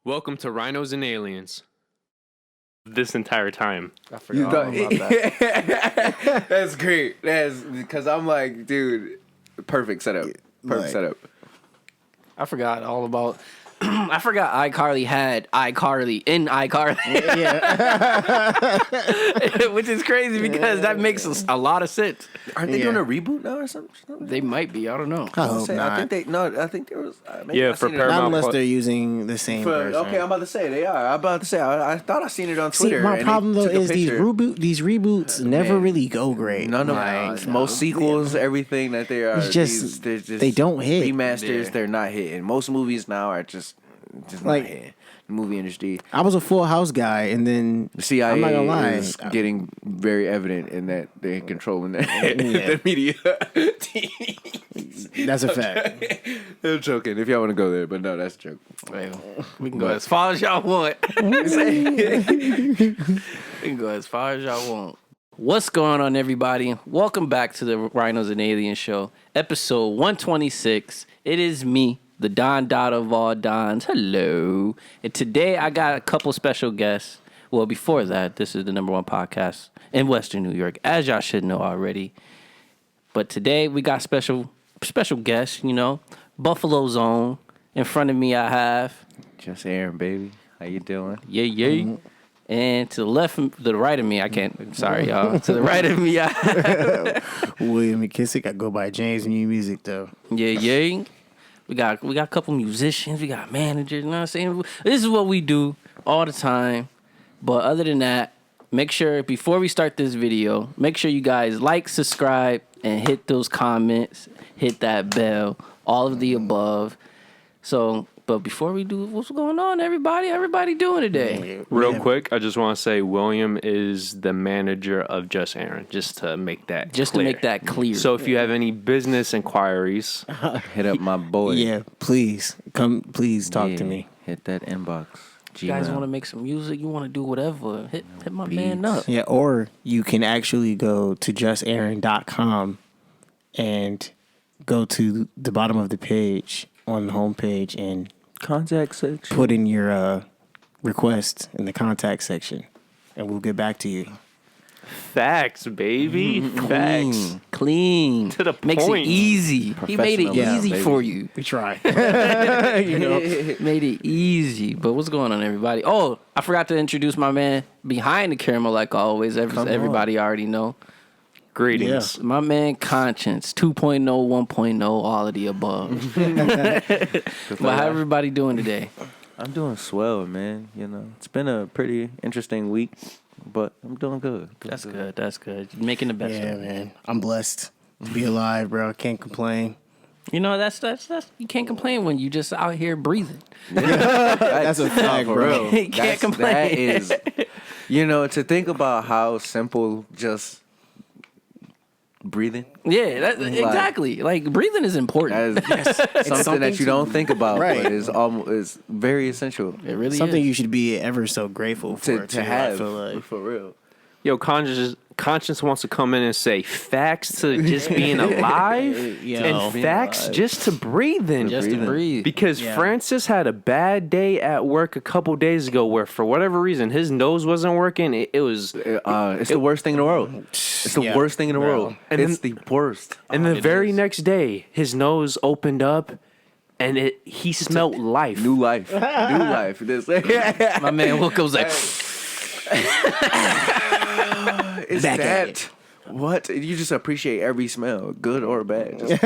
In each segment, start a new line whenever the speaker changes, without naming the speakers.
Welcome to Rhinos and Aliens. This entire time.
I forgot all about that.
That's great. That's because I'm like, dude, perfect setup. Perfect setup.
I forgot all about. I forgot iCarly had iCarly in iCarly. Yeah. Which is crazy because that makes a lot of sense.
Aren't they doing a reboot now or something?
They might be. I don't know.
I hope not.
I think there was.
Yeah, for Paramount.
Not unless they're using the same version.
Okay, I'm about to say they are. I'm about to say I thought I seen it on Twitter.
See, my problem though is these
picture.
reboots never really go great.
None of them. Most sequels, everything that they are,
It's just,
they're just
they don't hit.
remasters.
Yeah.
They're not hitting. Most movies now are just
Like-
not hitting. The movie industry.
I was a Full House guy, and then
The CIA
I'm not gonna lie.
is getting very evident in that they're controlling the media.
That's a fact.
I'm joking. If y'all want to go there, but no, that's a joke.
Well, we can go as far as y'all want. We can go as far as y'all want. What's going on, everybody? Welcome back to the Rhinos and Aliens show, episode 126. It is me, the Don Dada of all Dons. Hello. And today I got a couple special guests. Well, before that, this is the number one podcast in Western New York, as y'all should know already. But today we got special guests, Buffalo Zone. In front of me I have
Just Aaron, baby. How you doing?
Yeah. And to the right of me, I can't. Sorry, y'all. To the right of me, I have
William McKisssick. I go by James New Music though.
Yeah. We got a couple musicians. We got managers. You know what I'm saying? This is what we do all the time. But other than that, make sure before we start this video, make sure you guys like, subscribe, and hit those comments. Hit that bell. All of the above. So. But before we do, what's going on, everybody? Everybody doing today?
Real quick, I just want to say William is the manager of Just Aaron, just to make that clear. So if you have any business inquiries,
Hit up my boy.
Yeah, please talk to me.
Hit that inbox.
you guys want to make some music, you want to do whatever, hit my man up.
Yeah, or you can actually go to justaaron.com and go to the bottom of the page on the homepage and
Contact section.
put in your request in the contact section, and we'll get back to you.
facts, baby. Facts.
Clean.
To the
Makes
point.
it easy. He made it
Professional,
easy
baby.
for you.
We try.
Made it easy. But what's going on, everybody? Oh, I forgot to introduce my man behind the camera, like always. Everybody already know.
Greetings.
My man Conscience, 2.0, 1.0, all of the above. But how everybody doing today?
I'm doing swell, man. It's been a pretty interesting week, but I'm doing good.
That's good. You're making the best
Yeah,
of it.
man. I'm blessed to be alive, bro. Can't complain.
That's you can't complain when you just out here breathing.
That's a fact,
For
bro.
real.
You can't complain.
That is, to think about how simple just breathing.
Yeah, exactly. Like breathing is important.
That is something that you don't think about,
Right.
but is very essential
It really
Something
is.
you should be ever so grateful for.
to
too,
have.
I feel like.
For real.
Yo, Conscience wants to come in and say facts to just being alive
Yo.
and
Being
facts
alive.
just to breathing.
just to breathe.
Because
Yeah.
Francis had a bad day at work a couple days ago where, for whatever reason, his nose wasn't working. It was...
It's the worst thing in the world. It's the
Yeah,
worst thing in the
bro.
world.
And
It's the worst.
And the
It
very
is.
next day, his nose opened up, and he smelled life.
New life. New life.
My man woke up was like,
Is
Back at
that what? You just appreciate every smell, good or bad. Just,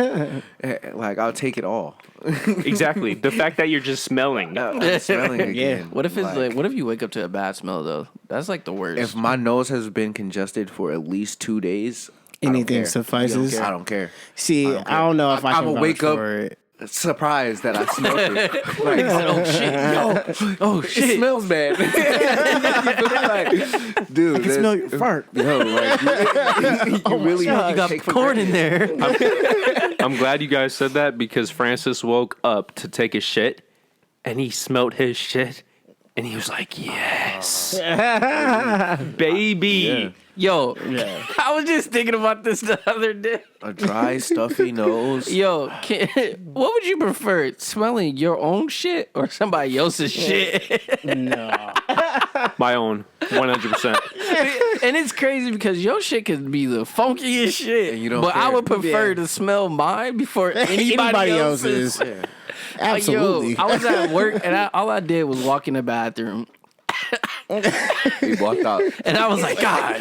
like, I'll take it all.
Exactly. The fact that you're just smelling.
I'm smelling again.
what if it's like, what if you wake up to a bad smell though? That's like the worst.
If my nose has been congested for at least 2 days,
Anything suffices.
I don't care.
See, I don't know if I
I'm
can
gonna
vouch
wake up
for it.
surprised that I smelled it. Like,
oh shit, yo,
it smells bad. Like, dude,
I can smell your fart.
Yo, like, you really
you got
take for
corn in
granted.
there.
I'm glad you guys said that because Francis woke up to take a shit, and he smelled his shit, And he was like, yes. Baby.
Yeah.
Yo, I was just thinking about this the other day.
A dry, stuffy nose.
Yo, what would you prefer? Smelling your own shit or somebody else's shit?
No.
My own, 100%.
And it's crazy because your shit could be the funkiest shit.
And you don't
but I
care.
would prefer to smell mine before anybody else's.
Yeah.
Absolutely.
Yo, I was at work and all I did was walk in the bathroom.
He walked out.
And I was like, God.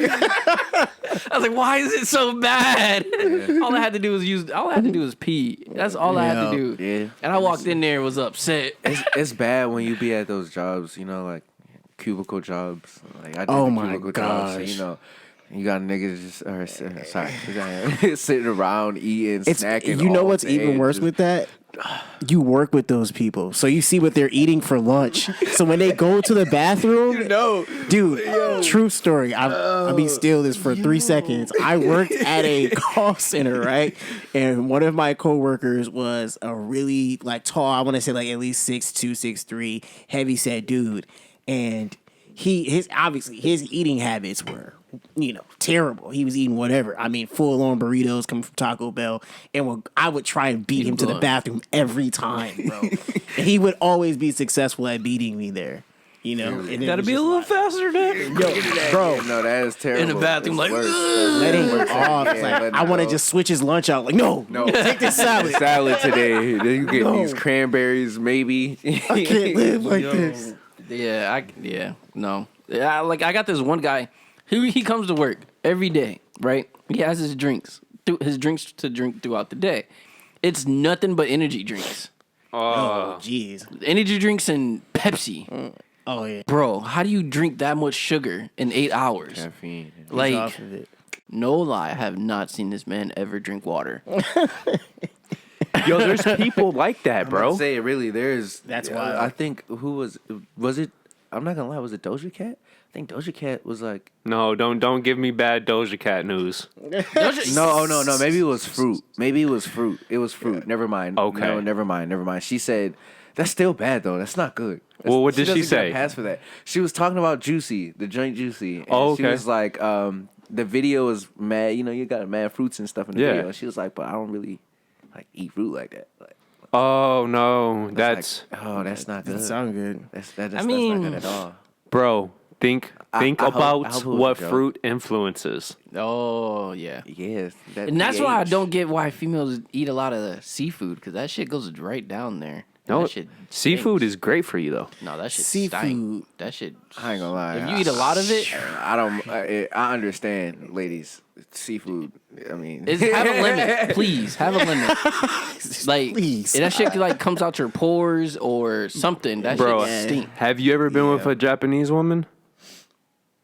I was like, why is it so bad?
Yeah.
All I had to do was pee. That's all I had to do.
Yeah.
And I walked in there and was upset.
It's bad when you be at those jobs, like cubicle jobs. Like I did
Oh
the
my
cubicle jobs, so, you got niggas sitting around eating, snacking.
You know
all
what's
day,
even worse with that? You work with those people, so you see what they're eating for lunch. So when they go to the bathroom, dude, true story. I mean, steal this for 3 seconds. I worked at a call center, right? And one of my coworkers was a really tall. I want to say at least 6'2", 6'3", heavy set dude, and his eating habits were terrible. He was eating whatever. I mean, full on burritos coming from Taco Bell, and I would try and beat him to the bathroom every time, bro. And he would always be successful at beating me there. And
Gotta be a little faster, man.
bro.
No, that is terrible.
In the bathroom,
It's
like,
worse.
Letting him off. It's
Yeah,
I want to just switch his lunch out. No, take this salad.
Salad today. Then you get these cranberries, maybe.
I can't live like this.
No. I got this one guy. He comes to work every day, right? He has his drinks to drink throughout the day. It's nothing but energy drinks.
Oh, jeez.
Energy drinks and Pepsi.
Oh, yeah.
Bro, how do you drink that much sugar in 8 hours?
Caffeine.
Like,
Off of it.
no lie, I have not seen this man ever drink water.
Yo, there's people like that, bro.
I'm say really, there's.
That's wild.
I think who was it? I'm not gonna lie. Was it Doja Cat? I think Doja Cat was like.
No, don't give me bad Doja Cat news.
No. Maybe it was fruit. It was fruit. Never mind.
Okay.
No, never mind. She said that's still bad though. That's not good.
Well, what did she
doesn't get a
say?
pass for that. She was talking about Juicy, the joint Juicy. And
Oh, okay.
She was like, the video is mad. You got mad fruits and stuff in the
Yeah.
video. And she was like, but I don't really eat fruit like that.
Oh no, that's
that's not good.
That sound good.
That's not good at all.
bro. Think
I hope
about
it was
what
a joke.
fruit influences.
Oh, yeah.
Yes,
And that's why I don't get why females eat a lot of the seafood, because that shit goes right down there.
No,
that shit
seafood
stinks.
is great for you though.
No, that shit
Seafood.
stank. That shit.
I ain't gonna lie.
If you eat a lot of it,
I don't. I understand, ladies. Seafood. I mean,
have a limit, please. Have a limit. Like,
Please.
if that shit comes out your pores or something. That
Bro,
shit stink.
have you ever been with a Japanese woman?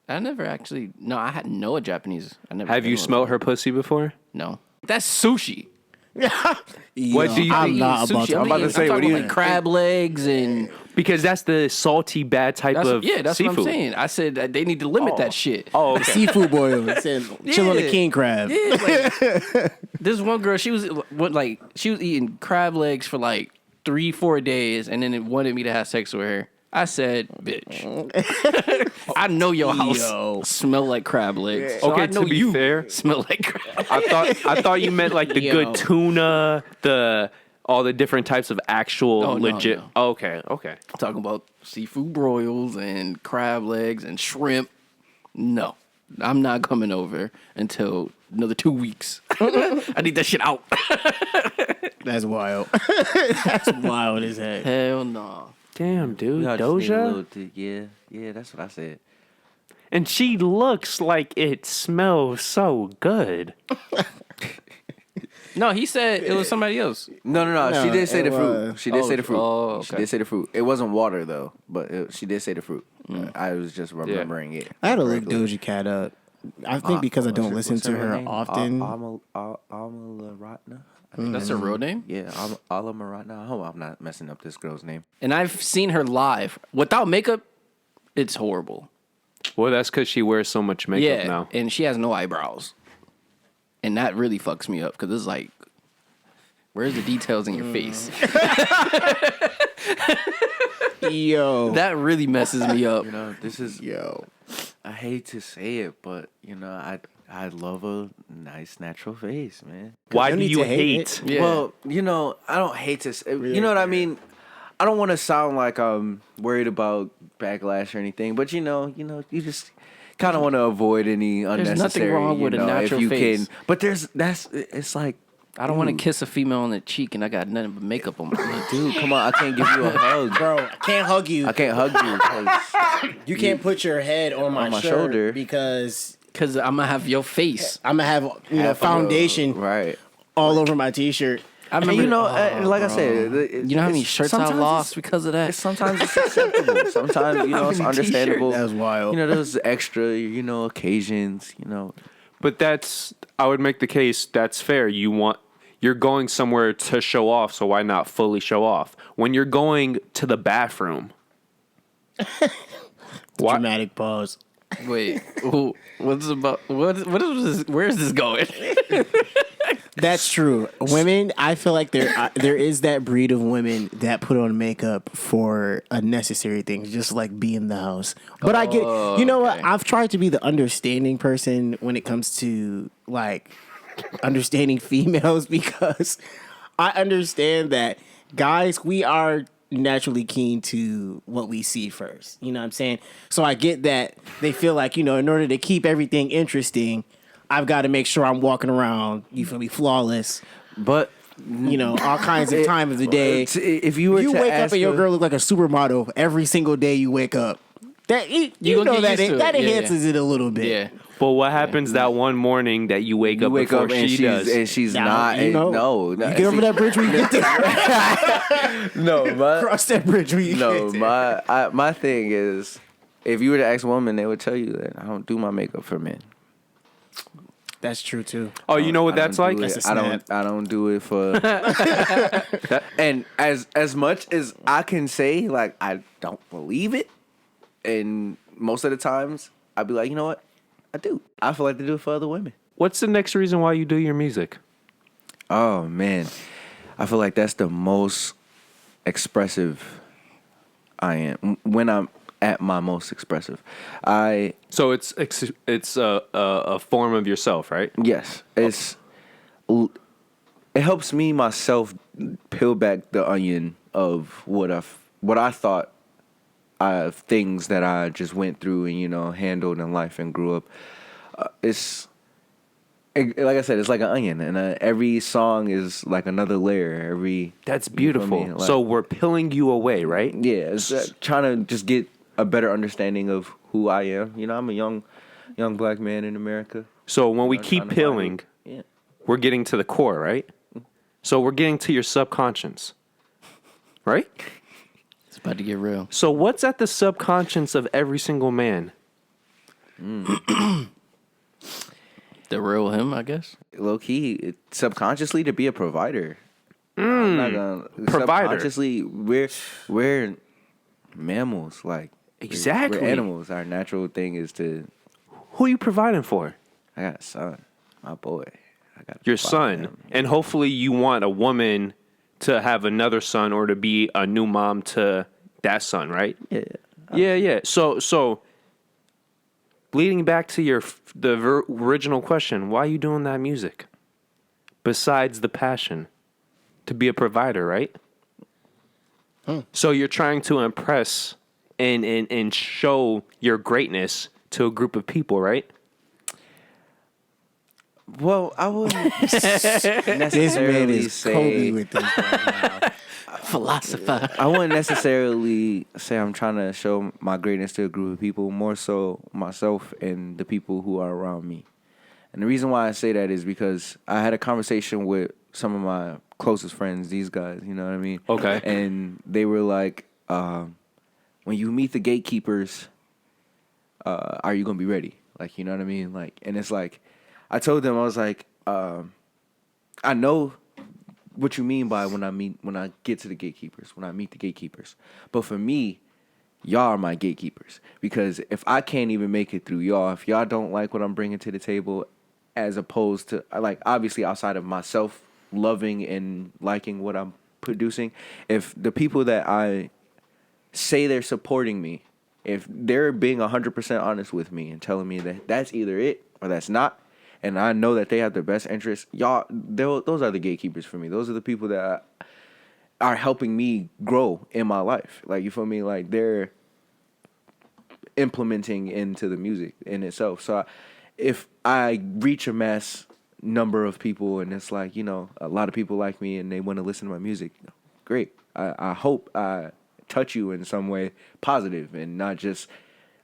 I never actually. No, I hadn't know a Japanese. I never.
Have
been
you
with
smelled
one.
her pussy before?
No, that's sushi.
What do you
I'm
think?
not about to.
I'm about to say, what do you-
like crab legs and
Because that's the salty, bad type of
that's
seafood.
what I'm saying. I said that they need to limit that shit.
Oh, okay.
Seafood boil. It said, chill on the
Yeah.
king crab.
Yeah, like, this one girl, she was eating crab legs for 3-4 days, and then it wanted me to have sex with her. I said, "Bitch, I know your house smell like crab legs. So
Okay,
I know
to be
you
fair,
smell like crab."
I thought you meant like the good tuna, all the different types of actual
Oh, no,
legit.
no.
Oh, okay.
I'm talking about seafood broils and crab legs and shrimp. No, I'm not coming over until another 2 weeks. I need that shit out.
That's wild. That's wild as heck.
Hell no.
Damn, dude,
I just need a
Doja,
little yeah, that's what I said.
and she looks like it smells so good.
No, he said it was somebody else.
No. She
No,
did say
it
the fruit.
was.
She did say the fruit.
Oh,
She
okay.
did say the fruit. It wasn't water though, but she did say the fruit. I was just remembering it.
I had to look
correctly.
Doja Cat up. I think because I don't listen to her often.
Amaratna.
That's her real name?
Yeah, Amaratna. I hope I'm not messing up this girl's name.
And I've seen her live without makeup. It's horrible.
Well, that's because she wears so much makeup now.
And she has no eyebrows. And that really fucks me up because it's Where's the details in your face?
Yo.
That really messes me up.
This is I hate to say it, but I love a nice natural face, man.
Why do you hate?
Yeah.
Well, I don't hate to say, you know what I mean? I don't want to sound like I'm worried about backlash or anything, but you just kind of want to avoid any unnecessary.
There's nothing wrong with a natural
if you
face.
Can, but it's like
I don't want to kiss a female on the cheek and I got nothing but makeup on my neck.
dude, come on, I can't give you a hug,
Bro, I can't hug you.
I can't hug you 'cause
You can't put your head on my
shoulder
because
I'm going to have your face.
I'm gonna have foundation
right
all over my t-shirt.
I remember,
like I said,
you know how many shirts I lost because of that?
Sometimes it's acceptable. Sometimes it's understandable.
That's wild.
There's extra, occasions.
But I would make the case that's fair. You're going somewhere to show off, so why not fully show off? When you're going to the bathroom,
Dramatic pause.
Wait, what's about? What is this? Where is this going?
That's true. Women, I feel like there is that breed of women that put on makeup for unnecessary things, just like be in the house. But I get, what? I've tried to be the understanding person when it comes to like understanding females because I understand that guys, we are naturally keen to what we see first. You know what I'm saying? So I get that they feel like, in order to keep everything interesting, I've got to make sure I'm walking around, you feel me, flawless.
But
all kinds of time of the day.
If you wake
up and your girl look like a supermodel every single day you wake up, that enhances it a little bit.
Yeah.
But what happens that one morning that you wake up before she does?
And she's not.
No. You get over that bridge when you get there. Cross that bridge when you get there.
My thing is, if you were to ask a woman, they would tell you that I don't do my makeup for men.
That's true too.
Oh, you know what that's like?
I don't do it for. And as much as I can say, like I don't believe it, and most of the times I'd be like, you know what, I do. I feel like to do it for other women.
What's the next reason why you do your music?
Oh man, I feel like that's the most expressive I am when I'm at my most expressive.
So it's a form of yourself, right?
Yes, it helps me myself peel back the onion of what I thought things that I just went through and handled in life and grew up. Like I said, it's like an onion, and every song is like another layer.
That's beautiful. So we're peeling you away, right?
Yeah, it's trying to just get a better understanding of who I am. I'm a young black man in America.
So when we keep peeling, we're getting to the core, right? So we're getting to your subconscious, right?
It's about to get real.
So what's at the subconscious of every single man?
The real him, I guess.
Low key, subconsciously to be a provider. I'm not gonna
provider.
Subconsciously, we're mammals, like
exactly.
We're animals. Our natural thing is to.
Who are you providing for?
I got a son, my boy. I got
your son, and hopefully you want a woman to have another son or to be a new mom to that son, right? Yeah. So, leading back to the original question, why are you doing that music? Besides the passion to be a provider, right? So you're trying to impress and show your greatness to a group of people, right?
Well, I wouldn't necessarily say
Kobe with this right now.
Philosopher.
I wouldn't necessarily say I'm trying to show my greatness to a group of people, more so myself and the people who are around me. And the reason why I say that is because I had a conversation with some of my closest friends, these guys, you know what I mean?
Okay.
And they were like, when you meet the gatekeepers, are you going to be ready? Like, you know what I mean? Like, and it's like, I told them, I was like, I know what you mean by when I get to the gatekeepers, when I meet the gatekeepers. But for me, y'all are my gatekeepers. Because if I can't even make it through y'all, if y'all don't like what I'm bringing to the table, as opposed to, like, obviously outside of myself loving and liking what I'm producing, if the people that I say they're supporting me, if they're being 100% honest with me and telling me that that's either it or that's not, and I know that they have their best interests, y'all, those are the gatekeepers for me. Those are the people that are helping me grow in my life. Like, you feel me? Like, they're implementing into the music in itself. So if I reach a mass number of people and it's like, you know, a lot of people like me and they want to listen to my music, great. I hope I touch you in some way positive and not just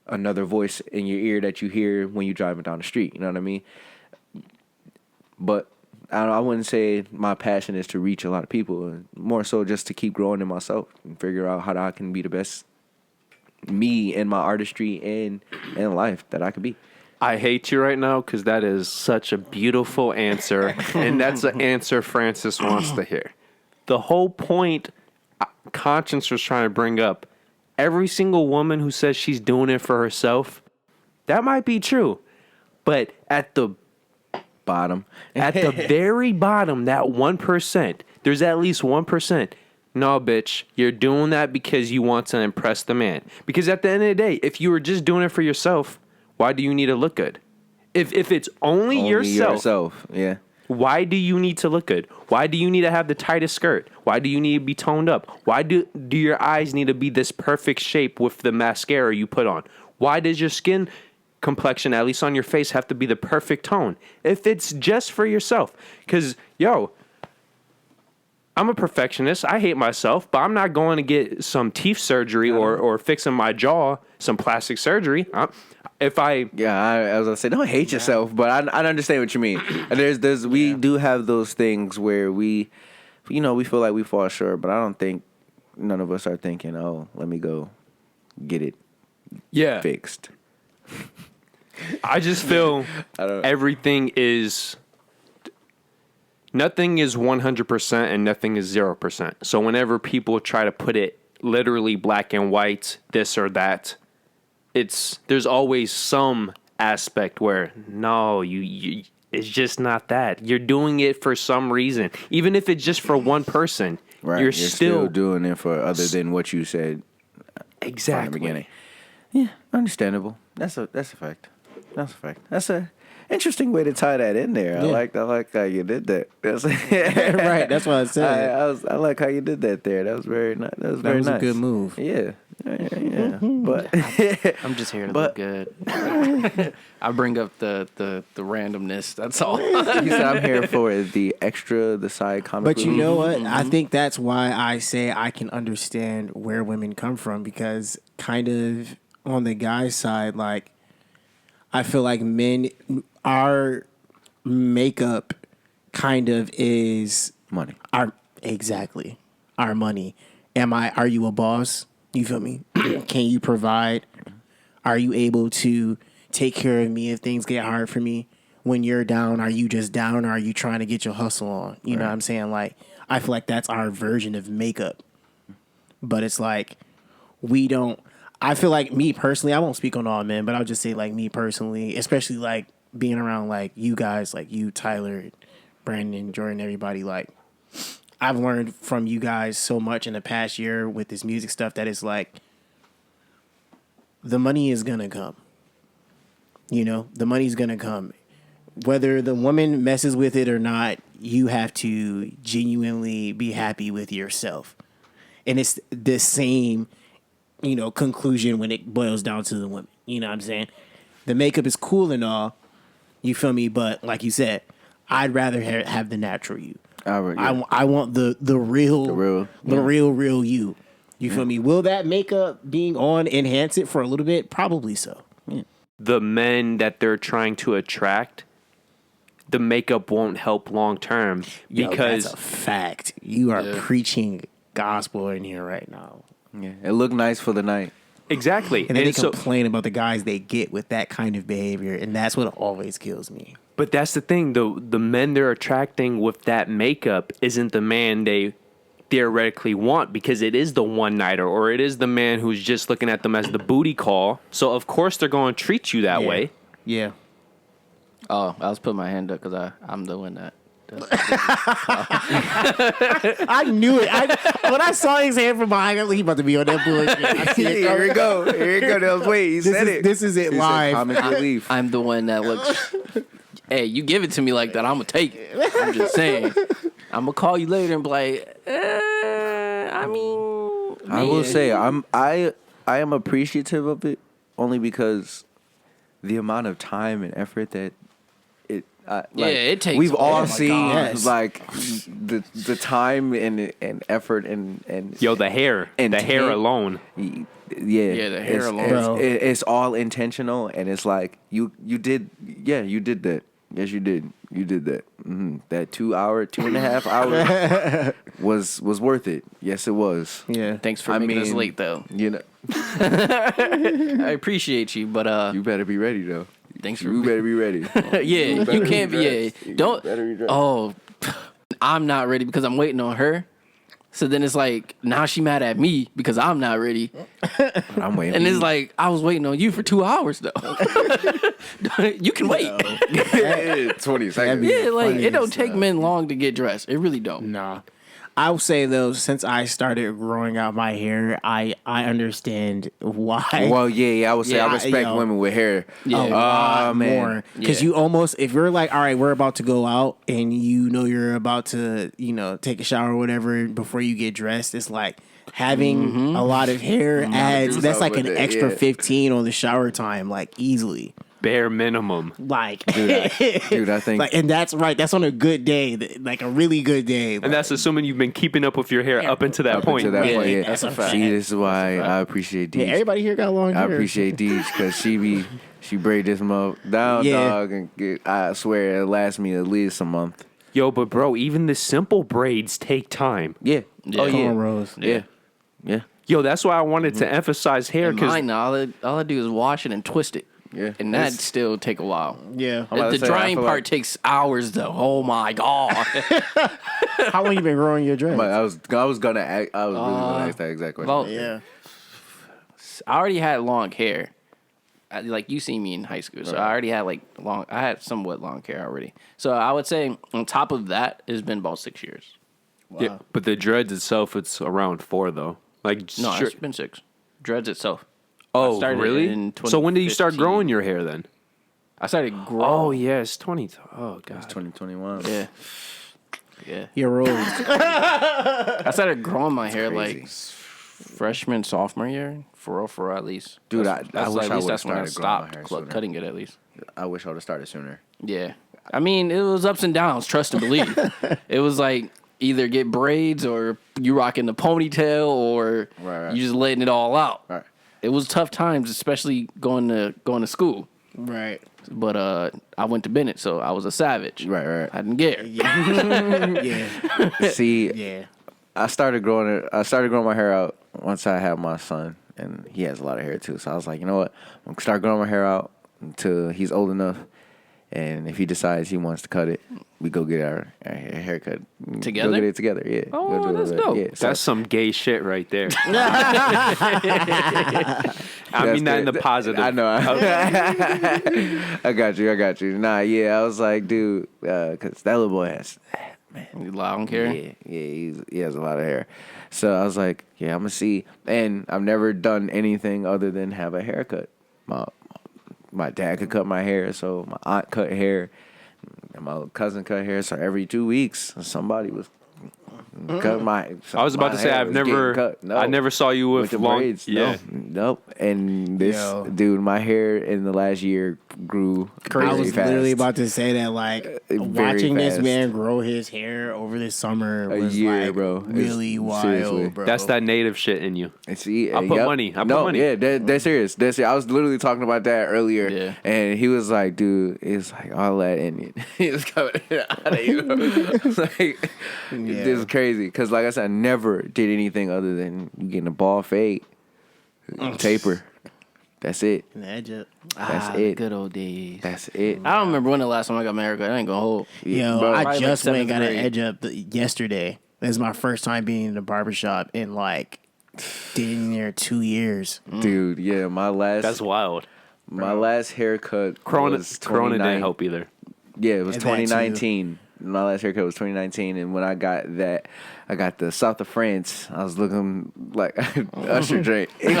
another voice in your ear that you hear when you're driving down the street. You know what I mean? But I wouldn't say my passion is to reach a lot of people. More so just to keep growing in myself and figure out how I can be the best me in my artistry and in life that I could be.
I hate you right now because that is such a beautiful answer, and that's an answer Francis wants to hear. The whole point Conscience was trying to bring up, every single woman who says she's doing it for herself, that might be true, but at the
Bottom.
at the very bottom, that 1%, there's at least 1%. No, bitch, you're doing that because you want to impress the man. Because at the end of the day, if you were just doing it for yourself, why do you need to look good? If it's only yourself,
yeah.
why do you need to look good? Why do you need to have the tightest skirt? Why do you need to be toned up? Why do your eyes need to be this perfect shape with the mascara you put on? Why does your skin complexion, at least on your face, have to be the perfect tone? If it's just for yourself. Because, I'm a perfectionist. I hate myself, but I'm not going to get some teeth surgery or fixing my jaw, some plastic surgery.
I was gonna say, don't hate yourself, but I understand what you mean. We do have those things where we feel like we fall short, but I don't think none of us are thinking, oh, let me go get it fixed.
I just feel everything is... Nothing is 100% and nothing is 0%. So whenever people try to put it literally black and white, this or that, there's always some aspect where, no, you it's just not that. You're doing it for some reason. Even if it's just for one person,
right. You're still doing it for other than what you said
exactly
from the beginning. Yeah, understandable. That's a fact. That's a fact. That's a interesting way to tie that in there. Yeah. I like how you did that.
Right, that's what I said.
I like how you did that there. That was very nice. That was very nice.
A good move.
Yeah. But
I'm just here to look good. I bring up the randomness. That's all.
You said I'm here for the side comic.
But you know what? I think that's why I say I can understand where women come from, because kind of on the guy's side, like, I feel like men, our makeup kind of is
money.
Our money. Are you a boss? You feel me? Can you provide? Are you able to take care of me if things get hard for me? When you're down, are you just down, or are you trying to get your hustle on? You know what I'm saying? Like, I feel like that's our version of makeup. But it's like, I feel like, me personally, I won't speak on all men, but I'll just say, like, me personally, especially like being around like you guys, like you, Tyler, Brandon, Jordan, everybody, like, I've learned from you guys so much in the past year with this music stuff that it's like, the money is gonna come. You know, the money's gonna come. Whether the woman messes with it or not, you have to genuinely be happy with yourself. And it's the same, conclusion when it boils down to the women. You know what I'm saying? The makeup is cool and all, you feel me? But like you said, I'd rather have the natural you. I want the real you. You feel me? Will that makeup being on enhance it for a little bit? Probably so. Yeah.
The men that they're trying to attract, the makeup won't help long term because
that's a fact. You are preaching gospel in here right now.
Yeah, it looked nice for the night.
Exactly.
And then they complain about the guys they get with that kind of behavior, and that's what always kills me.
But that's the thing, the men they're attracting with that makeup isn't the man they theoretically want, because it is the one-nighter, or it is the man who's just looking at them as the booty call. So, of course, they're going to treat you that way.
Yeah.
Oh, I was putting my hand up because I'm doing that.
I knew it. When I saw his hand from behind, I was like, he about to be on that bullshit. I see it.
Here we go. Here we go. That was wait. He said it.
This is it
He said
live.
comic relief.
I'm the one that looks. Hey, you give it to me like that, I'm gonna take it. I'm just saying. I'm gonna call you later and be like, I mean,
I will say I am appreciative of it only because the amount of time and effort that
it takes.
We've all
my
seen
God.
like the time and effort and
Yo, the hair.
And
the hair
tape.
alone.
yeah,
the hair alone.
Bro.
it's all intentional, and it's like you did that. Yes, you did. You did that. That 2.5 hours was worth it. Yes, it was.
Yeah.
Thanks for making us late, though.
You know,
I appreciate you, but
you better be ready though.
thanks for
You better be ready.
yeah, you can't be. Yeah, don't.
better be dressed.
Oh, I'm not ready because I'm waiting on her. So then it's like now she mad at me because I'm not ready,
I'm waiting.
and
for
it's
you.
like I was waiting on you for 2 hours though. You can wait.
20 seconds.
Yeah, like
funny
it don't
as
take men long to get dressed. It really don't.
Nah. I would say though, since I started growing out my hair, I understand why.
Well, yeah. I would say
Yeah,
I respect
yo.
women with hair.
Yeah.
A lot
man.
more because
Yeah.
you almost, if you're like, all right, we're about to go out and you know you're about to, take a shower or whatever before you get dressed, it's like having a lot of hair adds,
do
that's like
something
an
with it,
extra
yeah.
15 on the shower time, like easily.
Bare minimum.
Like,
Dude, I think
like, and that's right. That's on a good day, like a really good day.
And that's assuming you've been keeping up with your hair up until that
up
point.
until that
Yeah,
point, yeah.
that's a fact.
See, this is why I appreciate
yeah,
Deej.
everybody here got long hair.
I appreciate Deej because she braid this mother down,
Yeah.
dog, and I swear it lasts me at least a month.
Yo, but bro, even the simple braids take time.
Yeah.
Yeah.
Oh yeah.
Cornrows.
Yeah. Yeah.
Yo, that's why I wanted to emphasize hair because
Mine, all I do is wash it and twist it.
Yeah.
And that still take a while.
Yeah.
I'm about
The
to say, I
drying
feel
part
like-
takes hours though. Oh my god.
How long you been growing your dreads?
But I was really gonna ask that exact question.
Well,
Yeah.
I already had long hair. Like you see me in high school, so I already had I had somewhat long hair already. So I would say on top of that, it's been about 6 years.
yeah, but the dreads itself, it's around 4 though. Like
No,
sure-
it's been 6. Dreads itself.
oh
started
really?
in
So when did you start
2015.
growing your hair then?
I started growing.
Oh yes, 20. Oh god.
2021.
Yeah. Yeah.
You're old.
I started growing my hair
crazy.
like freshman, sophomore year. For real, at least.
Dude,
That's
I wish
at
I
least
would've
that's when I
started growing my
stopped
hair sooner.
cutting it at least.
I wish I would have started sooner.
Yeah. I mean, it was ups and downs, trust and believe. It was like either get braids or you rocking the ponytail or
Right.
you just letting it all out.
Right.
It was tough times, especially going to school.
Right.
But I went to Bennett, so I was a savage.
Right.
I didn't care.
Yeah.
See,
Yeah.
I started growing my hair out once I had my son, and he has a lot of hair too. So I was like, you know what? I'm gonna start growing my hair out until he's old enough, and if he decides he wants to cut it, we go get our haircut
Together?
Go get it together. Yeah.
Oh,
Go do
that's
it.
dope.
Yeah. So
That's some gay shit right there. I
that's
mean that in the
good.
positive.
I know. I got you. Nah, yeah. I was like, dude, because that little boy has.
Long hair.
Yeah, he has a lot of hair. So I was like, yeah, I'm gonna see. And I've never done anything other than have a haircut. My dad could cut my hair, so my aunt cut hair, and my cousin cut hair. So every 2 weeks, somebody was cut my.
I was about to say
I
I never saw you with
the
long
braids.
Yeah.
Nope. And this
Yo.
dude, my hair in the last year grew
I
crazy
was
fast.
literally about to say that, like,
Very
watching this
fast.
man grow his hair over this summer
A
was
year,
like
bro.
really
It's-
wild,
seriously.
bro.
That's that native shit in you.
And see,
I put money. I put money.
Yeah, that's serious. That's serious. I was literally talking about that earlier.
Yeah.
And he was like, dude, it's like all that Indian. It's coming out of you. It's like, this is crazy. Because, like I said, I never did anything other than getting a ball fade, taper. That's it.
An edge up.
That's
the
it.
good old days.
That's it.
I don't remember when the last time I got my haircut. I ain't gonna hold.
Yo,
Bro,
I
probably
just
like
went and got an
7th grade.
edge up yesterday. This is my first time being in the barbershop in like dang near 2 years.
Dude, yeah, my
That's wild.
last haircut
Corona
was
didn't
29
help either.
Yeah, it was
And that too.
2019. My last haircut was 2019, and when I got that, I got the South of France. I was looking like Usher Drake. I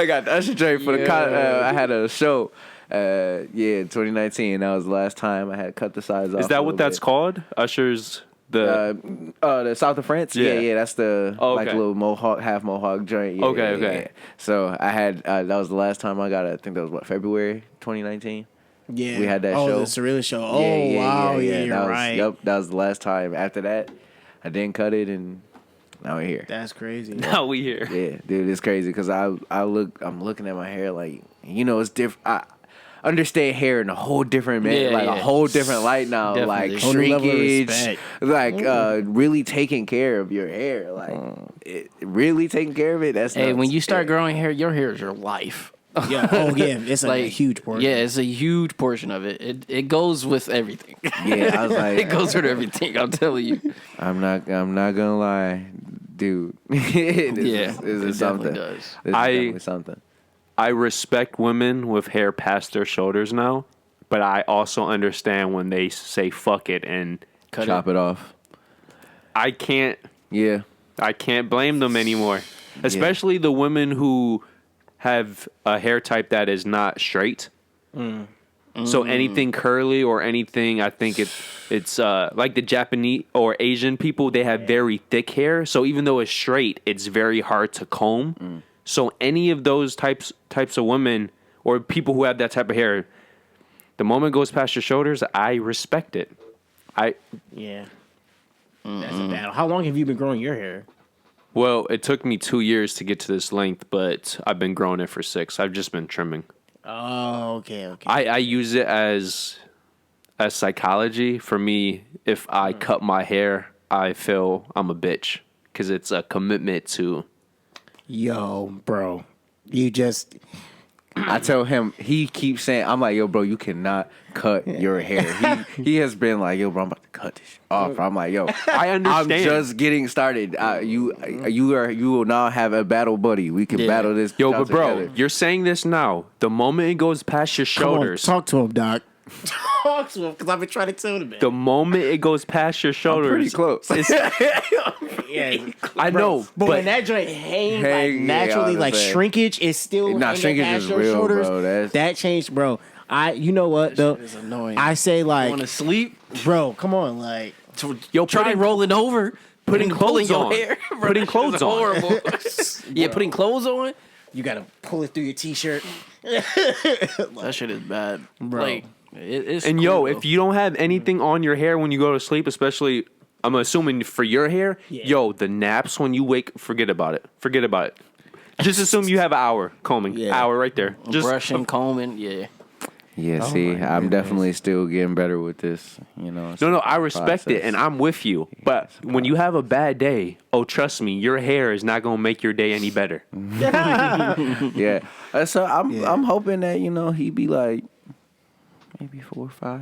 got the Usher Drake for the. I had a show. 2019. That was the last time I had cut the sides off.
Is that what that's called? Usher's
the South of France? Yeah, that's the like little mohawk, half mohawk joint. Yeah,
Okay.
Yeah. So I had that was the last time I got it. I think that was February 2019.
Yeah,
we had that show.
Oh, the Surreal show. Oh, wow, yeah, you're right.
Yep, that was the last time. After that, I didn't cut it, and now we're here.
That's crazy.
Now we here.
Yeah, dude, it's crazy because I'm looking at my hair like it's different. I understand hair in a whole different a whole different light now.
Definitely.
Like
Whole new level of
shrinkage,
respect.
like really taking care of your hair, really taking care of it. That's
Hey,
nuts.
when you start growing hair, your hair is your life.
Yeah. Oh, yeah. It's like a huge portion.
Yeah, it's a huge portion of it. It goes with everything.
Yeah, I was like,
It goes with everything. I'm telling you.
I'm not gonna lie, dude. This
It
is something.
definitely does.
This is definitely something.
I respect women with hair past their shoulders now, but I also understand when they say fuck it and
Chop it off.
I can't
Yeah.
blame them anymore. Especially the women who have a hair type that is not straight. So anything curly or anything, I think it's like the Japanese or Asian people, they have very thick hair. So even though it's straight, it's very hard to comb. So any of those types of women or people who have that type of hair, the moment it goes past your shoulders, I respect it.
Yeah. That's a battle. How long have you been growing your hair?
Well, it took me 2 years to get to this length, but I've been growing it for 6. I've just been trimming.
Oh, okay.
I use it as psychology. For me, if I cut my hair, I feel I'm a bitch because it's a commitment to.
Yo, bro. You just...
I tell him, he keeps saying, I'm like, yo, bro, you cannot cut your hair. He has been like, yo, bro, I'm about to cut this shit off. I'm like, yo,
I understand.
I'm just getting started. You will now have a battle buddy. We can battle this.
Yo,
out
but bro,
together.
you're saying this now. The moment it goes past your
Come on,
shoulders,
talk to him, Doc. Talk to him, because I've been trying to tell him.
the moment it goes past your shoulders,
pretty close.
Yeah,
I know,
but when
but
that joint hangs
Hang,
like
yeah,
naturally,
I
like
understand.
shrinkage is still
Nah,
hanging
shrinkage
past
is
your
real,
shoulders.
bro.
That changed, bro. You know what though?
It's annoying.
I say
Want to
like,
sleep?
bro, come on, like,
yo,
Try rolling over.
putting
and pulling
clothes
your
on.
hair. Bro,
Putting
that
clothes
shit's
on.
horrible. Yeah, putting clothes on.
you gotta pull it through your t-shirt.
That shit is bad,
Bro.
Like, it's
And
cool,
yo,
though.
if you don't have anything on your hair when you go to sleep, especially, I'm assuming for your hair, yo, the naps when you wake, forget about it. Forget about it. Just assume you have an hour combing.
Yeah.
Hour right there. Just
brushing, combing, yeah.
Yeah, see, I'm definitely still getting better with this.
No, I respect it, and I'm with you. But when you have a bad day, trust me, your hair is not gonna make your day any better.
Yeah. So I'm hoping that he be like maybe 4 or 5.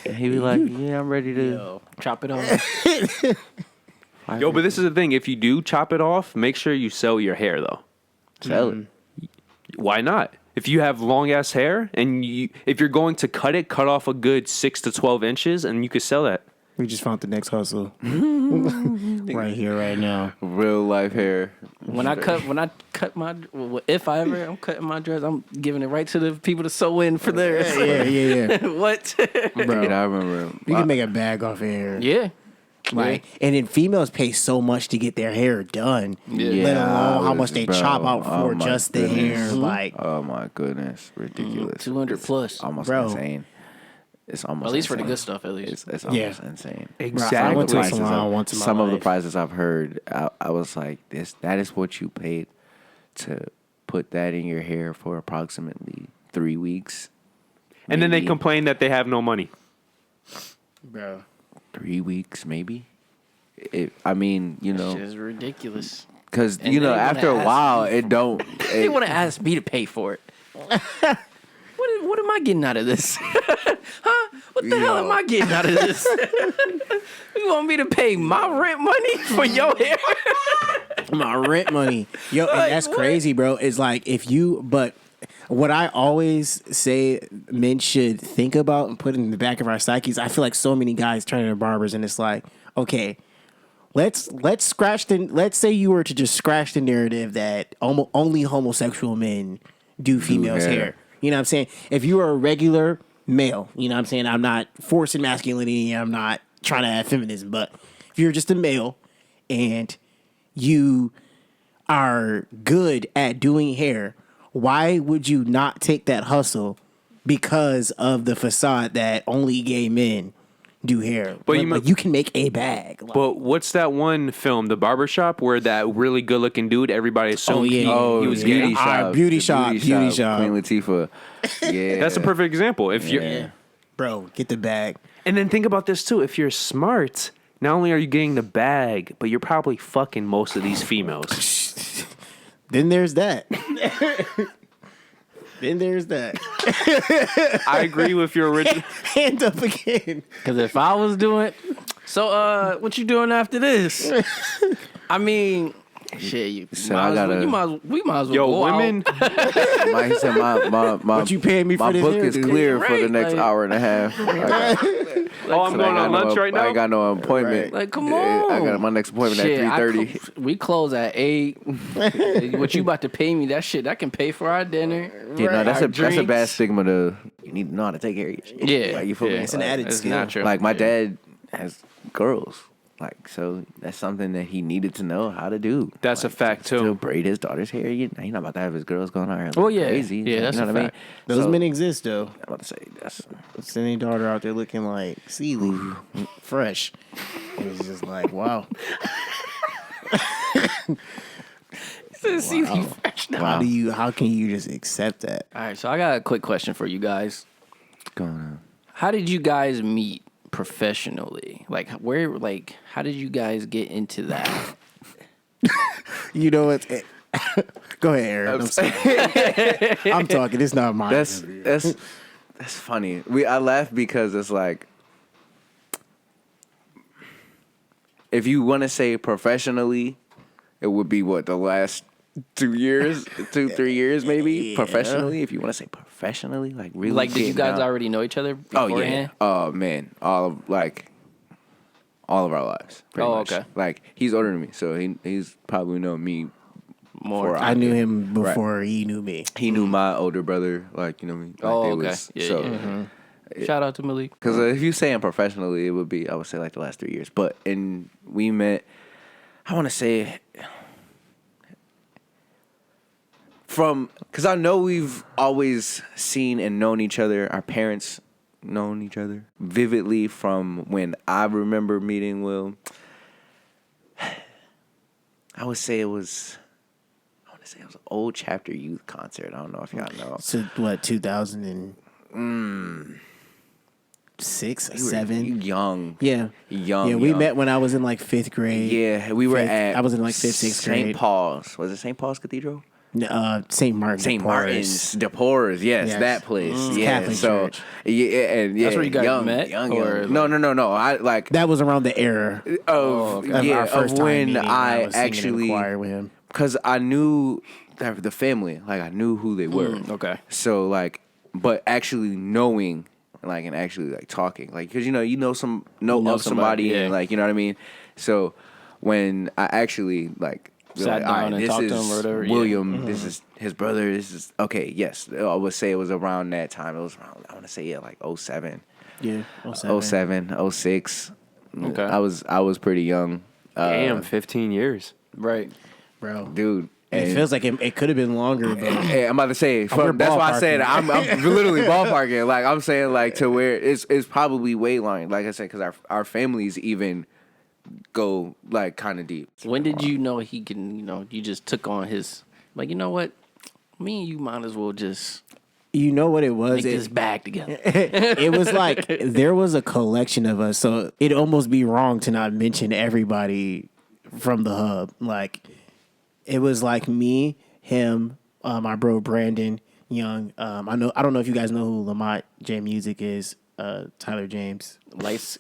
And he be like, yeah, I'm ready to.
Yo, chop it off.
Yo, but this is the thing: if you do chop it off, make sure you sell your hair though.
Sell it.
Why not? If you have long ass hair and if you're going to cut off a good 6 to 12 inches, and you could sell that.
We just found the next hustle right here, right now.
Real life hair.
When I cut my, if I ever I'm cutting my dreads, I'm giving it right to the people to sew in for theirs.
Yeah.
What?
Bro,
Yeah, I remember.
you can make a bag off of hair.
Yeah.
Like, and then females pay so much to get their hair done.
Yeah.
Let
I
alone how
was-
much they
bro,
chop out
oh
for
my
just the
goodness.
hair. Like,
Oh my goodness, ridiculous.
200 plus.
Almost
Bro.
insane. It's almost
At least for the
insane.
good stuff, at least.
It's
Yeah.
almost insane.
bro, I went to a
Prices
salon
of-
once in my
some of the
life.
prices I've heard, I was like, that is what you paid to put that in your hair for approximately 3 weeks.
And then they
Maybe
complain that they have no money.
Bro.
3 weeks, maybe. I mean,
Shit is ridiculous.
because
And they wanna
after a
ask
while,
me
it don't.
They want to ask me to pay for it. What am I getting out of this? Huh? What the hell am I getting out of this? You want me to pay my rent money for your hair?
My rent money. Yo, and
Like,
that's
what?
crazy, bro. It's like but what I always say men should think about and put in the back of our psyches, I feel like so many guys turn to barbers and it's like, okay, let's say you were to just scratch the narrative that only homosexual men do females' hair. You know what I'm saying? If you are a regular male, you know what I'm saying? I'm not forcing masculinity, I'm not trying to add feminism, but if you're just a male and you are good at doing hair, why would you not take that hustle because of the facade that only gay men do hair? But you can make a bag. Like,
But what's that one film, The Barbershop, where that really good looking dude, everybody assumed he was gay?
Beauty Shop.
Beauty Shop.
Queen Latifah. Yeah.
That's a perfect example. If you're,
bro, get the bag.
and then think about this too. If you're smart, not only are you getting the bag, but you're probably fucking most of these females.
Then there's that. Then there's that.
I agree with your original.
Hand up again.
Because if I was doing, so what you doing after this? I mean, shit, we might as well
Yo,
go
women.
He said my
What you paying me for
my
this
book
hair,
is
dude?
clear for the
Right,
next
like-
hour and a half.
I'm going on lunch right
I
now.
ain't got no appointment.
Like, come
I
on.
got my next appointment
Shit,
at 3:30.
we close at 8. What you about to pay me? That shit, that can pay for our dinner.
Yeah, no, that's
Our
a
drinks.
bad stigma to. You need to know how to take care of your shit.
Yeah,
Like, you feel me?
It's an
Like,
added
It's
skill.
natural.
Like my dad has girls. Like, so that's something that he needed to know how to do.
That's a
Like,
to
to
too.
braid his daughter's hair. He's not about to have his girls going out here
Well,
looking
yeah.
crazy.
Yeah, that's
you know
a
what I mean?
fact.
Those
So,
men exist, though.
I'm about to say that's
Send your daughter out there looking like seaweed, fresh. It was just like, wow. How can you just accept that?
All right, so I got a quick question for you guys.
going on.
How did you guys meet professionally? Like, how did you guys get into that?
You know what? Go ahead, Aaron. I'm sorry. I'm talking. It's not mine.
That's funny. I laugh because it's like, if you want to say professionally, it would be what, the last 2 years, 3 years maybe.
Yeah.
Professionally, if you want to say professionally, like really.
Like, did you
getting
guys
down.
already know each other
Oh
beforehand?
yeah. Oh man, all of our lives. Pretty
Oh,
much.
okay.
Like, he's older than me, so he's probably known me
More.
before
I knew him before he knew me.
He knew my older brother, like, you know what I mean? Like,
Oh,
they
okay.
was-
Yeah,
so,
yeah. Shout out to Malik.
because if you saying professionally, it would be, I would say, like the last 3 years. But we met, I want to say, because I know we've always seen and known each other. Our parents known each other vividly from when I remember meeting Will. I would say it was an old chapter youth concert. I don't know if y'all know.
So what? 2006,
You were
7.
young.
Yeah.
Young.
Yeah, we
young.
met when I was in like 5th grade.
Yeah, we were
I was in like 5th, 6th
St.
grade.
Paul's. Was it St. Paul's Cathedral?
St. Martin.
St.
de Porres.
Martin's de Porres. Yes,
Yes.
that place. Yeah,
Catholic
so
church.
yeah, and yeah,
That's where you guys met? Or
No. I like
That was around the era
of
of
yeah
our first
of
time
when
meeting.
I
was singing in the
actually
choir with him.
because I knew the family, like I knew who they were.
Okay.
So like, but actually knowing, like, and actually like talking, like, because you know of somebody,
somebody, yeah.
and like, you know what I mean. So when I actually like
Sat
all
down and
this
talked to
is
him or whatever, yeah.
William, this is his brother. This is okay. Yes, I would say it was around that time. It was around, I want to say like 07.
Yeah.
07, 06.
Okay.
I was pretty young.
Damn, 15 years.
Right.
Bro.
Dude.
It
and-
feels like it could have been longer, but
Hey, I'm about to say,
we're
that's why I said
ballparking.
I'm literally ballparking. Like, I'm saying, like, to where it's probably way long. Like I said, because our families even go, like, kind of deep.
When did you know he can, you just took on his, like, you know what? Me and you might as well just
you know what it was?
make this bag together.
It was like there was a collection of us, so it'd almost be wrong to not mention everybody from the hub. Like, it was like me, him, my bro Brandon Young. I don't know if you guys know who Lamont J Music is. Tyler James.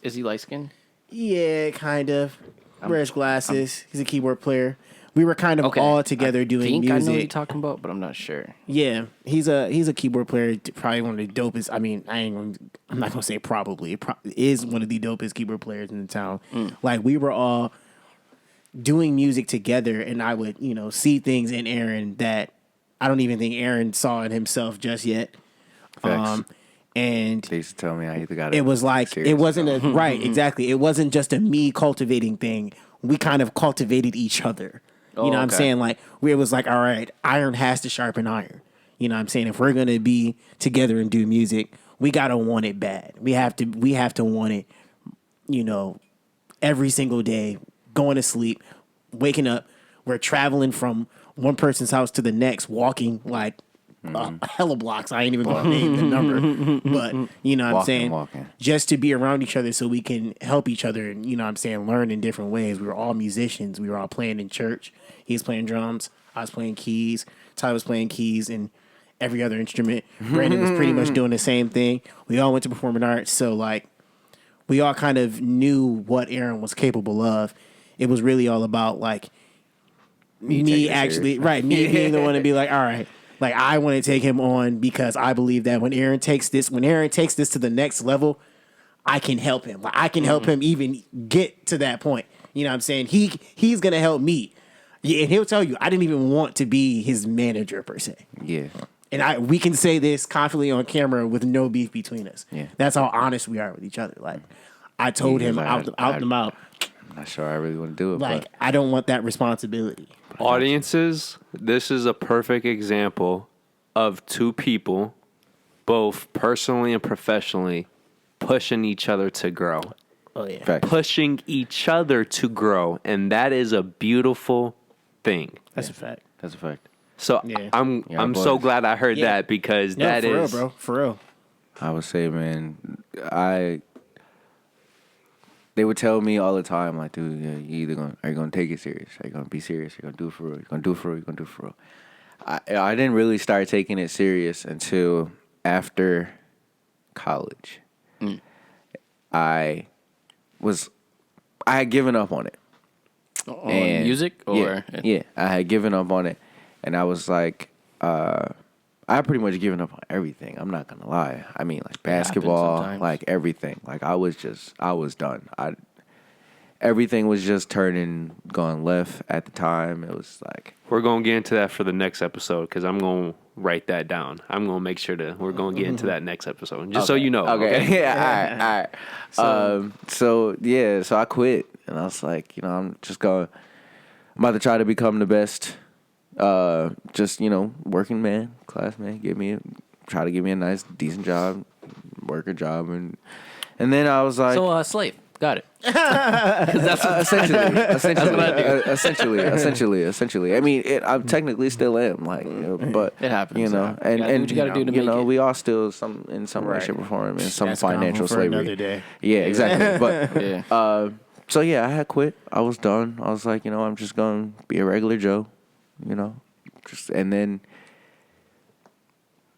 Is he light skinned?
Yeah, kind of. Wears glasses. He's a keyboard player. we were kind of all together doing
I know what you're
music.
talking about, but I'm not sure.
Yeah, he's a keyboard player, probably one of the dopest. I mean, I'm not gonna say probably. Is one of the dopest keyboard players in the town. Like we were all doing music together, and I would see things in Aaron that I don't even think Aaron saw in himself just yet.
Facts.
And
They used to tell me I either got
it was like it wasn't a right exactly. It wasn't just a me cultivating thing. We kind of cultivated each other. You know what I'm saying? Like it was like, all right, iron has to sharpen iron. You know what I'm saying? If we're gonna be together and do music, we gotta want it bad. We have to want it, every single day, going to sleep, waking up. We're traveling from one person's house to the next, walking like hella blocks. I ain't even gonna name the number, but you know what I'm saying?
Walking.
Just to be around each other so we can help each other and, you know what I'm saying, learn in different ways. We were all musicians. We were all playing in church. He was playing drums. I was playing keys. Ty was playing keys and every other instrument. Brandon was pretty much doing the same thing. We all went to performing arts. So, like, we all kind of knew what Aaron was capable of. It was really all about, like, me actually, right, me being the one to be like, all right, like, I want to take him on because I believe that when Aaron takes this to the next level, I can help him. Like, I can help him even get to that point. You know what I'm saying? He's going to help me. Yeah, and he'll tell you, I didn't even want to be his manager per se.
Yeah.
And we can say this confidently on camera with no beef between us.
Yeah.
That's how honest we are with each other. Like, I told him out the mouth,
I'm not sure I really want to do it.
like,
but
I don't want that responsibility.
Audiences, this is a perfect example of two people, both personally and professionally, pushing each other to grow.
Oh, yeah.
Facts.
Pushing each other to grow. And that is a beautiful thing.
That's a fact.
That's a fact.
So
Yeah.
I'm so glad I heard
Yeah.
that because
No,
that
for
is
real, bro. For real.
I would say, man, they would tell me all the time, like, dude, yeah, are you gonna take it serious? Are you gonna be serious? Are you gonna do it for real? You're gonna do it for real? You're gonna do it for real? I didn't really start taking it serious until after college. I had given up on it.
On music or
yeah, I had given up on it, and I was like, I had pretty much given up on everything. I'm not gonna lie. I mean, like basketball,
sometimes.
like everything. Like I was done. Everything was just going left at the time. It was like
we're gonna get into that for the next episode because I'm gonna write that down. I'm gonna make sure we're gonna get into that next episode, just so you know.
Okay. Yeah. All right. So I quit, and I was like, I'm about to try to become the best. Just working man, class man. Try to give me a nice, decent job, work a job, and then I was like,
so slave. Got it.
essentially. I mean, I technically still am, like, but
It happens.
and
what you gotta do to make it.
we all still in some way, shape, or form in some
That's
financial
for
slavery.
another day.
Yeah, exactly. But
Yeah.
so yeah, I had quit. I was done. I was like, I'm just gonna be a regular Joe, and then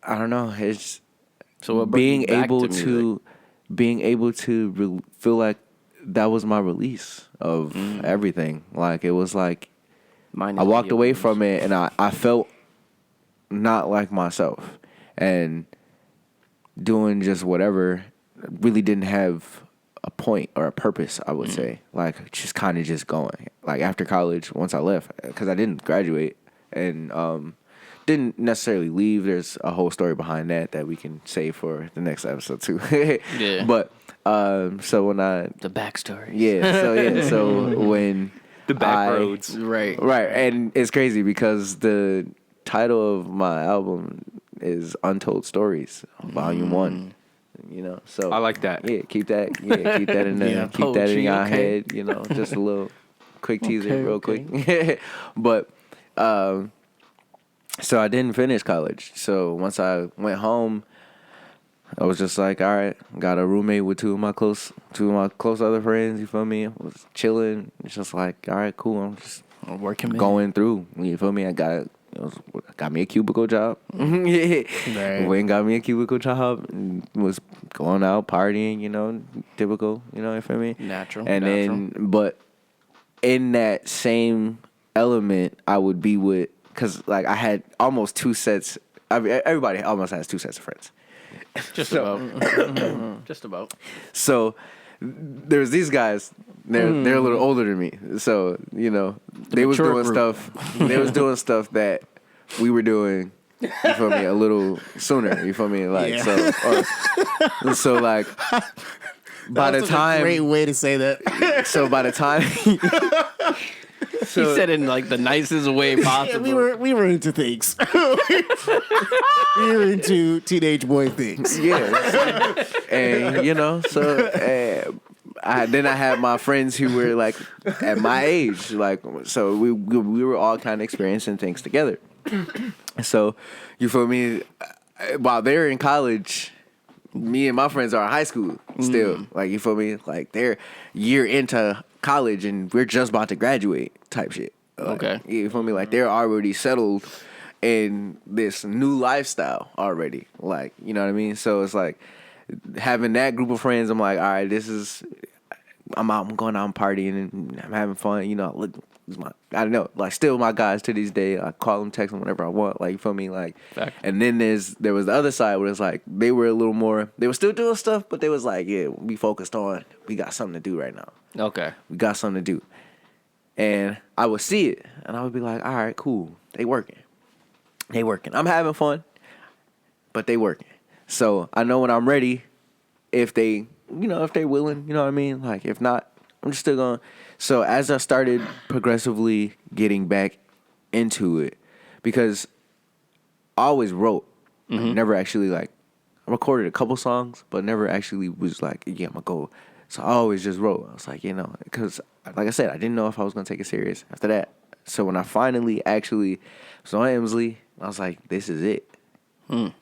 I don't know. It's
So what brought
being
you back
able
to music?
feel like that was my release of everything. Like it was like
Mine
I
is
walked
video
away
games.
from it and I felt not like myself, and doing just whatever really didn't have a point or a purpose, I would say. Like just kind of just going. Like after college, once I left, because I didn't graduate and didn't necessarily leave. There's a whole story behind that we can save for the next episode too.
Yeah.
But so when I
The backstory.
so when
The back roads.
Right.
right, and it's crazy because the title of my album is Untold Stories, Volume 1. So
I like that.
Yeah, keep that in there. Keep that in
Poetry,
your
okay.
head. Just a little quick teaser,
Okay,
real
okay.
quick. But so I didn't finish college. So once I went home, I was just like, all right, got a roommate with two of my close other friends. You feel me? I was chilling. It's just like, all right, cool. I'm just
Working man.
going through. You feel me? I got me a cubicle job. Went and got me a cubicle job and was going out partying. Typical. You feel me?
Natural.
And then, but in that same element I would be with, because like I had almost 2 sets. I mean, everybody almost has 2 sets of friends.
Just about. Just about.
So there's these guys. They're a little older than me. So they was
mature
doing
group.
stuff. They was doing stuff that we were doing. You feel me? A little sooner. You feel me? Like so like. By the time,
great way to say that.
so by the time,
He said it in like the nicest way possible.
we were into things. We were into teenage boy things.
yeah, and so then I had my friends who were like at my age, like so we were all kind of experiencing things together. So you feel me? While they're in college, me and my friends are in high school still. Like, you feel me? Like, they're year into college and we're just about to graduate type shit. Like,
Okay.
you feel me? Like, they're already settled in this new lifestyle already. Like, you know what I mean? So it's like having that group of friends, I'm like, all right, I'm going out and partying and I'm having fun. Look, I don't know, like still my guys to this day. I call them, text them whenever I want. Like, you feel me? Like,
Fact.
and then there was the other side where it's like they were a little more. They were still doing stuff, but they was like, yeah, we focused on. We got something to do right now.
Okay.
We got something to do, and I would see it, and I would be like, all right, cool. They working. I'm having fun, but they working. So I know when I'm ready, if they willing, you know what I mean? Like, if not, I'm just still going. So as I started progressively getting back into it, because I always wrote, like, never actually I recorded a couple songs, but never actually was like, yeah, I'm gonna go. So I always just wrote. I was like, because like I said, I didn't know if I was gonna take it serious after that. So when I finally actually was on Emsley, I was like, this is it.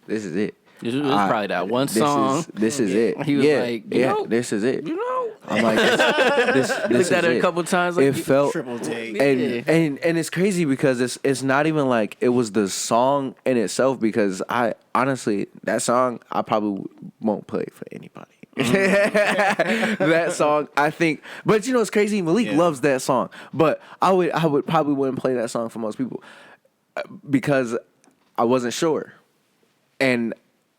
This is it.
This was probably that one song.
This is it.
He was like,
this is it.
know.
I'm like, this
Looked
is
at it
it.
a couple times. Like,
It felt,
Triple take.
and it's crazy because it's not even like it was the song in itself, because I honestly, that song I probably won't play for anybody. That song, I think, but it's crazy. Malik loves that song, but I would probably wouldn't play that song for most people because I wasn't sure. And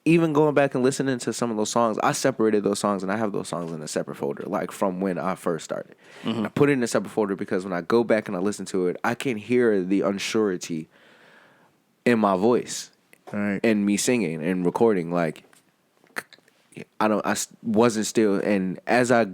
even going back and listening to some of those songs, I separated those songs and I have those songs in a separate folder, like from when I first started. I put it in a separate folder because when I go back and I listen to it, I can hear the unsurety in my voice and me singing and recording. Like, I wasn't still, and as I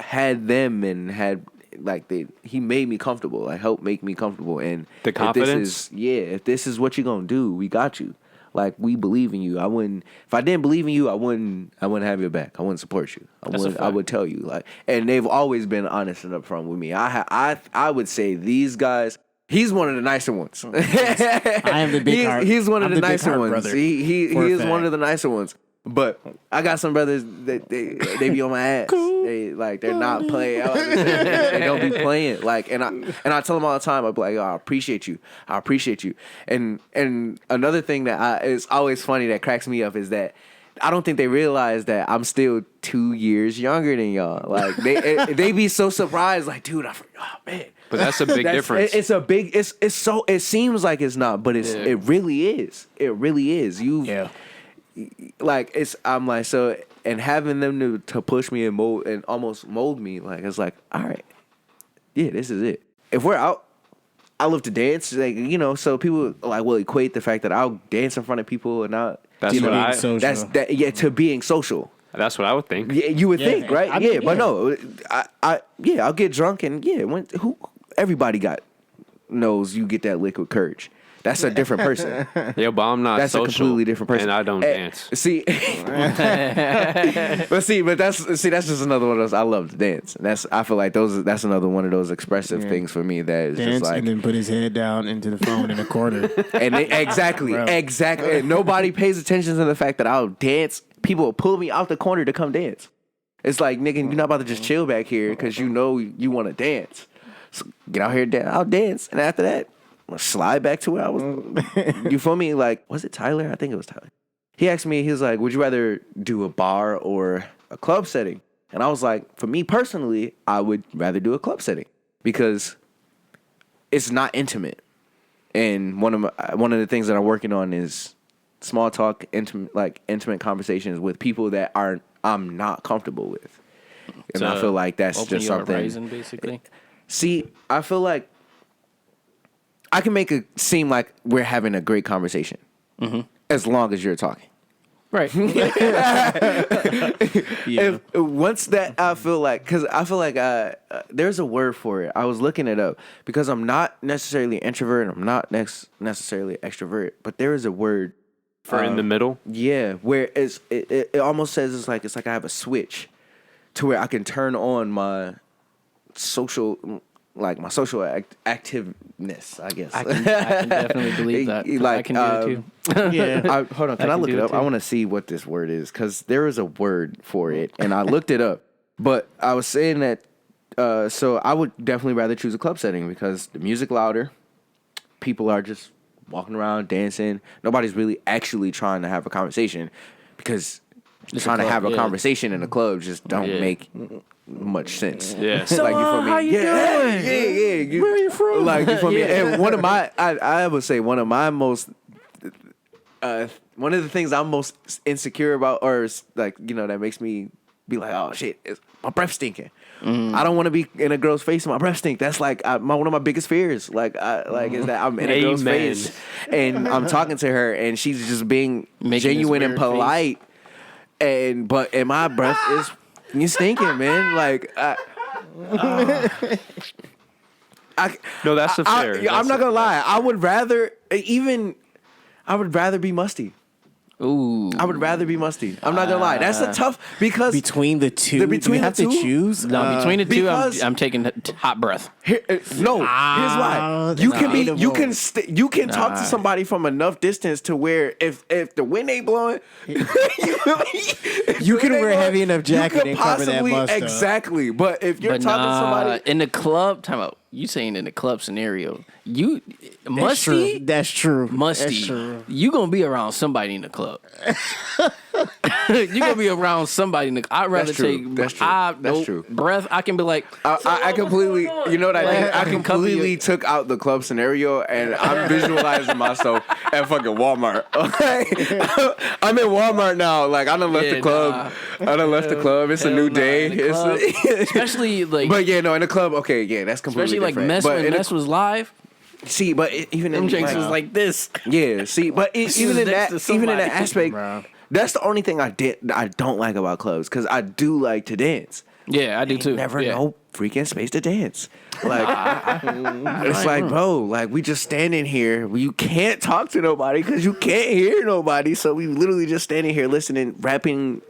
had them and had, like, he made me comfortable, like helped make me comfortable. And
The confidence?
if this is what you're gonna do, we got you. Like, we believe in you. If I didn't believe in you, I wouldn't have your back. I wouldn't support you. I would tell you, like, and they've always been honest and upfront with me. I would say these guys, he's one of the nicer ones.
I am the big heart.
He's one of
I'm
the
the big
nicer
heart
ones.
brother,
He
for a
is
fact.
one of the nicer ones. But I got some brothers that they be on my ass. They're not playing. They don't be playing. Like, and I tell them all the time. I be like, oh, I appreciate you. And another thing that is always funny that cracks me up is that I don't think they realize that I'm still 2 years younger than y'all. Like, they be so surprised. Like, dude, I forgot. Oh, man.
But that's a big difference.
It's a big. It's so. It seems like it's not, but it really is. It really is. Like, I'm like, so, and having them to push me and mold and almost mold me, like, it's like, all right, yeah, this is it. If we're out, I love to dance, like, so people like will equate the fact that I'll dance in front of people and not.
That's what I.
social.
To being social.
That's what I would think.
Yeah, you would think, right?
I mean,
but no, I'll get drunk and everybody knows you get that liquid courage. That's a different person.
Yeah, but I'm not
That's
social.
a completely different person.
And I don't dance.
See, but that's just another one of those. I love to dance. And I feel like that's another one of those expressive things for me that is
Dance
just like,
and then put his head down into the phone in a corner.
and exactly. And nobody pays attention to the fact that I'll dance. People will pull me out the corner to come dance. It's like, nigga, you're not about to just chill back here because you want to dance. So get out here, I'll dance, and after that, I'm gonna slide back to where I was. You feel me? Like, was it Tyler? I think it was Tyler. He asked me, he was like, would you rather do a bar or a club setting? And I was like, for me personally, I would rather do a club setting because it's not intimate. And one of the things that I'm working on is small talk, intimate conversations with people that I'm not comfortable with. And I feel like that's
open
just
your
something.
horizon, basically.
See, I feel like I can make it seem like we're having a great conversation as long as you're talking.
Right.
Once that, I feel like there's a word for it. I was looking it up because I'm not necessarily introvert and I'm not necessarily extrovert, but there is a word
For in the middle?
Yeah, where it almost says it's like I have a switch to where I can turn on my social activeness, I guess.
I can definitely believe that. I can do it too.
Yeah.
Hold on, can I look
do
it
it
up?
too.
I want to see what this word is because there is a word for it, and I looked it up. But I was saying that, so I would definitely rather choose a club setting because the music louder, people are just walking around dancing. Nobody's really actually trying to have a conversation because trying to
club,
have a
yeah.
conversation in a club just don't
Yeah.
make much sense.
Yeah.
So, like, you feel me?
how you doing?
Yeah. Where are you from? Like, you feel me? And one of my, I would say one of my most, one of the things I'm most insecure about, or like, that makes me be like, oh shit, is my breath stinking. I don't want to be in a girl's face and my breath stink. That's like one of my biggest fears. Is that I'm in a girl's
Amen.
face and I'm talking to her and she's just being
Making
genuine
this
and
weird
polite. And my breath is you stinking, man. Like
No, that's a fair.
I'm not gonna lie. I would rather be musty.
Ooh.
I would rather be musty. I'm not gonna lie. That's a tough because
Between the two,
between
do we
the
have
two?
to choose?
No, between the two,
because-
I'm taking hot breath.
Here's why.
that's
You can be. You
debatable.
can. You can talk to somebody from enough distance to where if the wind ain't blowing,
You can wear a heavy enough jacket and cover that must.
Exactly. But if you're
But
talking to somebody,
in the club, time out. You saying in the club scenario, you
That's
musty,
true. That's true.
musty.
That's true.
You gonna be around somebody in the club. You gonna be around somebody in the. I'd rather
That's true.
take.
That's true. That's true.
Breath. I can be like.
I completely, you know what I did? I
can cover
completely
you.
took out the club scenario, and I'm visualizing myself at fucking Walmart. I'm in Walmart now. Like I done left
Yeah,
the club. I done left the club. It's a
Hell
new
nah,
day.
in the club. Especially like.
But yeah, no, in the club. Okay, yeah, that's completely
especially like
different.
Mess
But
when
in the-
Mess was live.
See, but even
Them
in
drinks was like this.
yeah, see, but even in
next
that,
to
even in that
somebody.
aspect,
Bro.
that's the only thing I don't like about clubs because I do like to dance.
Yeah, I do too.
Never
yeah.
no freaking space to dance. Like it's like, bro, like we just standing here. You can't talk to nobody because you can't hear nobody. So we literally just standing here listening, rapping,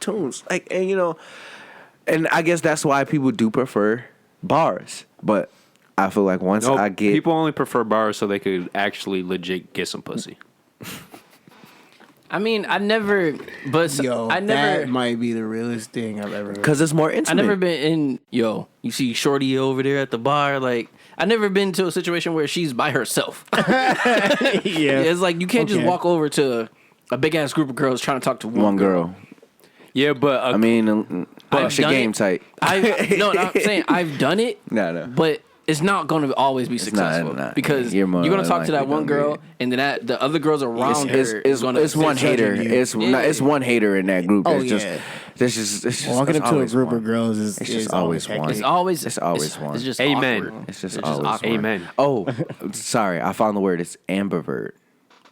tunes. Like and I guess that's why people do prefer bars. But I feel like once
No,
I get
people only prefer bars so they could actually legit get some pussy.
I mean, I never. But
Yo,
I never.
that might be the realest thing I've ever heard.
because it's more intimate.
I never been in. Yo, you see Shorty over there at the bar. Like, I never been to a situation where she's by herself.
Yeah.
It's like you can't just
Okay.
walk over to a big ass group of girls trying to talk to
one girl.
Yeah, but
I mean,
I've
bust your
done
game
it.
tight.
No, I'm saying I've done it.
No.
But it's not going to always be successful
not.
because
You're
you're
more
going to talk to that
likely
one
gonna
girl,
be-
and then the other girls around her is going to.
it's one hater. It's one hater in that group.
Oh,
It's just
yeah.
it's just
Walking
it's
up to a
always
group
one.
of girls is
It's just always
hectic.
one.
It's always.
It's always one.
It's just
Amen.
awkward.
It's just
It's
always
awkward.
one.
Amen.
Oh, sorry, I found the word. It's ambivert.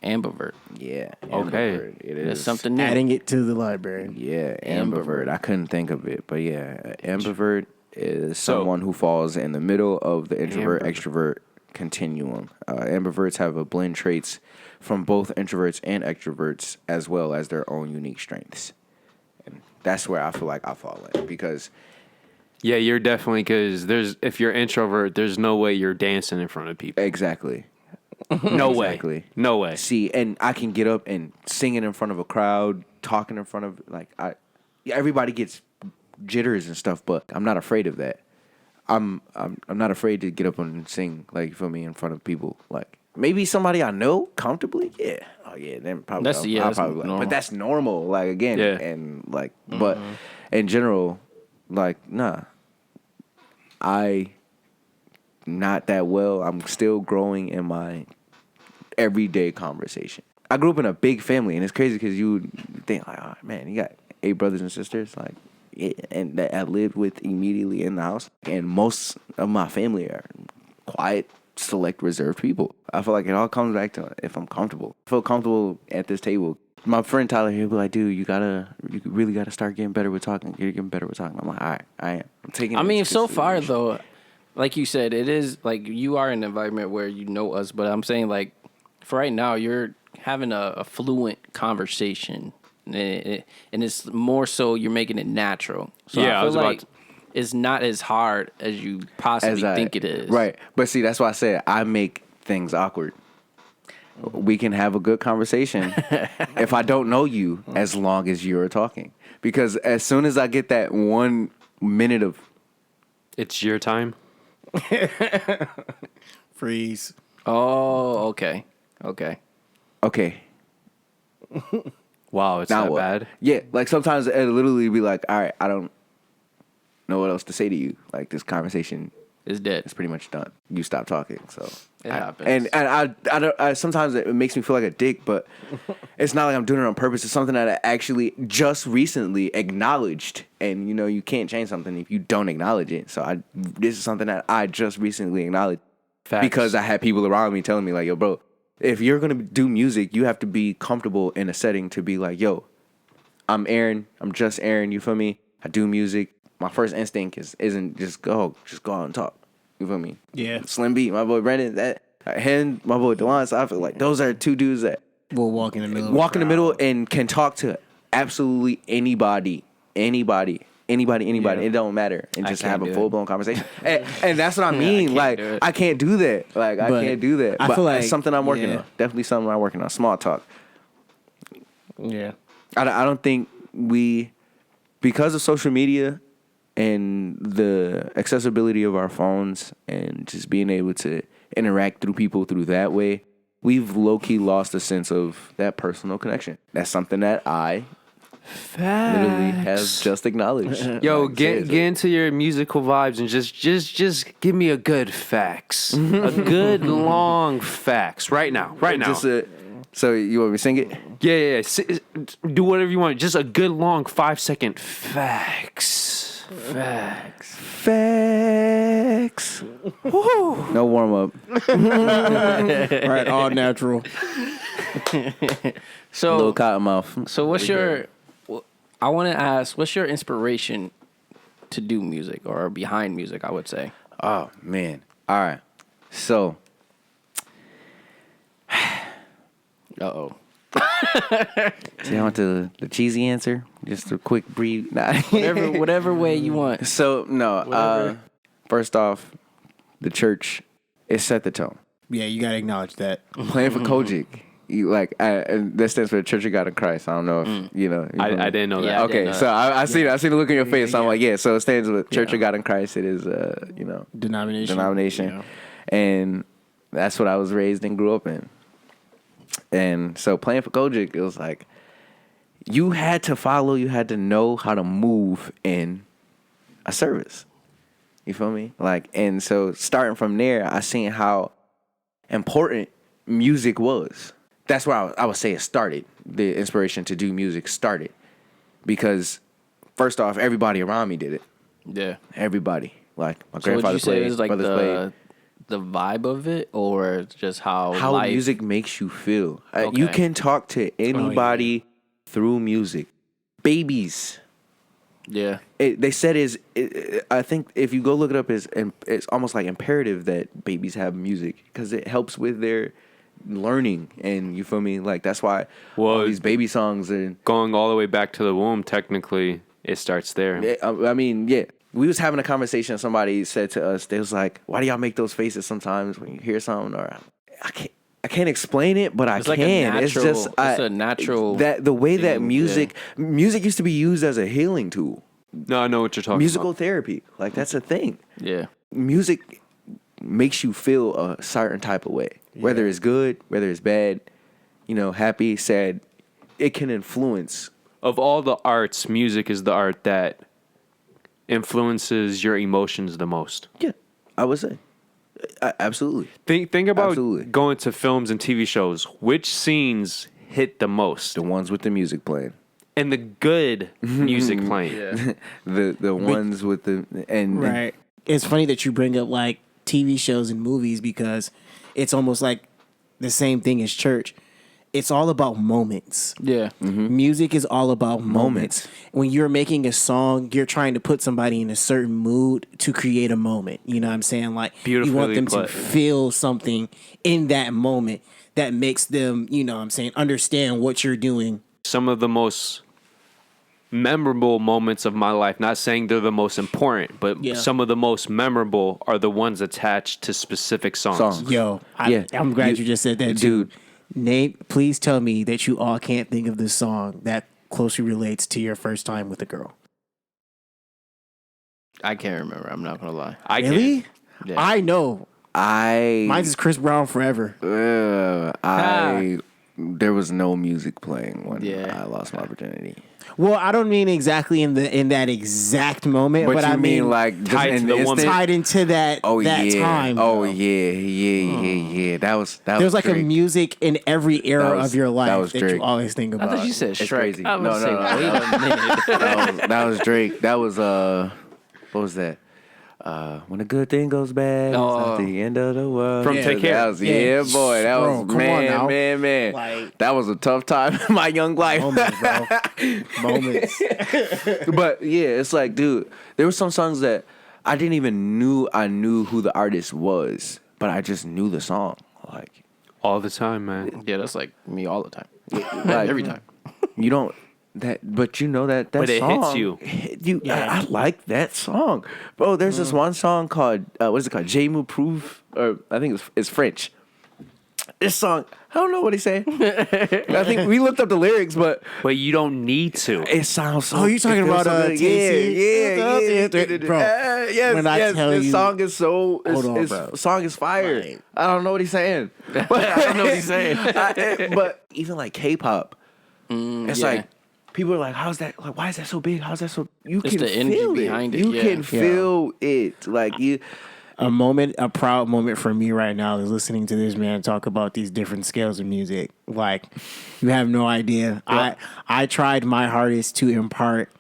Ambivert.
Yeah.
Okay.
Ambivert. It
That's
is
something new.
Adding it to the library.
Yeah, ambivert. I couldn't think of it, but yeah, ambivert is
So-
someone who falls in the middle of the introvert extrovert continuum. Ambiverts have a blend traits from both introverts and extroverts, as well as their own unique strengths. And that's where I feel like I fall in because
yeah, you're definitely because if you're introvert, there's no way you're dancing in front of people.
exactly.
No
Exactly.
way. No way.
See, and I can get up and sing it in front of a crowd, talking in front of everybody gets jitters and stuff, but I'm not afraid of that. I'm not afraid to get up and sing, like, you feel me, in front of people. Like maybe somebody I know comfortably, yeah. Oh yeah, then probably I'll
that's
probably
normal.
but that's normal. Like again,
Yeah.
and like but in general, like nah. not that well. I'm still growing in my everyday conversation. I grew up in a big family, and it's crazy because you think like, oh man, you got 8 brothers and sisters, like, yeah, and that I lived with immediately in the house. And most of my family are quiet, select, reserved people. I feel like it all comes back to if I'm comfortable. I feel comfortable at this table. My friend Tyler, he'll be like, dude, you really gotta start getting better with talking. You're getting better with talking. I'm like, all right, I am. I'm taking.
I mean, so far though, like you said, it is like you are in an environment where you know us, but I'm saying like for right now, you're having a fluent conversation, and it's more so you're making it natural. So
Yeah,
I feel like it's not as hard as you possibly think it is.
Right, but see, that's why I said I make things awkward. We can have a good conversation if I don't know you as long as you're talking. Because as soon as I get that 1 minute of...
It's your time.
Freeze.
Oh, okay.
Okay.
Wow, it's
Now
that
what?
bad.
Yeah, like sometimes it'll literally be like, all right, I don't know what else to say to you. Like this conversation
It's dead.
is pretty much done. You stop talking, so...
It happens.
And I sometimes it makes me feel like a dick, but it's not like I'm doing it on purpose. It's something that I actually just recently acknowledged, and you know you can't change something if you don't acknowledge it. So this is something that I just recently acknowledged because I had people around me telling me like, yo, bro, if you're gonna do music, you have to be comfortable in a setting to be like, yo, I'm Aaron. I'm just Aaron. You feel me? I do music. My first instinct isn't just go out and talk. You feel me?
Yeah.
Slim B, my boy Brandon, him, my boy Delon. So I feel like those are 2 dudes that
We'll walk in the middle.
walk in the middle and can talk to absolutely anybody.
Yeah.
It don't matter, and just
can't
have a
do
full blown conversation. And that's what I mean. I can't do that. Like I
But
can't do that.
I
But
feel like-
it's something I'm working
yeah.
on. Definitely something I'm working on. Small talk.
Yeah.
I don't think because of social media and the accessibility of our phones and just being able to interact through people through that way, we've low-key lost a sense of that personal connection. That's something that I literally have just acknowledged.
Yo,
Like,
get
seriously.
into your musical vibes and just give me a good fax, a good long fax right now.
So you want me to sing it?
Yeah. Do whatever you want. Just a good long 5-second fax.
Facts. No warm up.
Right. All natural.
So
Little cotton mouth.
So what's your? I want to ask, what's your inspiration to do music or behind music? I would say.
Oh man. All right. So.
Uh-oh.
See, I want the cheesy answer. Just a quick brief. Nah.
Whatever way you want.
So no. First off, the church it set the tone.
Yeah, you gotta acknowledge that.
Playing for Kojic, you like and that stands for the Church of God in Christ. I don't know if you know.
I didn't know that.
Yeah, I
Okay,
didn't know
so I see the look in your face. So I'm
yeah.
like, yeah. So it stands with Church
Yeah.
of God in Christ. It is denomination,
Yeah.
and that's what I was raised and grew up in. And so playing for Kojic, it was like you had to follow, you had to know how to move in a service. You feel me? Like, and so starting from there, I seen how important music was. That's where I would say it started. The inspiration to do music started because first off, everybody around me did it.
Yeah.
Everybody, like my
So would
grandfather
you say
played,
it was like
brothers played.
the vibe of it, or just how life?
Music makes you feel.
Okay.
You can talk to anybody through music. Babies.
Yeah.
They said I think if you go look it up, it's almost like imperative that babies have music because it helps with their learning, and you feel me? Like that's why all these baby songs are
Going all the way back to the womb, technically, it starts there.
I mean, yeah. We was having a conversation. Somebody said to us, they was like, "Why do y'all make those faces sometimes when you hear something?" Or I can't explain it, but
It's
I
like a
can.
natural-
It's just
it's a natural
that the way that
thing,
music used to be used as a healing tool,
No, I know what you're talking
musical
about.
therapy. Like that's a thing.
Yeah.
Music makes you feel a certain type of way, whether it's good, whether it's bad, happy, sad. It can influence.
Of all the arts, music is the art that influences your emotions the most.
Yeah, I would say. Absolutely.
Think about
Absolutely.
going to films and TV shows. Which scenes hit the most?
The ones with the music playing.
And the good music playing.
The ones with the and
Right. It's funny that you bring up like TV shows and movies because it's almost like the same thing as church. It's all about moments.
Yeah.
Music is all about moments. When you're making a song, you're trying to put somebody in a certain mood to create a moment. You know what I'm saying? Like you want
Beautifully
them
put.
to feel something in that moment that makes them, you know what I'm saying, understand what you're doing.
Some of the most memorable moments of my life, not saying they're the most important, but
Yeah.
some of the most memorable are the ones attached to specific songs.
Yo, I'm glad you just said that, too. Nate, please tell me that you all can't think of this song that closely relates to your first time with a girl.
I can't remember. I'm not gonna lie.
I
Really?
can't.
Yeah.
I know. Mine's is Chris Brown Forever.
There was no music playing when
Yeah.
I lost my virginity.
Well, I don't mean exactly in that exact moment, but
you
I mean
like just
tied
in
to the
the
woman.
instant?
tied into that time.
Oh
bro.
yeah. That was
There's like
Drake.
a music in every era
That was-
of your life
that was
that
Drake.
you always think
I
about.
thought you said Shrek.
crazy.
I was
No,
say,
no, no.
wait a minute.
that was Drake. That was what was that? When a good thing goes bad,
Oh.
it's not the end of the world.
From Take Care.
That was, yeah, boy. That
Bro,
was
come on now.
man.
Like-
that was a tough time in my young life.
Moments, bro. Moments.
But yeah, it's like, dude, there were some songs that I didn't even knew who the artist was, but I just knew the song. Like,
All the time, man.
Yeah, that's like me all the time.
like
Every time.
you don't but you know that
But it
song
hits you.
hit you.
Yeah.
I like that song, bro. There's this one song called what is it called? Je me prouve, or I think it's French. This song, I don't know what he's saying. I think we looked up the lyrics, but
But you don't need to.
it sounds so.
Oh, you talking
it feels
about,
so good. Yeah.
Bro,
Yes,
when I
yes.
tell
This
you-
song is so.
Hold on,
This
bro.
song is fire.
Like-
I don't know what he's saying.
I don't know what he's saying.
But even like K-pop, it's
yeah.
like people are like, "How's that? Like, why is that so big? How's that so?" You
It's
can
the energy
feel
behind it,
You
yeah.
can
Yeah.
feel it. Like you.
a proud moment for me right now is listening to this man talk about these different scales of music. Like, you have no idea. I tried my hardest to impart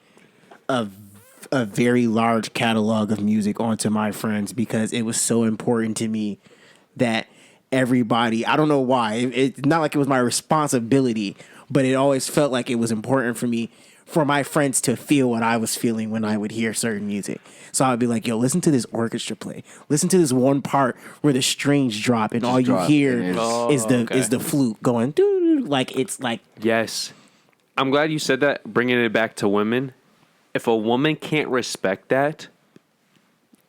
a very large catalog of music onto my friends because it was so important to me that everybody, I don't know why, it's not like it was my responsibility, but it always felt like it was important for me, for my friends to feel what I was feeling when I would hear certain music. So I'd be like, yo, listen to this orchestra play. Listen to this one part where the strings drop and all you
drop,
hear
and
is the flute going doo, like it's like
Yes. I'm glad you said that, bringing it back to women. If a woman can't respect that,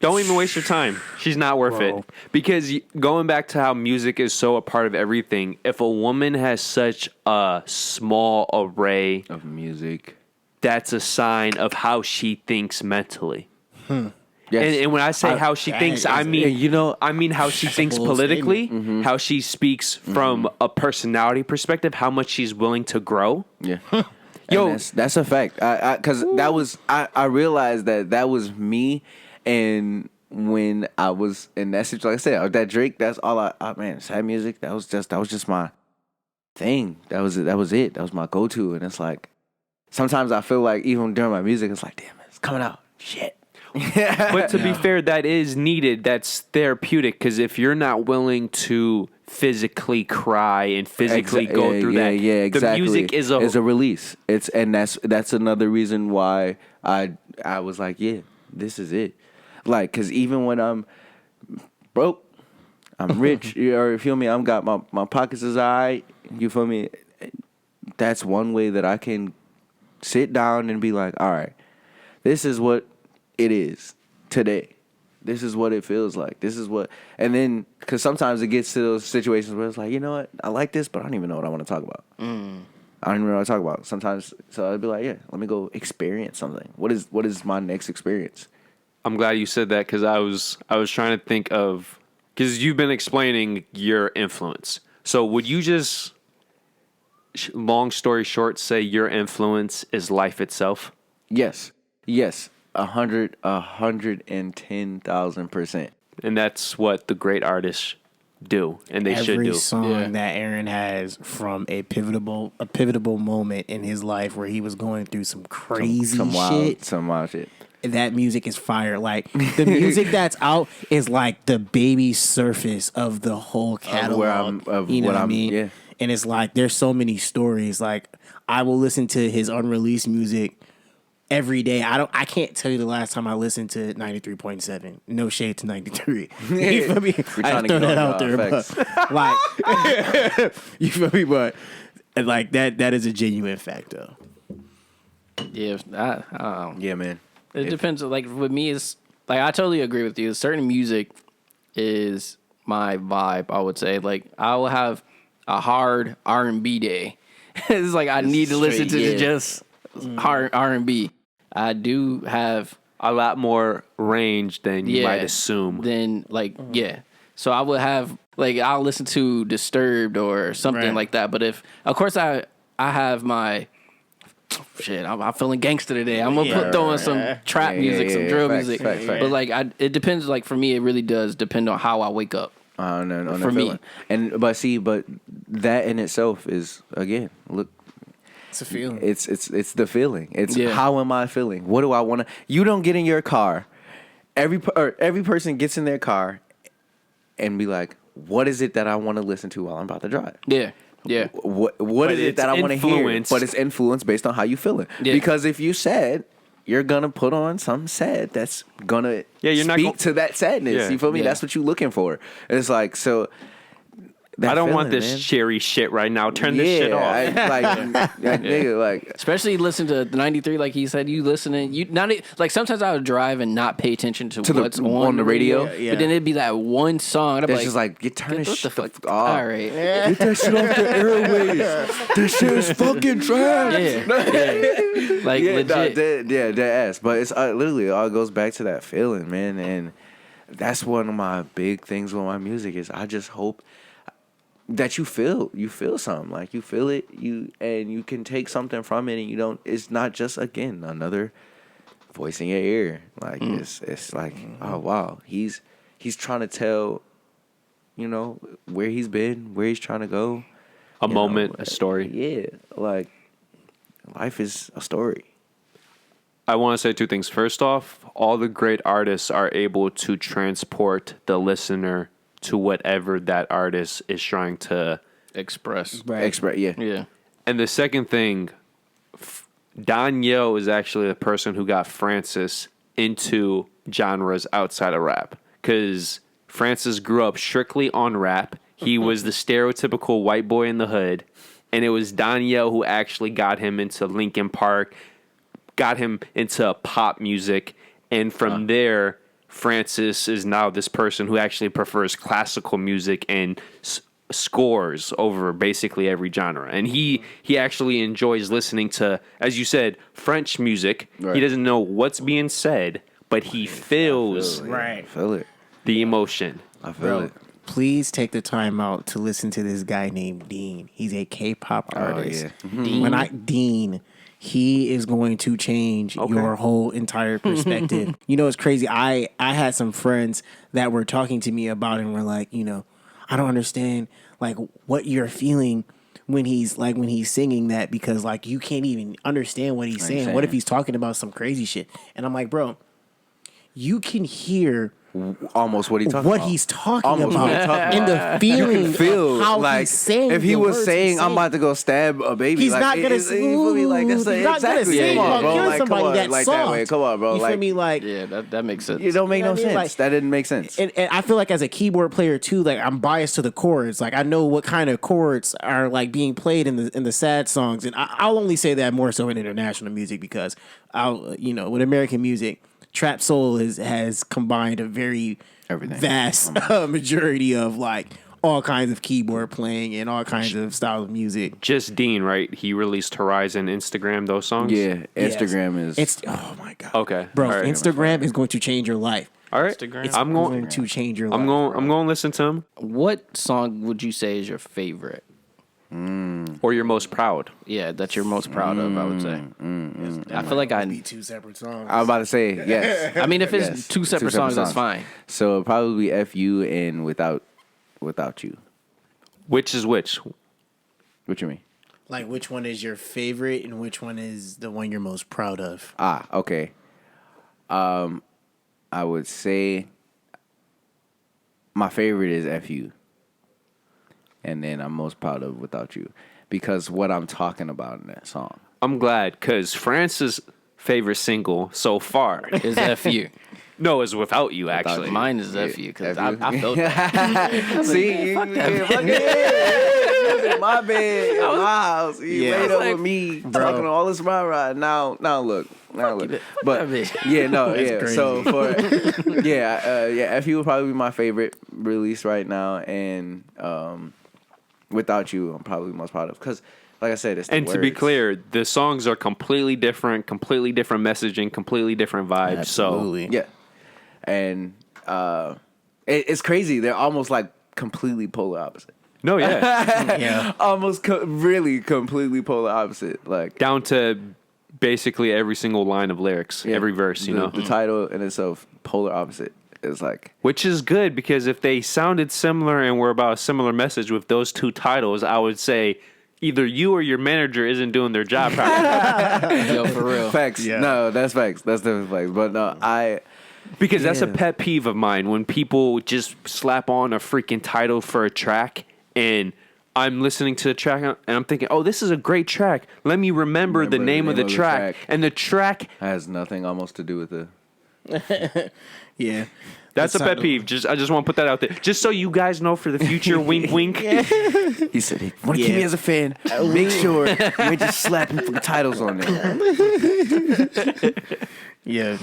don't even waste your time. She's not worth
Bro.
it. Because going back to how music is so a part of everything, if a woman has such a small array,
Of music.
that's a sign of how she thinks mentally.
Yes.
And when I say how she
that
thinks,
is
I
a-
mean,
you know,
I mean how she thinks
bold
politically,
Mm-hmm.
how she speaks from a personality perspective, how much she's willing to grow.
Yeah.
Yo.
And that's a fact. Because that was I realized that was me, and when I was in that situation, like I said, that Drake, that's all man, sad music. That was just my thing. That was it. That was my go to, and it's like sometimes I feel like even during my music, it's like, damn, it's coming out. Shit.
But to be fair, that is needed. That's therapeutic because if you're not willing to physically cry and physically go through that,
yeah, exactly.
the music is
a release. That's another reason why I was like, yeah, this is it. Like, cause even when I'm broke, I'm rich. You feel me? I'm got my pockets is alright. You feel me? That's one way that I can sit down and be like, all right, this is what it is today. This is what it feels like. This is what, and then, because sometimes it gets to those situations where it's like, you know what, I like this, but I don't even know what I want to talk about. I don't even know what to talk about sometimes. So I'd be like, yeah, let me go experience something. What is my next experience?
I'm glad you said that because I was trying to think of, because you've been explaining your influence. So would you just, long story short, say your influence is life itself?
Yes, 110,000%.
And that's what the great artists do, and they should
Every
do.
song that Aaron has from a pivotal moment in his life where he was going through some crazy shit.
Some wild shit.
That music is fire. Like the music that's out is like the baby surface of the whole catalog. You know what I mean?
Yeah.
And it's like there's so many stories. Like I will listen to his unreleased music every day. I can't tell you the last time I listened to 93.7. No shade to 93. You feel me? I throw that out there, but like you feel me? But like that is a genuine fact though.
Yeah,
Yeah, man.
it depends. Like with me, it's like I totally agree with you. Certain music is my vibe. I would say like I will have a hard R&B day. It's like I need to listen to just hard R&B. I do have
A lot more range than you might assume.
Then like so I would have like I'll listen to Disturbed or something like that. But if of course I have my shit, I'm feeling gangster today. I'm gonna throw in some trap music, some drill music.
Facts.
But like it depends. Like for me, it really does depend on how I wake up.
No,
for me.
But that in itself is again, look,
It's a feeling.
it's the feeling. It's how am I feeling? What do I want to? You don't get in your car. Every person gets in their car and be like, what is it that I want to listen to while I'm about to drive?
Yeah.
What is it that I want to hear? But it's influenced based on how you feeling.
Yeah.
Because if you sad, you're gonna put on something sad that's gonna speak to that sadness.
Yeah.
You feel me?
Yeah.
That's what you're looking for. It's like so. that
I don't want
feeling,
this
man.
cherry shit right now. Turn this shit off.
Nigga, like
Especially listen to the 93, like he said. You listening? You not like sometimes I would drive and not pay attention to what's on the radio.
Yeah.
But then it'd be that one song. And I'd be
it's
like,
just like you turn this
what the
shit
fuck?
off.
All right.
Get that shit off the airways. This shit is fucking trash.
Yeah. Like legit.
Dead ass. But it's literally it all goes back to that feeling, man. And that's one of my big things with my music is I just hope that you feel something, like you feel it, and you can take something from it, and you don't. It's not just again another voice in your ear. Like it's like oh wow, he's trying to tell, where he's been, where he's trying to go.
A moment, a story.
Yeah, like life is a story.
I want to say two things. First off, all the great artists are able to transport the listener to whatever that artist is trying to
Express.
Yeah.
Yeah.
And the second thing, Donyhal is actually the person who got Francis into genres outside of rap. Because Francis grew up strictly on rap. He was the stereotypical white boy in the hood. And it was Donyhal who actually got him into Linkin Park, got him into pop music. And from there, Francis is now this person who actually prefers classical music and scores over basically every genre. And he actually enjoys listening to, as you said, French music.
Right.
He doesn't know what's being said, but he feels
I feel it.
the emotion.
I feel it.
Please take the time out to listen to this guy named Dean. He's a K-pop artist.
Yeah.
Dean, he is going to change your whole entire perspective. It's crazy. I had some friends that were talking to me about it and were like, I don't understand like what you're feeling when he's singing that, because like you can't even understand what he's saying. What if he's talking about some crazy shit? And I'm like, bro, you can hear
almost what he's talking about.
He's talking
Almost
about
what he's talking
and the feeling
feel
of how
like
he's saying.
if he
the
was
words
saying
he's
I'm about to go stab a baby,
he's
like,
not gonna
you feel me? Like that's
he's not gonna
exactly.
sing
Come on,
about
bro.
killing
Like, come
somebody
on,
that's
like
soft.
that way. Come on, bro.
You
Like,
feel me? Like
Yeah, that makes sense.
it don't make
You know
no
what I mean?
sense.
Like-
That didn't make sense.
and I feel like as a keyboard player too, like I'm biased to the chords. Like I know what kind of chords are like being played in the sad songs, and I'll only say that more so in international music because with American music, trap soul has combined a very
Everything.
vast majority of like all kinds of keyboard playing and all kinds of styles of music.
Just Dean, right? He released Horizon, Instagram, those songs?
Yeah, Instagram is.
It's oh my god,
Okay.
bro!
All right.
Instagram is going to change your life.
All right.
Instagram.
It's
I'm going
to change your life.
I'm going to listen to him.
What song would you say is your favorite?
Or you're most proud.
Yeah, that you're most proud of, I would say. I feel like
Be two separate songs.
I was about to say yes.
I mean, if it's
Yes.
two separate songs, that's fine.
So it'll probably be FU and without you.
Which is which?
What you mean?
Like, which one is your favorite and which one is the one you're most proud of?
Okay. I would say my favorite is FU. And then I'm most proud of Without You. Because what I'm talking about in that song.
I'm glad, because France's favorite single so far
Is FU.
no, is Without You, actually.
Mine is FU, because
FU.
I felt that.
See,
fuck that
fuck it. My bed, my house. You
Yeah.
laid
I was
over me, talking all this rah-rah. Now look. But
that bitch.
yeah, no, yeah.
crazy.
So for FU would probably be my favorite release right now, and Without You, I'm probably most proud of because, like I said, it's the
And to be
words.
clear, the songs are completely different messaging, completely different vibes.
Absolutely.
Yeah, and it's crazy. They're almost like completely polar opposite.
So, no, yeah.
Yeah.
Almost really completely polar opposite. Like
Down to basically every single line of lyrics, every verse, you know?
the title in itself, polar opposite. It's like
Which is good because if they sounded similar and were about a similar message with those two titles, I would say either you or your manager isn't doing their job properly.
Yo, for real.
facts.
Yeah.
No, that's facts. That's definitely facts. But no,
Because that's a
Yeah.
pet peeve of mine when people just slap on a freaking title for a track and I'm listening to the track and I'm thinking, oh, this is a great track. Let me remember the name of the track. And the track,
has nothing almost to do with the.
Yeah.
that's a pet peeve. I just want to put that out there. Just so you guys know for the future, wink, wink.
He said, "Hey, want to keep
Yeah.
me as a fan? Make sure we're just slapping fucking titles on there."
Yeah.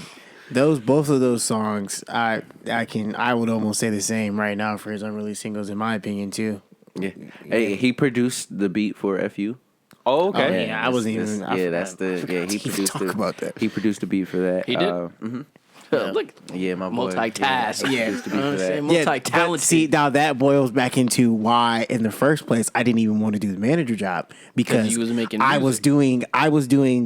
Both of those songs, I would almost say the same right now for his unreleased singles, in my opinion, too.
Yeah. Hey, he produced the beat for FU.
Oh, okay.
Oh, yeah, I wasn't even. I
that's
forgot.
the. Yeah, he
to even
produced
talk about that.
He produced the beat for that.
He did? Look,
Yeah, my boy.
multitask.
He
Yeah.
produced the beat for that.
Yeah,
multi-talented.
but see, now that boils back into why, in the first place, I didn't even want to do the manager job because
you was making
I was doing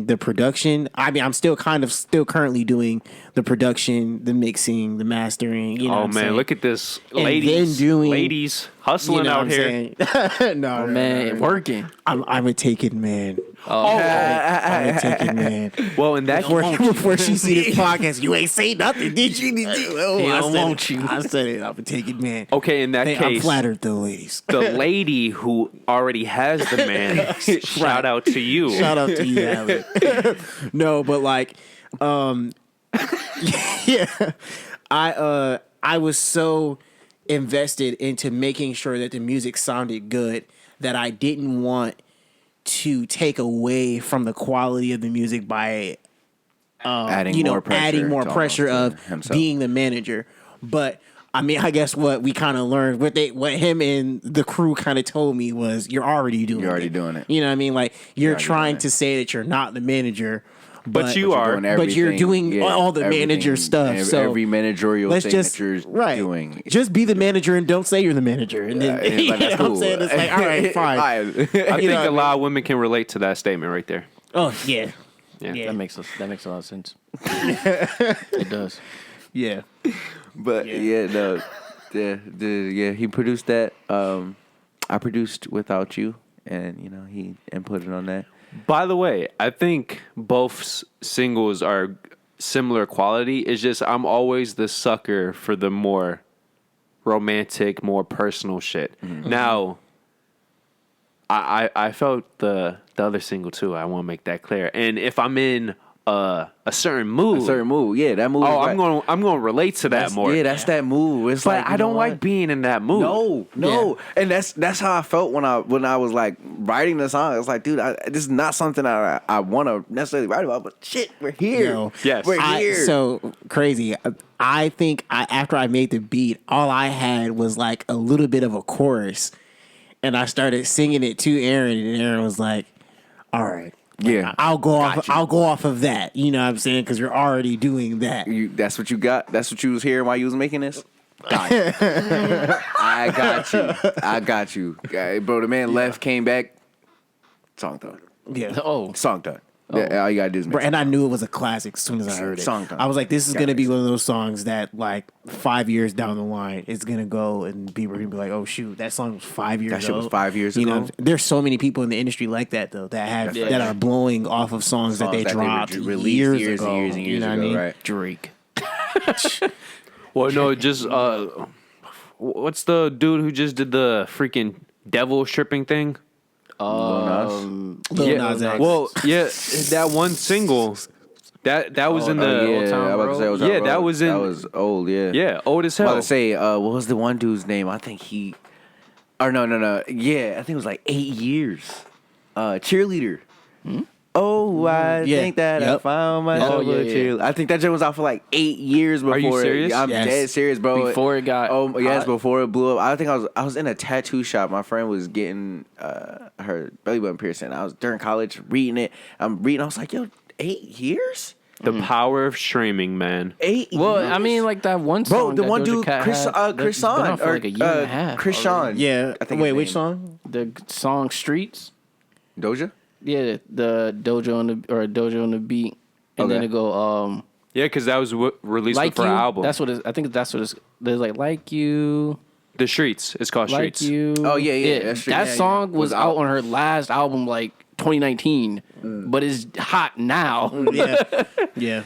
the production. I mean, I'm still currently doing the production, the mixing, the mastering. You know,
Oh,
what I'm
man,
saying?
look at this.
And
Ladies,
then doing-
ladies hustling
You know
out
what I'm
here.
saying? No,
Man, working.
I'm a taken man.
Oh,
I'm a taken man.
Well, in that
Before she see this podcast, you ain't say nothing, did you? Oh,
He
I
don't
said
want
it.
you.
I said it. I'm a taken man.
okay, in that
I'm
case,
flattered, though, ladies.
the lady who already has the man, shout out to you.
Shout out to you, Allie. No, but like, yeah, I was so invested into making sure that the music sounded good that I didn't want to take away from the quality of the music by
adding more
pressure
to
of
himself.
being the manager. But I mean, I guess what we kind of learned, what him and the crew kind of told me was, you're already doing it. You know what I mean? Like, you're
already
trying
doing
to say that you're not the manager,
But you are.
but you're doing all the
everything,
manager stuff. So
every managerial
let's
thing
just
that you're doing.
Just be the manager and don't say you're the manager. And then you know
that's
what I'm
cool.
saying? It's like, all right, fine.
I
You
think
know what I
a lot of women can relate to that statement right there.
Oh yeah,
Yeah.
that makes a lot of sense. It does.
yeah.
But no, he produced that. I produced Without You, and he inputted on that.
By the way, I think both singles are similar quality. It's just I'm always the sucker for the more romantic, more personal shit.
Mm-hmm.
Now, I felt the other single too. I want to make that clear. And if I'm in a certain mood,
That move.
oh, I'm going to relate to that more.
Yeah, that's that move. It's
But
like,
I don't like being in that mood.
No, and that's how I felt when I was like writing the song. It's like, dude, this is not something I want to necessarily write about. But shit, we're here.
Yo,
Yes.
we're here.
So crazy. I think after I made the beat, all I had was like a little bit of a chorus, and I started singing it to Aaron, and Aaron was like, "All right."
Yeah.
I'll go off of that. You know what I'm saying? Because you're already doing that.
That's what you got. That's what you was hearing while you was making this. I got you. Okay, bro, the man left, came back, Song done.
Yeah.
Oh,
Song done. Yeah, all you gotta do is make
And I knew it was a classic as soon as I heard it.
Song done.
I was like, this is going to be one of those songs that, like, 5 years down the line, it's going to go and people are going to be like, oh, shoot, that song was 5 years ago.
That shit was 5 years
You
ago.
know, there's so many people in the industry like that, though, that have that are blowing off of songs that they dropped
released
years ago.
and years
you know
ago,
what I mean?
right?
Drake.
Well, no, just what's the dude who just did the freaking devil stripping thing?
Lil
Yeah.
Nas X.
Well, yeah, that one single that was in the
Old Town
I'm about to say,
Road.
Yeah, that was in-
That was old, yeah.
yeah, old as
I was
hell.
about to say, what was the one dude's name? I think he... Or no. Yeah, I think it was like 8 years. Cheerleader. Oh, I
Yeah.
think that I
Yep.
found myself
Oh, yeah,
a cheerleader. I think that joint was out for like 8 years before.
you serious?
I'm
Yes.
dead serious, bro.
Before it got
Oh yes,
hot.
before it blew up. I think I was in a tattoo shop. My friend was getting her belly button piercing. I was during college reading it. I was like, yo, 8 years?
The power of streaming, man.
8
Well,
years?
I mean, like that one
Bro,
song.
the
that
one
Doja
dude,
Cat
Chris
had, that's been
Sean,
out for like a year and a half.
Chris
already.
Sean.
Yeah.
I think
Wait,
his
which
name.
song?
The song "Streets."
Doja?
Yeah, the Dojo on the beat, and then
Okay.
it go
Yeah, because that was released
like
for
you.
our album.
That's what I think. That's what it's. There's like you,
The Streets. It's called
like
Streets.
you.
Oh, yeah, that's Streets.
That
Yeah,
song
yeah.
was out on her last album, like 2019, but it's hot now,
Yeah. Yeah.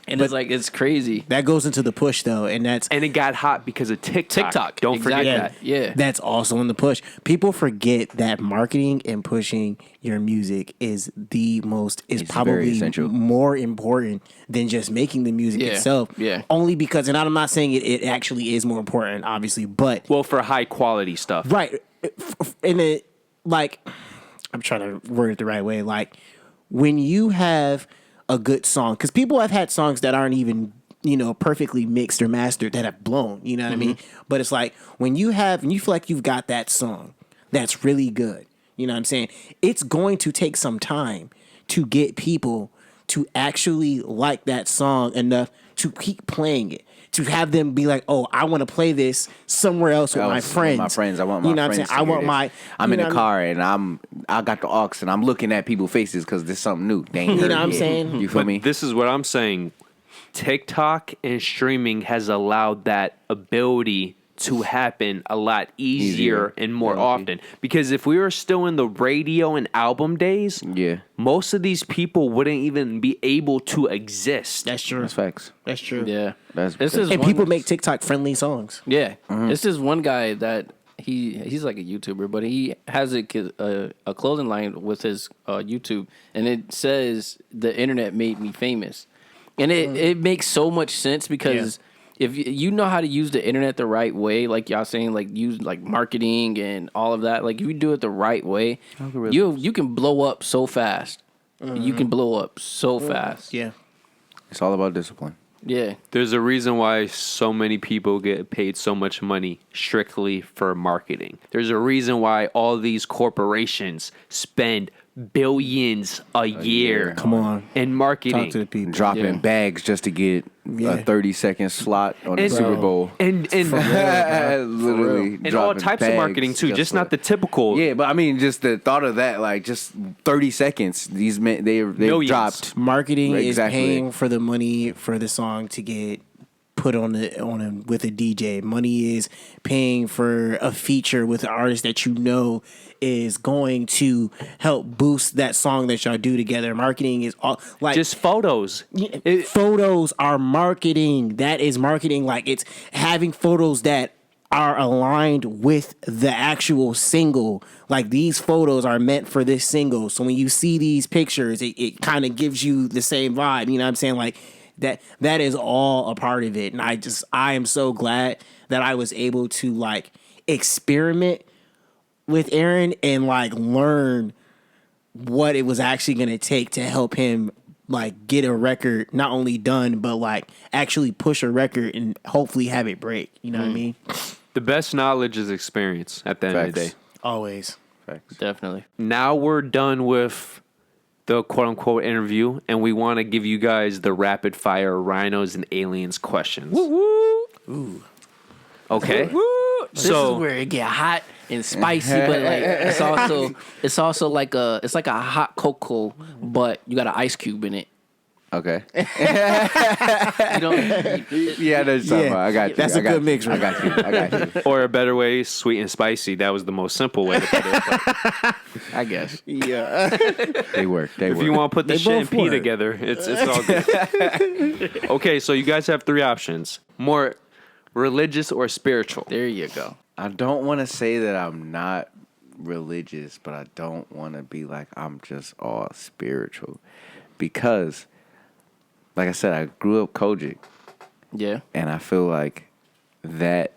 and it's like it's crazy.
That goes into the push, though, and that's
And it got hot because of TikTok.
TikTok,
Don't forget
exactly.
that.
Yeah.
That's also in the push. People forget that marketing and pushing your music is
very
probably
essential.
more important than just making the music
Yeah,
itself.
yeah.
Only because, and I'm not saying it actually is more important, obviously, but
Well, for high quality stuff.
right. And it, like, I'm trying to word it the right way. Like, when you have a good song, because people have had songs that aren't even, perfectly mixed or mastered that have blown, you know what I mean? But it's like when you feel like you've got that song that's really good, you know what I'm saying? It's going to take some time to get people to actually like that song enough to keep playing it. To have them be like, oh, I want to play this somewhere else with my friends.
I want my
you know what I'm
friends
saying?
to
I
hear
want
this.
my.
I'm
you
in
know
the
what
car and I got the aux and I'm looking at people's faces because there's something new. They ain't
You
heard
know what I'm
it.
saying?
You feel
But
me?
this is what I'm saying. TikTok and streaming has allowed that ability to happen a lot easier and more often. Because if we were still in the radio and album days,
Yeah.
most of these people wouldn't even be able to exist.
That's true.
That's facts.
That's true.
Yeah.
That's
This
good.
is
And
one-
people make TikTok friendly songs.
Yeah, this is one guy that he's like a YouTuber, but he has a clothing line with his YouTube, and it says the internet made me famous, and it makes so much sense because if you know how to use the internet the right way, like y'all saying, like use like marketing and all of that, like if you do it the right way, you can blow up so fast. You can blow up so fast.
Yeah.
It's all about discipline.
Yeah.
There's a reason why so many people get paid so much money strictly for marketing. There's a reason why all these corporations spend billions a year
Come on.
in marketing.
Talk to the people.
Dropping bags just to get a 30-second slot on the
And-
Super Bowl.
and
Literally.
and all
dropping
types of
bags
marketing too, just not the
for-
typical.
Yeah, but I mean, just the thought of that, like just 30 seconds. These men, they
Millions.
dropped.
Marketing
Right,
is
exactly.
paying for the money for the song to get put on with a DJ. Money is paying for a feature with an artist that you know is going to help boost that song that y'all do together. Marketing is all like
Just photos.
photos are marketing. That is marketing. Like it's having photos that are aligned with the actual single. Like these photos are meant for this single. So when you see these pictures, it kind of gives you the same vibe. You know what I'm saying? Like that is all a part of it. And I am so glad that I was able to like experiment with Aaron and like learn what it was actually going to take to help him like get a record not only done but like actually push a record and hopefully have it break. You know what I mean?
The best knowledge is experience at the end of the
Facts.
day.
Always.
Facts.
Definitely.
Now we're done with the quote unquote interview, and we want to give you guys the rapid fire Rhinos and Aliens questions. Ooh. Okay.
This is where it get hot and spicy, but like it's also like a hot cocoa, but you got an ice cube in it.
Okay.
You don't.
Yeah, that's something. I got you.
That's a good mix,
I got you. I got you.
Or a better way, sweet and spicy. That was the most simple way to put it. But
I guess.
Yeah.
They work.
if you want to put the
They
shit and
both
pea
work.
together, it's all good. Okay, so you guys have 3 options: more religious or spiritual.
There you go.
I don't want to say that I'm not religious, but I don't want to be like I'm just all spiritual, because, like I said, I grew up Kojic,
Yeah.
and I feel like that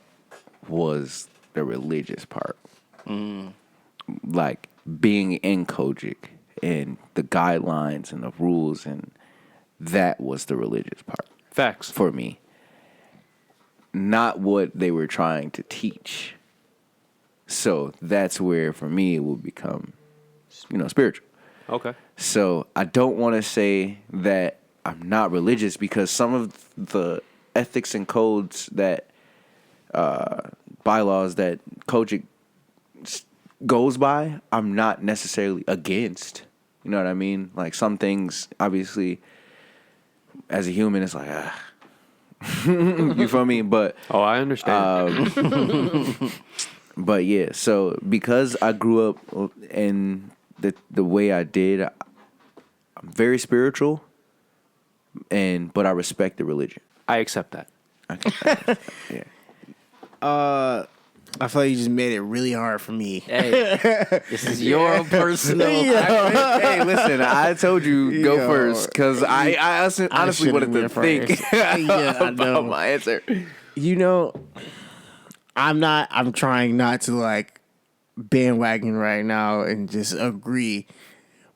was the religious part. Like being in Kojic and the guidelines and the rules, and that was the religious part
Facts.
for me. Not what they were trying to teach. So that's where, for me, it will become, spiritual.
Okay.
So I don't want to say that I'm not religious, because some of the ethics and codes that bylaws that Kojic goes by, I'm not necessarily against. You know what I mean? Like some things, obviously, as a human, it's like, you feel me? But
Oh, I understand.
but yeah, so because I grew up in the way I did, I'm very spiritual, but I respect the religion.
I accept that.
Yeah.
I feel like you just made it really hard for me.
Hey, this is your personal.
Hey, listen, I told you go
Yo.
first, because I honestly
should've
wanted to
went
think
first. Yeah, I know.
about my answer.
I'm trying not to like bandwagon right now and just agree,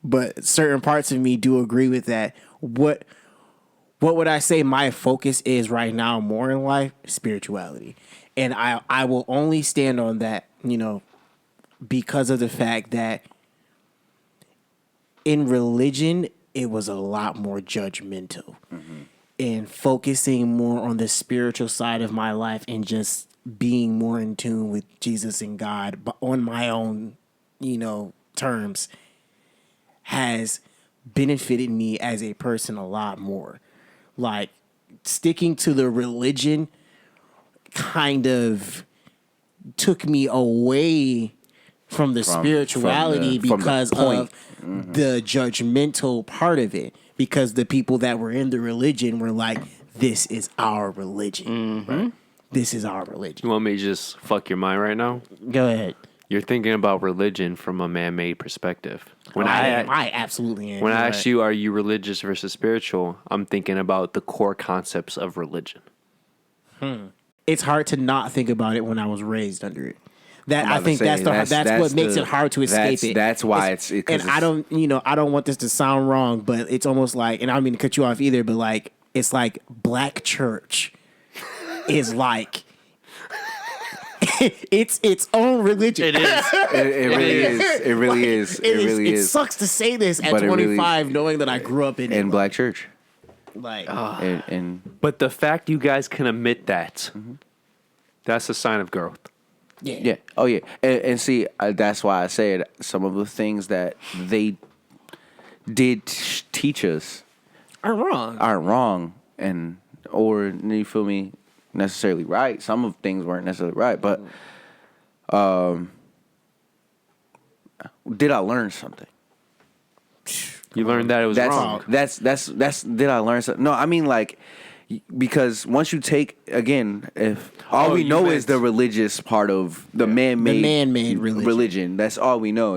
but certain parts of me do agree with that. What would I say my focus is right now more in life? Spirituality. And I will only stand on that, because of the fact that in religion, it was a lot more judgmental. And focusing more on the spiritual side of my life and just being more in tune with Jesus and God, but on my own, terms, has benefited me as a person a lot more. Like, sticking to the religion kind of took me away from the spirituality
from the
because
point.
of the judgmental part of it. Because the people that were in the religion were like, this is our religion. Right? This is our religion.
You want me to just fuck your mind right now?
Go ahead.
You're thinking about religion from a man-made perspective. When
I absolutely am.
when I
You're
ask
right.
you, are you religious versus spiritual? I'm thinking about the core concepts of religion.
It's hard to not think about it when I was raised under it. That
I'm
I
about
think
to say,
that's what makes it hard to escape it.
That's why it's
and I don't want this to sound wrong, but it's almost like, and I don't mean to cut you off either, but like it's like black church is like it's its own religion.
It is.
It really is. It really is. It really
It
is.
sucks to say this at
But it really-
25, knowing that I grew up in
In
it.
black church.
Like,
And
But the fact you guys can admit that, that's a sign of growth.
yeah. Oh, yeah. And see, that's why I said some of the things that they did teach us
I'm wrong.
aren't wrong, or you feel me, necessarily right. Some of things weren't necessarily right, but did I learn something?
You learned that it was wrong.
That's did I learn something? No, I mean, like, because once you take, again, if all
Oh,
we
you
know
meant-
is the religious part of the man-made
man-made religion.
That's all we know.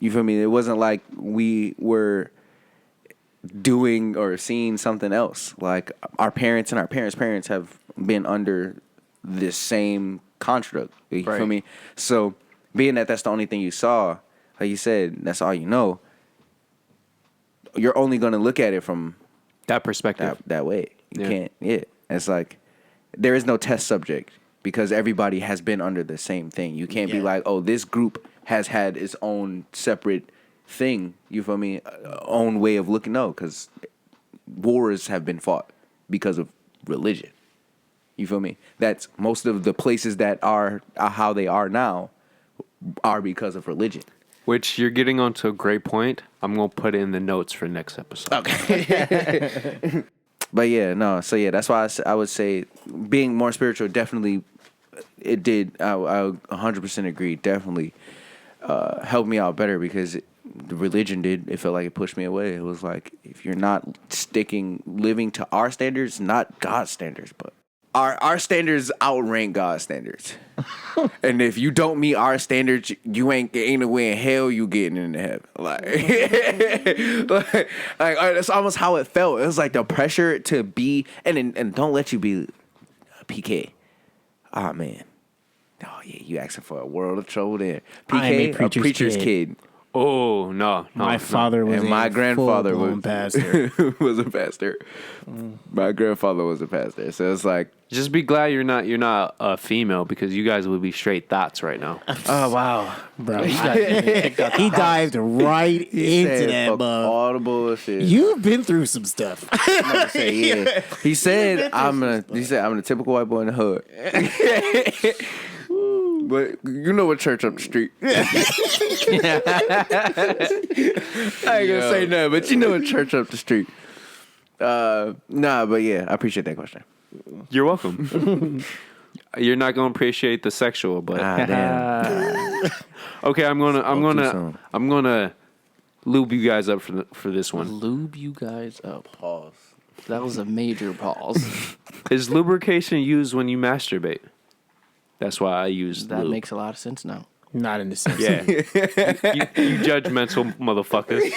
You feel me? It wasn't like we were doing or seeing something else. Like, our parents and our parents' parents have been under this same construct. You feel
Right.
me? So, being that that's the only thing you saw, like you said, that's all you know, you're only going to look at it from
That perspective.
that way. You
Yeah.
can't. Yeah, it's like there is no test subject because everybody has been under the same thing. You can't be
Yeah.
like, oh, this group has had its own separate thing. You feel me? Own way of looking. No, because wars have been fought because of religion. You feel me? That's most of the places that are how they are now are because of religion.
Which you're getting onto a great point. I'm gonna put it in the notes for next episode.
Okay. But yeah, no. So yeah, that's why I would say being more spiritual definitely it did. I 100% agree. Definitely helped me out better because the religion did. It felt like it pushed me away. It was like if you're not living to our standards, not God's standards, but our standards outrank God's standards. And if you don't meet our standards, you ain't a way in hell you getting into heaven. Like that's almost how it felt. It was like the pressure to be and don't let you be a PK. Oh man. Oh yeah, you asking for a world of trouble there.
I am
PK, a preacher's kid.
Oh no!
My father was
And my grandfather was
pastor.
was a pastor. My grandfather was a pastor. So it's like,
Just be glad you're not a female because you guys would be straight thoughts right now.
oh wow,
Bro, he dived right into that,
fuck
bug.
all the bullshit.
You've been through some stuff.
I'm about to say, yeah. He said I'm a typical white boy in the hood. But you know what church up the street. I ain't gonna say nothing, but you know what church up the street. Nah, but yeah, I appreciate that question.
You're welcome. You're not gonna appreciate the sexual, but
Damn.
okay. I'm gonna
soon.
lube you guys up for this one.
Lube you guys up. Pause. That was a major pause.
Is lubrication used when you masturbate? That's why I use
That
lube.
makes a lot of sense now.
Not in the sense.
Yeah. you judgmental motherfuckers.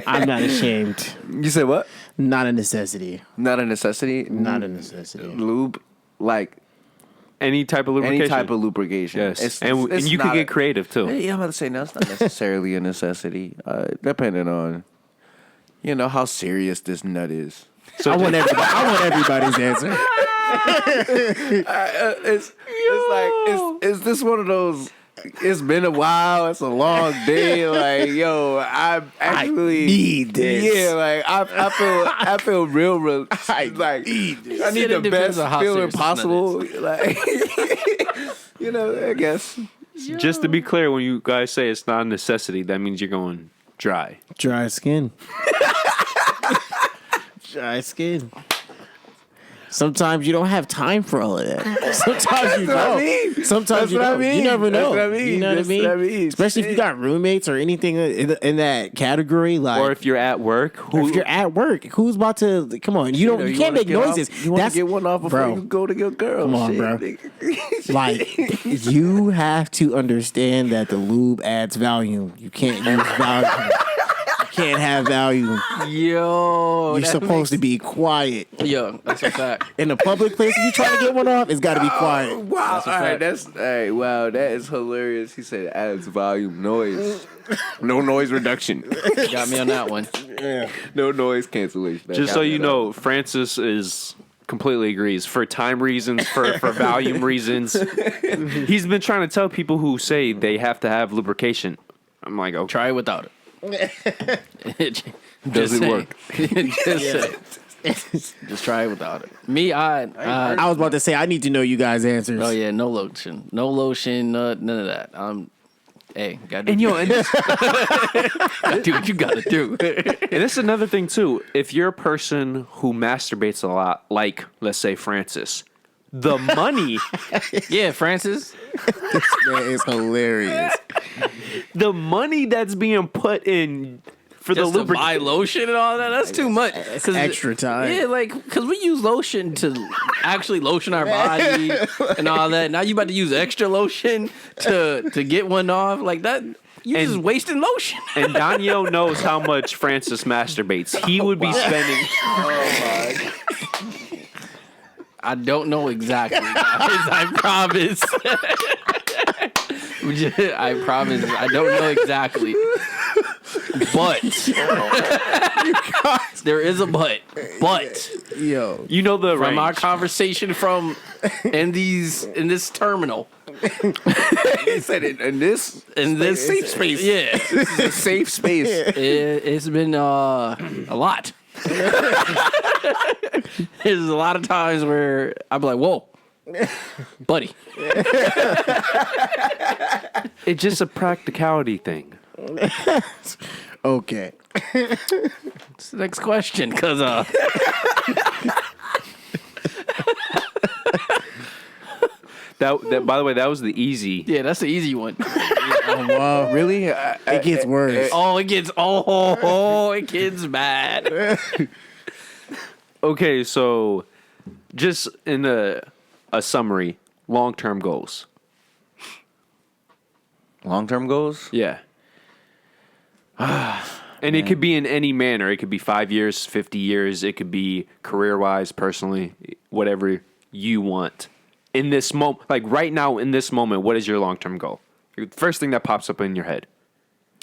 I'm not ashamed.
You said what?
Not a necessity.
Not a necessity.
Not a necessity.
Lube, like
Any type of lubrication.
any type of lubrication.
Yes. And you can
not
get creative too.
Yeah, I'm about to say no. It's not necessarily a necessity. Depending on, how serious this nut is.
So
I want everybody's answer.
Is this one of those? It's been a while. It's a long day. Like, yo, I actually
need this.
Yeah, like I feel real. I need the
It depends
best
on how
feeling
serious
possible. Like, I guess.
just to be clear, when you guys say it's not a necessity, that means you're going dry.
Dry skin. Dry skin. Sometimes you don't have time for all of that. Sometimes you
That's what I
don't.
mean.
Sometimes
That's
you
what I
don't.
mean.
You never know.
That's what I mean.
You know what I
That's
mean?
what I mean.
Especially if you got roommates or anything in that category. Like,
Or if you're at work,
if you're at work, who's about to? Come on, you can't
wanna
make
get off-
noises.
You want
That's
to get one off before
bro.
you go to your girl.
Come on,
shit,
bro.
nigga.
Like, you have to understand that the lube adds volume. You can't use volume. You can't have volume.
Yo,
You're supposed to be quiet.
Yo, that's a fact.
In a public place, if you try to get one off, it's got to be quiet.
Wow,
That's a
all right, wow, that is hilarious. He said it adds volume, noise, no noise reduction,
Got me on that one.
no noise cancellation. That
just
got
so
me
you
on
know, Francis is completely agrees for time reasons, for volume reasons. He's been trying to tell people who say they have to have lubrication. I'm like, okay.
Try it without it.
Does it work?
Just try it without it. Me, I
I was about to say, I need to know you guys' answers.
oh yeah, no lotion, none of that. Hey, gotta do,
And yo, and this,
gotta do what you gotta do.
and this is another thing too. If you're a person who masturbates a lot, like let's say Francis, the money,
Yeah, Francis.
That is hilarious.
the money that's being put in for
Just
the
to buy
lubrication.
lotion and all that, that's too much.
It's extra time.
Yeah, because we use lotion to actually lotion our body and all that. Now you about to use extra lotion to get one off like that. You
And-
just wasting lotion.
And Donyhal knows how much Francis masturbates. He would be spending.
I don't know exactly, guys. I promise. I promise. I don't know exactly. But there is a but. But
Yo.
You know the
from our
range.
conversation in this terminal,
He said it in this
safe space. Yeah,
This is a safe space.
it's been a lot. There's a lot of times where I'm like, whoa, buddy.
It's just a practicality thing.
Okay.
It's the next question, because
That by the way, that was the easy.
yeah, that's the easy one.
Wow.
Really?
It gets worse.
It gets bad.
Okay, so just in a summary, long-term goals.
Long-term goals?
Yeah. And it could be in any manner. It could be 5 years, 50 years. It could be career-wise, personally, whatever you want. In this moment, like right now, in this moment, what is your long-term goal? First thing that pops up in your head.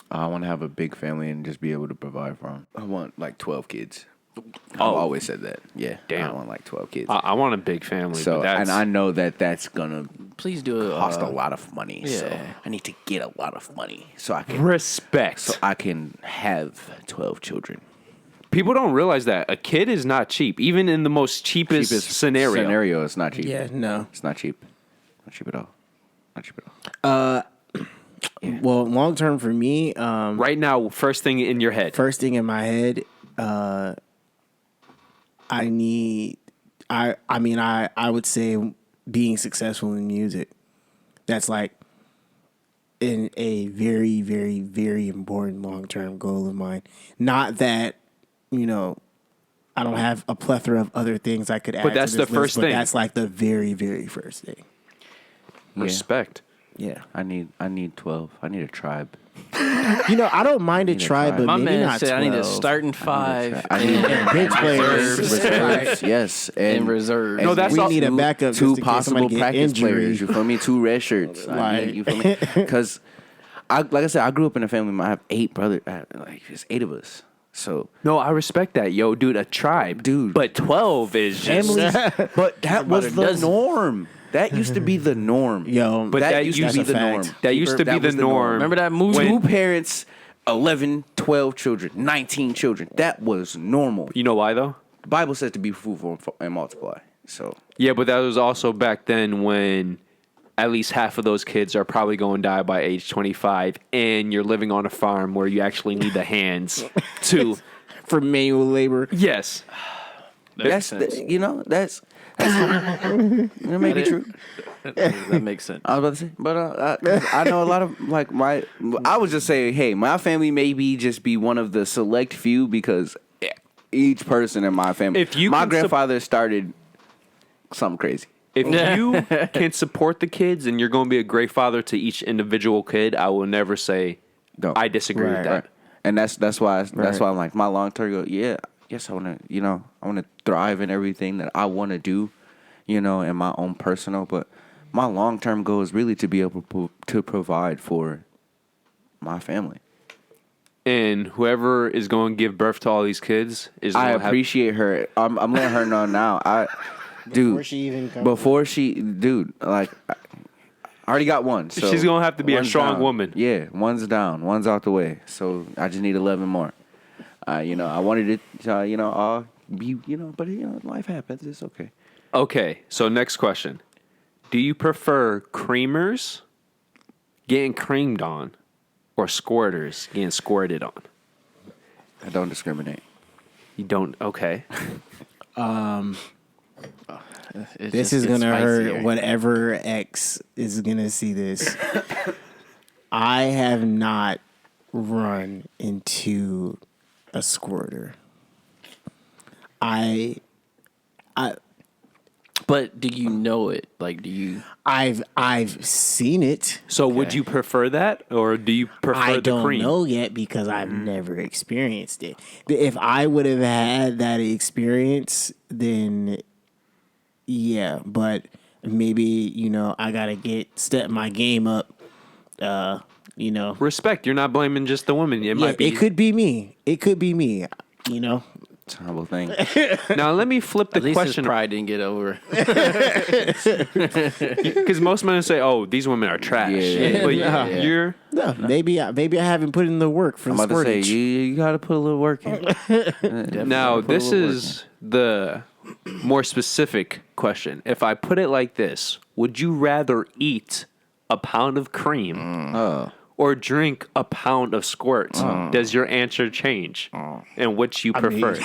I want to have a big family and just be able to provide for them. I want like 12 kids. I've
Oh.
always said that. Yeah.
Damn.
I want like 12 kids.
I want a big family.
So,
but that's,
and I know that that's going to
Please do it.
cost a lot of money. So
yeah.
I need to get a lot of money so I can
respect.
have 12 children.
People don't realize that a kid is not cheap, even in the most cheapest scenario.
It's not cheap.
Yeah, no.
It's not cheap. Not cheap at all. Not cheap at all.
Well, long term for me,
Right now, first thing in your head.
first thing in my head, I would say being successful in music. That's like a very, very, very important long term goal of mine. Not that, I don't have a plethora of other things I could add.
But that's
to this
the first
list, but
thing.
That's like the very, very first thing.
Respect.
Yeah.
I need 12. I need a tribe.
I don't mind a tribe, but
My
maybe
man
not
said
12.
I need a starting five
I need
bench players.
reserves. Yes.
and reserves.
No, that's
we
all-
need a backup.
two
just in case somebody
possible
get
practice
injured.
players. You feel me? 2 red shirts. You feel me? Because, like I said, I grew up in a family. I have 8 brothers. Like there's 8 of us. So,
No, I respect that, yo, dude. A tribe,
Dude.
But 12 is just.
but that was
a
the
dozen.
norm. That used to be the norm.
Yo,
But that
used
used
to be
to
the
be a
norm.
fact.
That used to be
That
the
was
norm.
Remember that movie?
2 parents, 11, 12 children, 19 children. That was normal.
You know why though?
The Bible says to be fruitful and multiply. So
Yeah, but that was also back then when at least half of those kids are probably going to die by age 25, and you're living on a farm where you actually need the hands to.
for manual labor.
Yes.
that's that may be true.
That makes sense.
I was about to say, but I know a lot of I would just say, hey, my family maybe just be one of the select few because each person in my family.
If you
my
can
grandfather started something crazy.
If you can support the kids and you're going to be a great father to each individual kid, I will never say
No.
I disagree with
Right.
that.
And that's why I'm like my long term goal. Yeah, yes, I want to thrive in everything that I want to do, in my own personal. But my long term goal is really to be able to provide for my family.
And whoever is going to give birth to all these kids is.
I
gonna have-
appreciate her. I'm letting her know now.
Before she even comes.
I already got one. So
She's gonna have to be a
one's
strong
down.
woman.
Yeah, one's down, one's out the way. So I just need 11 more. I wanted it, all be, but life happens. It's okay.
Okay, so next question. Do you prefer creamers getting creamed on or squirters getting squirted on?
I don't discriminate.
You don't? Okay.
This is gonna hurt whatever ex is gonna see this. I have not run into a squirter.
But do you know it? Like, do you?
I've seen it.
So would you prefer that, or do you prefer
I
the
don't
cream?
know yet because I've never experienced it. If I would have had that experience, then yeah. But maybe I gotta step my game up.
Respect. You're not blaming just the woman. It might be.
It could be me. It could be me.
Terrible thing.
Now let me flip the
At least his
question,
pride didn't get over.
because most men say, "Oh, these women are trash,"
Yeah.
but
Yeah.
you're
No, maybe I haven't put in the work for
I'm
the
about to say,
squirtage.
you got to put a little work in.
now.
Put a
This
little work
is the more specific question. If I put it like this, would you rather eat a pound of cream or drink a pound of squirt? Does your answer change? And which you prefer?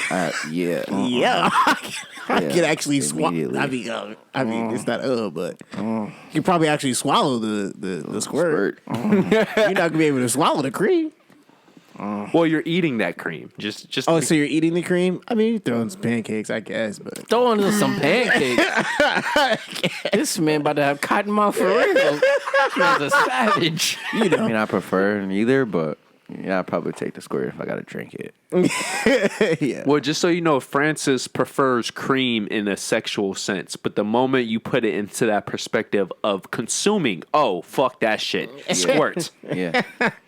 Yeah.
Yeah, I
Yeah,
could actually swallow.
immediately.
I mean, it's not but you could probably actually swallow the squirt.
Squirt.
You're not gonna be able to swallow the cream.
Well, you're eating that cream. Just
Oh, so you're eating the cream? I mean, you're throwing some pancakes, I guess, but
Throwing in some pancakes. This man about to have cotton mouth for real. This man's a savage.
I mean, I prefer neither, but yeah, I'd probably take the squirt if I got to drink it.
yeah.
Well, just so you know, Francis prefers cream in a sexual sense, but the moment you put it into that perspective of consuming, oh, fuck that shit. Squirt.
Yeah.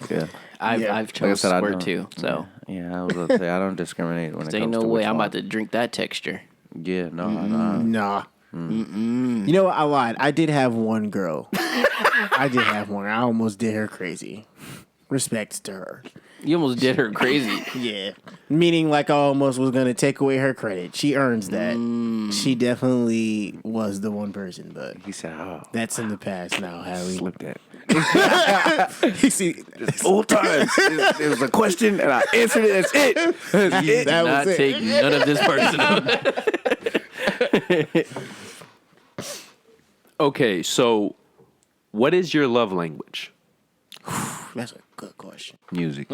Yeah.
I've chosen
said, I
squirt
don't-
too. So
Yeah, I was going to say, I don't discriminate when it
there ain't
comes
no
to
way
which
I'm
one.
about to drink that texture.
Yeah, no,
Nah. You know what? I lied. I did have one girl. I almost did her crazy. Respect to her.
You almost did her crazy.
Yeah. Meaning like I almost was gonna take away her credit. She earns that. She definitely was the one person, but
He said, oh,
that's in the past now, Harry.
slipped that.
You see,
Full times. It was a question, and I answered it. That's it. That's it.
that
Not
was it.
take none of this personal.
Okay, so what is your love language?
That's a good question.
Music.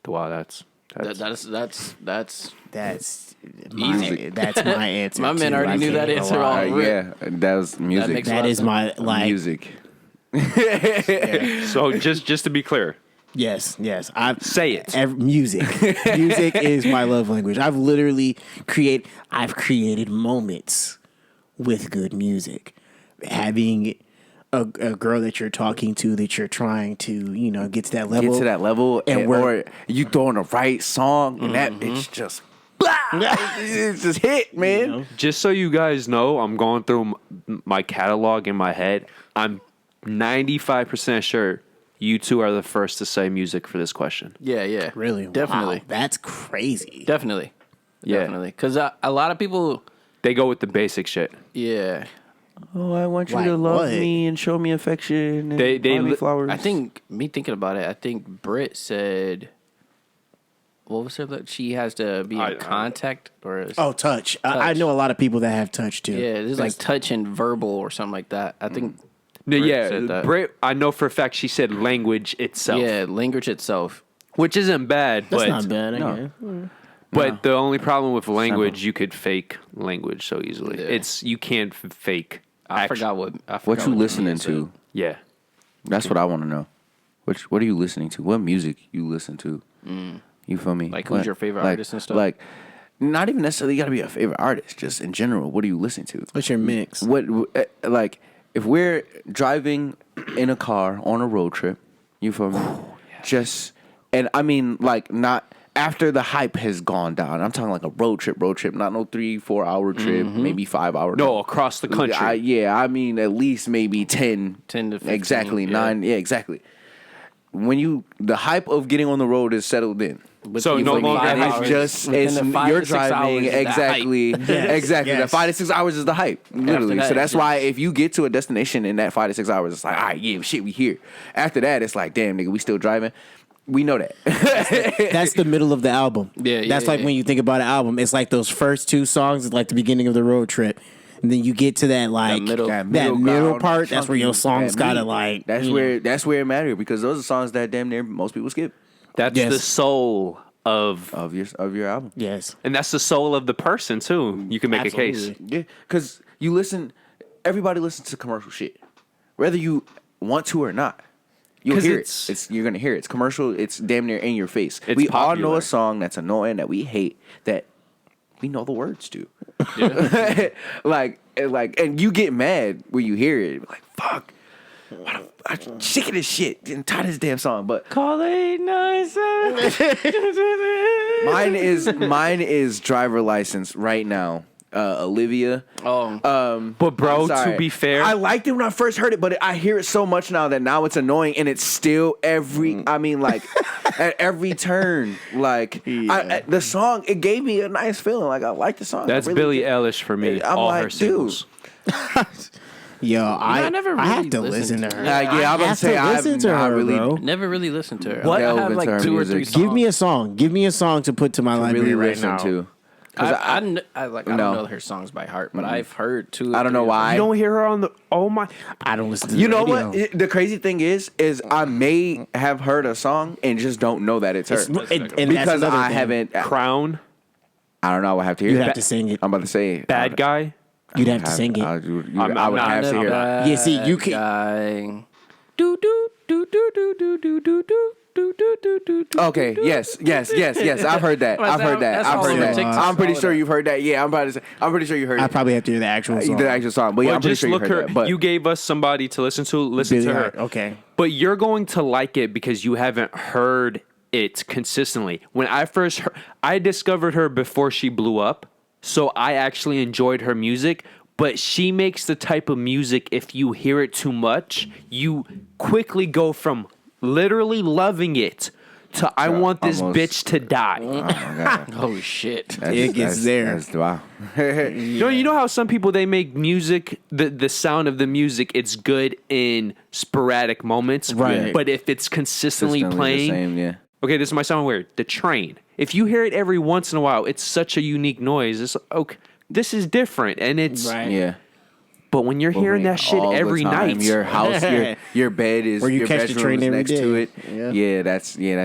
Wow, that's
That's
That's
Easy.
That's my answer.
My man
too.
already
I
knew that
can't
answer
lie.
all-
Yeah, that was music.
makes
That is my like.
music.
so. Just to be clear,
Yes. I
say it.
Music. Music is my love language. I've created moments with good music. Having a girl that you're talking to that you're trying to, get to that level.
Get to that level,
and
and
we're-
or you throwing the right song, and that bitch just, it's just hit, man.
Just so you guys know, I'm going through my catalog in my head. I'm 95% sure you two are the first to say music for this question.
yeah.
Really?
Definitely.
Wow, that's crazy.
Definitely.
Yeah.
Definitely. Because a lot of people,
They go with the basic shit.
yeah.
Oh, I want you
Like
to love
what?
me and show me affection. And
They
buy me
li-
flowers.
I think, me thinking about it, I think Britt said, what was her, she has to be
I-
in contact or,
Oh, touch. I know a lot of people that have touch too.
yeah, there's like touch and verbal or something like that. I think,
No,
Britt
yeah,
said that.
Brit, I know for a fact she said language itself,
yeah, language itself.
which isn't bad,
That's
but
not bad. I
No.
guess.
but the only problem with language, you could fake language so easily.
Yeah.
You can't fake.
I forgot
what you listening
said.
to.
Yeah,
That's what I want to know. What are you listening to? What music you listen to? You feel me?
Like, who's your favorite artist and stuff?
Like, not even necessarily got to be a favorite artist. Just in general, what do you listen to?
What's your mix?
Like if we're driving in a car on a road trip, you feel me? And I mean, like, not after the hype has gone down. I'm talking like a road trip, not no 3-4 hour trip, maybe 5 hour.
no, across the country.
I mean at least maybe 10
10 to 15,
exactly
yeah.
9. Yeah, exactly. When the hype of getting on the road is settled in.
So
Within
no
like
longer
5
hype.
hours-
It's
within the 5
you're
to 6 hours
driving
is the
exactly,
hype.
exactly. The
yes.
5 to 6 hours is the hype, literally.
that,
So that's
yes.
why if you get to a destination in that 5 to 6 hours, it's like, all right, yeah, shit, we here. After that, it's like, damn, nigga, we still driving. We know that.
That's the middle of the album.
Yeah,
That's
yeah,
like
yeah.
when you think about an album, it's like those first 2 songs is like the beginning of the road trip. And then you get to that like
middle-
that
middle
middle
ground,
part. That's where your
chunky,
songs
that
gotta
meat.
like.
That's where it matters because those are songs that damn near most people skip
That's
Yes.
the soul of,
of your album.
Yes.
and that's the soul of the person too. You can make a case.
Absolutely.
Yeah, because everybody listens to commercial shit, whether you want to or not. You'll
'Cause
hear
it's-
it. You're gonna hear it. It's commercial. It's damn near in your face.
It's
We all know
popular.
a song that's annoying that we hate that we know the words to. like, and you get mad when you hear it. Like, fuck. I'm sick of this shit. I'm tired of this damn song. But
Call 897.
mine is driver license right now. Olivia.
But bro,
I'm sorry.
to be fair,
I liked it when I first heard it, but I hear it so much now that now it's annoying, and it's still at every turn, like the song, it gave me a nice feeling. Like I like the song.
that's
I really
Billie
did.
Eilish for me.
I'm
all
like,
her singles.
Yo,
I never
I have
really
to
listened
listen to her.
Yeah, I'm about to say I've
listen to
not
her,
really-
bro.
Never really listened to her.
What?
I have
Delve
like
into her
2 or 3
music.
songs.
Give me a song. Give me a song to put to my library
Really
right
listen
now.
to.
I don't
No.
know her songs by heart, but I've heard 2 or
I don't know
3 of
why.
You don't hear her on the. Oh my!
I don't listen to
You
the
know
radio.
what? The crazy thing is I may have heard a song and just don't know that it's her
And that's
because
another
I
thing.
haven't.
Crown,
I don't know. I would have to hear
You'd
it.
have to sing it.
I'm about to say
bad guy.
You'd have to sing it.
I
I'm
would
not-
have to hear that.
Yeah, see, you can-
Guy. Do do do do do do do do do do do do do.
Okay. Yes. I've heard that.
Well,
I've heard that.
that's
I've
all
heard
over
that.
TikTok.
I'm pretty
All
sure
that.
you've heard that. Yeah. I'm pretty sure you heard
I
it.
probably have to hear the actual song.
The actual song, but yeah,
Well,
I'm pretty
just
sure you
look
heard
her.
that. But
You gave us somebody to listen to. Listen
Billie
to her.
Eilish, okay.
But you're going to like it because you haven't heard it consistently. When I first heard, I discovered her before she blew up, so I actually enjoyed her music. But she makes the type of music, if you hear it too much, you quickly go from literally loving it to I want this
almost-
bitch to die.
oh my god,
Oh shit.
It gets there.
Wow.
You know how some people they make music, the sound of the music, it's good in sporadic moments,
Right.
But if it's consistently playing,
the same, yeah.
okay, this might sound weird. The train. If you hear it every once in a while, it's such a unique noise. It's okay. This is different, and it's.
Right.
Yeah.
But when you're hearing that shit
All the
every
time,
night,
your house, your bed is
Where you
your
catch the
bedroom
train
is
every
next
day.
to it.
Yeah.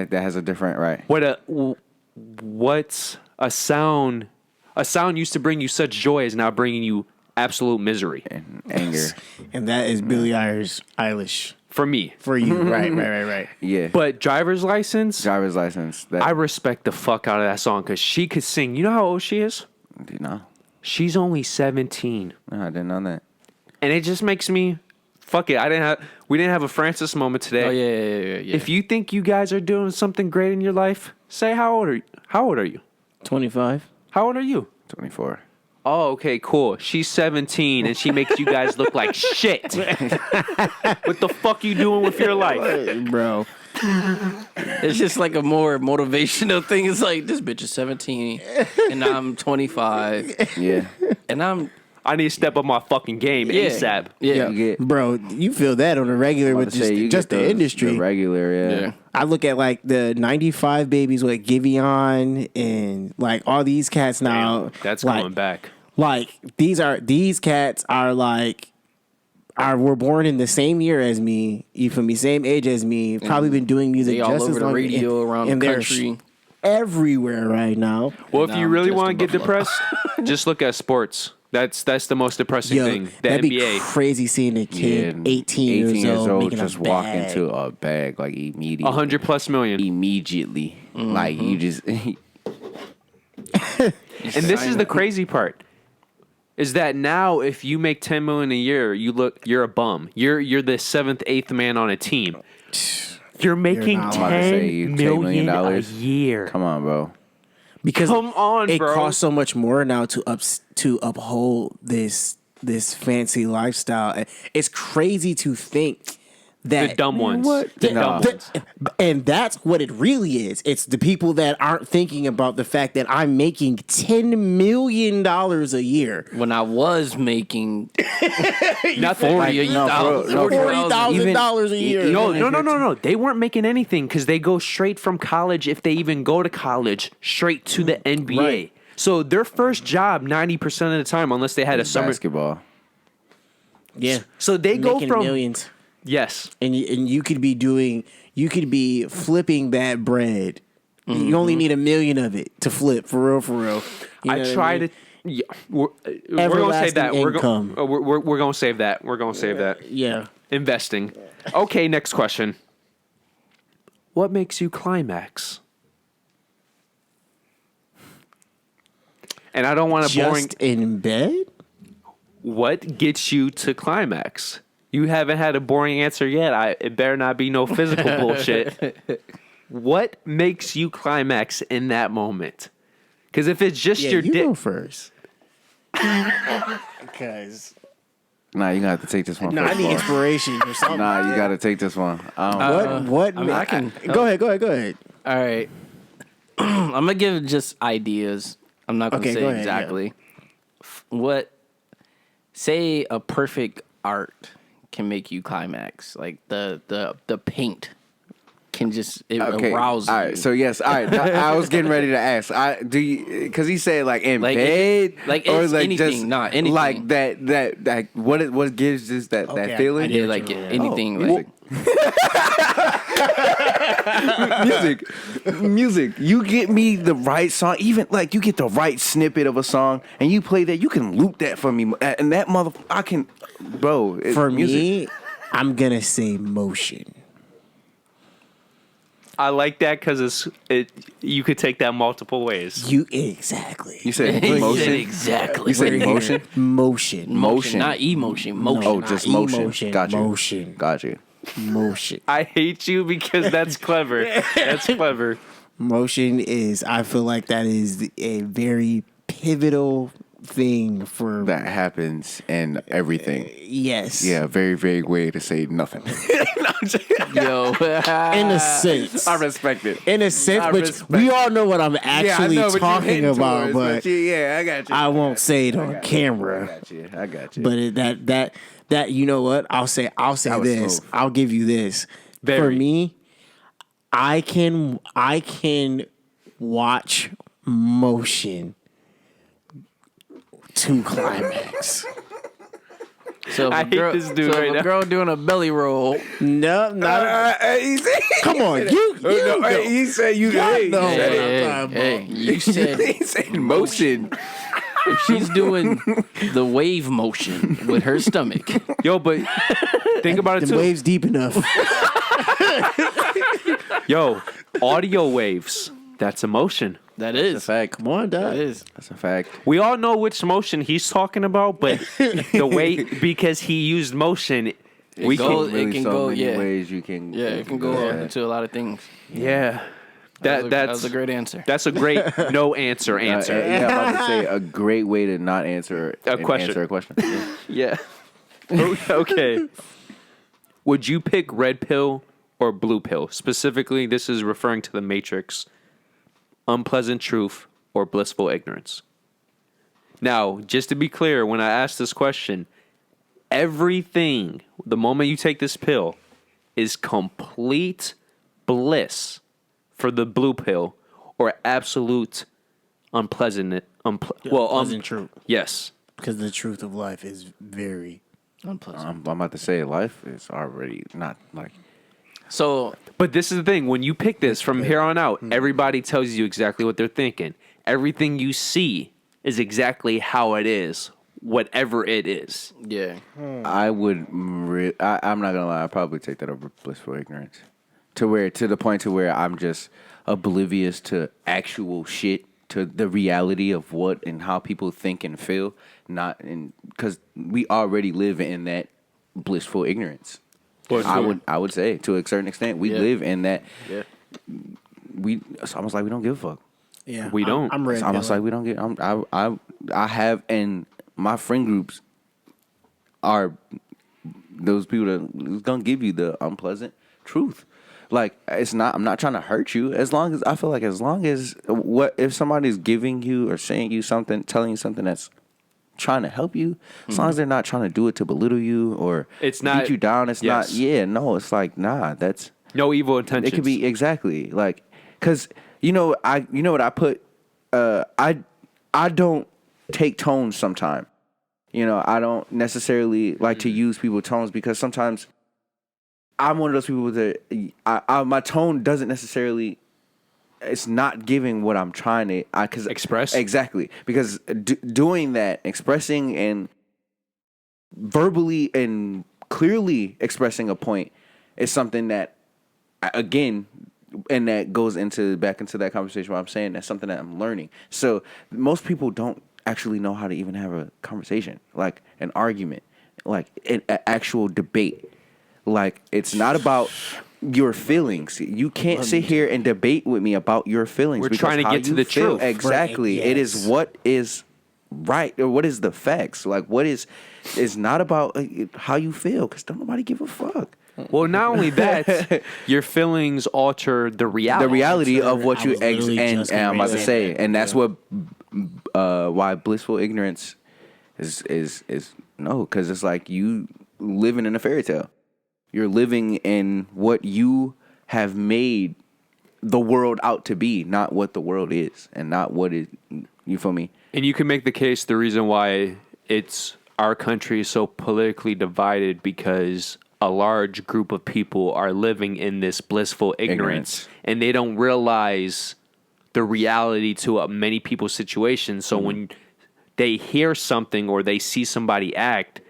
That has a different right.
what's a sound? A sound used to bring you such joy is now bringing you absolute misery.
And anger.
And that is Billie Eilish
For me.
for you. Right.
Yeah.
But driver's license,
driver's license. That
I respect the fuck out of that song because she could sing. You know how old she is?
no,
She's only 17.
I didn't know that.
And it just makes me fuck it. We didn't have a Francis moment today.
Oh yeah.
If you think you guys are doing something great in your life, say how old are you? How old are you?
25.
How old are you?
24.
Oh, okay, cool. She's 17 and she makes you guys look like shit. What the fuck you doing with your life?
Bro.
It's just like a more motivational thing. It's like this bitch is 17 and I'm 25
Yeah.
and I'm
I need to step up my fucking game ASAP.
Yeah.
You get.
Bro, you feel that on a regular
I'm about
with
to say, you
just
get
the industry.
The regular, yeah.
Yeah.
I look at like the 95 babies with Giveon and like all these cats now.
That's
like,
going back.
Like these cats are like were born in the same year as me. You feel me? Same age as me. Probably been doing music
They all
just
over
as
the
long.
radio
and,
around
and
the
they're
country.
everywhere right now.
Well, if
Now
you
I'm
really
just
want
in
to get
Buffalo.
depressed, just look at sports. That's the most depressing
Yo,
thing. The
that'd
NBA.
be crazy seeing a kid, 18 years old, making
just
a
walk
bag.
into a bag like immediately.
100+ million.
Immediately. Like you just.
And this is the crazy part. Is that now if you make 10 million a year, you're a bum. You're the 7th, 8th man on a team. You're making
not.
I'm about to say,
10
you take
million
$1
a
million.
year.
Come on, bro.
Because
Come on,
it
bro.
costs so much more now to uphold this fancy lifestyle. It's crazy to think that
The dumb ones.
What?
The dumb ones.
And that's what it really is. It's the people that aren't thinking about the fact that I'm making $10 million a year.
When I was making
Nothing.
$40,000 a year.
No. They weren't making anything because they go straight from college, if they even go to college, straight to the NBA.
Right.
So their first job, 90% of the time, unless they had a summer.
Basketball.
Yeah.
So they go
Making
from
millions.
Yes.
And you could be flipping that bread. You only need $1 million of it to flip, for real. You know
I
what
try
mean?
to. Yeah, we're going to save that.
Everlasting income.
We're going to save that. We're going to save that.
Yeah.
Investing. Okay, next question. What makes you climax? And I don't want to boring.
Just in bed?
What gets you to climax? You haven't had a boring answer yet. It better not be no physical bullshit. What makes you climax in that moment? Because if it's just your
you
dick,
go first. Because
Nah, you have to take this one.
I
first,
need
boy.
inspiration or something.
Nah, you got to take this one.
What?
I mean, I can.
Go ahead.
All right. I'm gonna give just ideas. I'm not gonna
Okay,
say
go ahead,
exactly. What? Say a perfect art can make you climax. Like the paint can just arouse
All
you.
right. So yes. All right. I was getting ready to ask. Do you? Because he said like in
Like,
bed,
like
or
it's
like
anything,
just
not anything.
like that. What gives this that
Okay,
feeling?
Yeah, like anything.
music. Music. You get me the right song, even like you get the right snippet of a song, and you play that. You can loop that for me, and that I can, bro.
For
music.
me, I'm gonna say motion.
I like that because you could take that multiple ways.
Exactly.
You said
He said
motion.
exactly.
You said
Right here.
motion.
Motion.
Motion.
Not emotion. Motion.
Oh,
not
just motion.
emotion,
Got you.
motion.
Got you.
Motion.
I hate you because that's clever. That's clever.
Motion is. I feel like that is a very pivotal thing for.
That happens in everything.
Yes.
Yeah, very vague way to say nothing.
Yo.
In a sense.
I respect it.
In a sense,
I
but
respect
we all know what I'm actually
but you
talking
hinting
about.
towards,
But
yeah, I got you.
I won't say it on
I
camera.
got you. I got you.
But that you know what? I'll say
was
this.
smooth.
I'll give you this. For
Very.
me, I can watch motion to climax.
So if
I
a
hate
girl,
this dude
so
right
if a
now.
girl doing a belly roll.
No, not. Come on, you know.
he said you.
Y'all know
Hey,
what
hey,
I'm talking
hey,
about.
you said
He said motion.
if she's doing the wave motion with her stomach.
Yo, but think about it
The
too.
waves deep enough.
Yo, audio waves. That's emotion.
That is.
Fact.
Come on,
That
dog.
is.
That's a fact.
We all know which motion he's talking about, but the way because he used motion, we
goes-
can.
it can go, yeah.
ways you can.
Yeah, it can go into a lot of things.
Yeah,
That was a great answer.
That's a great no answer.
Yeah, I'm about to say a great way to not answer
A question.
Answer a question.
Yeah. Okay. Would you pick red pill or blue pill? Specifically, this is referring to the Matrix. Unpleasant truth or blissful ignorance. Now, just to be clear, when I ask this question, everything, the moment you take this pill, is complete bliss for the blue pill or absolute unpleasant.
Unpleasant truth.
Yes.
Because the truth of life is very.
Unpleasant.
I'm about to say life is already not like.
So
But this is the thing. When you pick this from here on out, everybody tells you exactly what they're thinking. Everything you see is exactly how it is, whatever it is.
yeah.
I would. I'm not gonna lie. I'd probably take that over blissful ignorance. To the point to where I'm just oblivious to actual shit, to the reality of what and how people think and feel. Because we already live in that blissful ignorance. I would say to a certain extent we
Yeah.
live in that.
Yeah.
It's almost like we don't give a fuck.
Yeah,
We don't.
I'm
It's
ready.
almost like we don't get. I have, and my friend groups are those people that gonna give you the unpleasant truth. Like it's not. I'm not trying to hurt you. As long as I feel like, as long as if somebody's giving you or saying you something, telling you something that's trying to help you, as long as they're not trying to do it to belittle you or
It's not-
beat you down. It's not.
yes.
Yeah, no. It's like nah. That's.
No evil intentions.
It could be exactly like because you know what I put. I don't take tones sometimes. You know, I don't necessarily like to use people's tones because sometimes I'm one of those people that my tone doesn't necessarily. It's not giving what I'm trying to cause
Express?
exactly because doing that, expressing and verbally and clearly expressing a point is something that again, and that goes back into that conversation where I'm saying that's something that I'm learning. So most people don't actually know how to even have a conversation, like an argument. like an actual debate. Like, it's not about your feelings. You can't sit here and debate with me about your feelings.
We're
because
trying to
how
get to
you
the
feel-
truth.
Exactly.
Right,
It is
yes.
what is right, or what is the facts. Like, what is, it's not about how you feel, because don't nobody give a fuck.
Well, not only that, your feelings alter the reality.
The reality of what
I
you
was literally just
and I'm about to
getting
say,
ready to
and that's what why blissful ignorance is no, because it's like you living in a fairy tale. You're living in what you have made the world out to be, not what the world is, and not what it. You feel me?
And you can make the case the reason why our country is so politically divided because a large group of people are living in this blissful ignorance. And they don't realize the reality to many people's situations. So when they hear something or they see somebody act,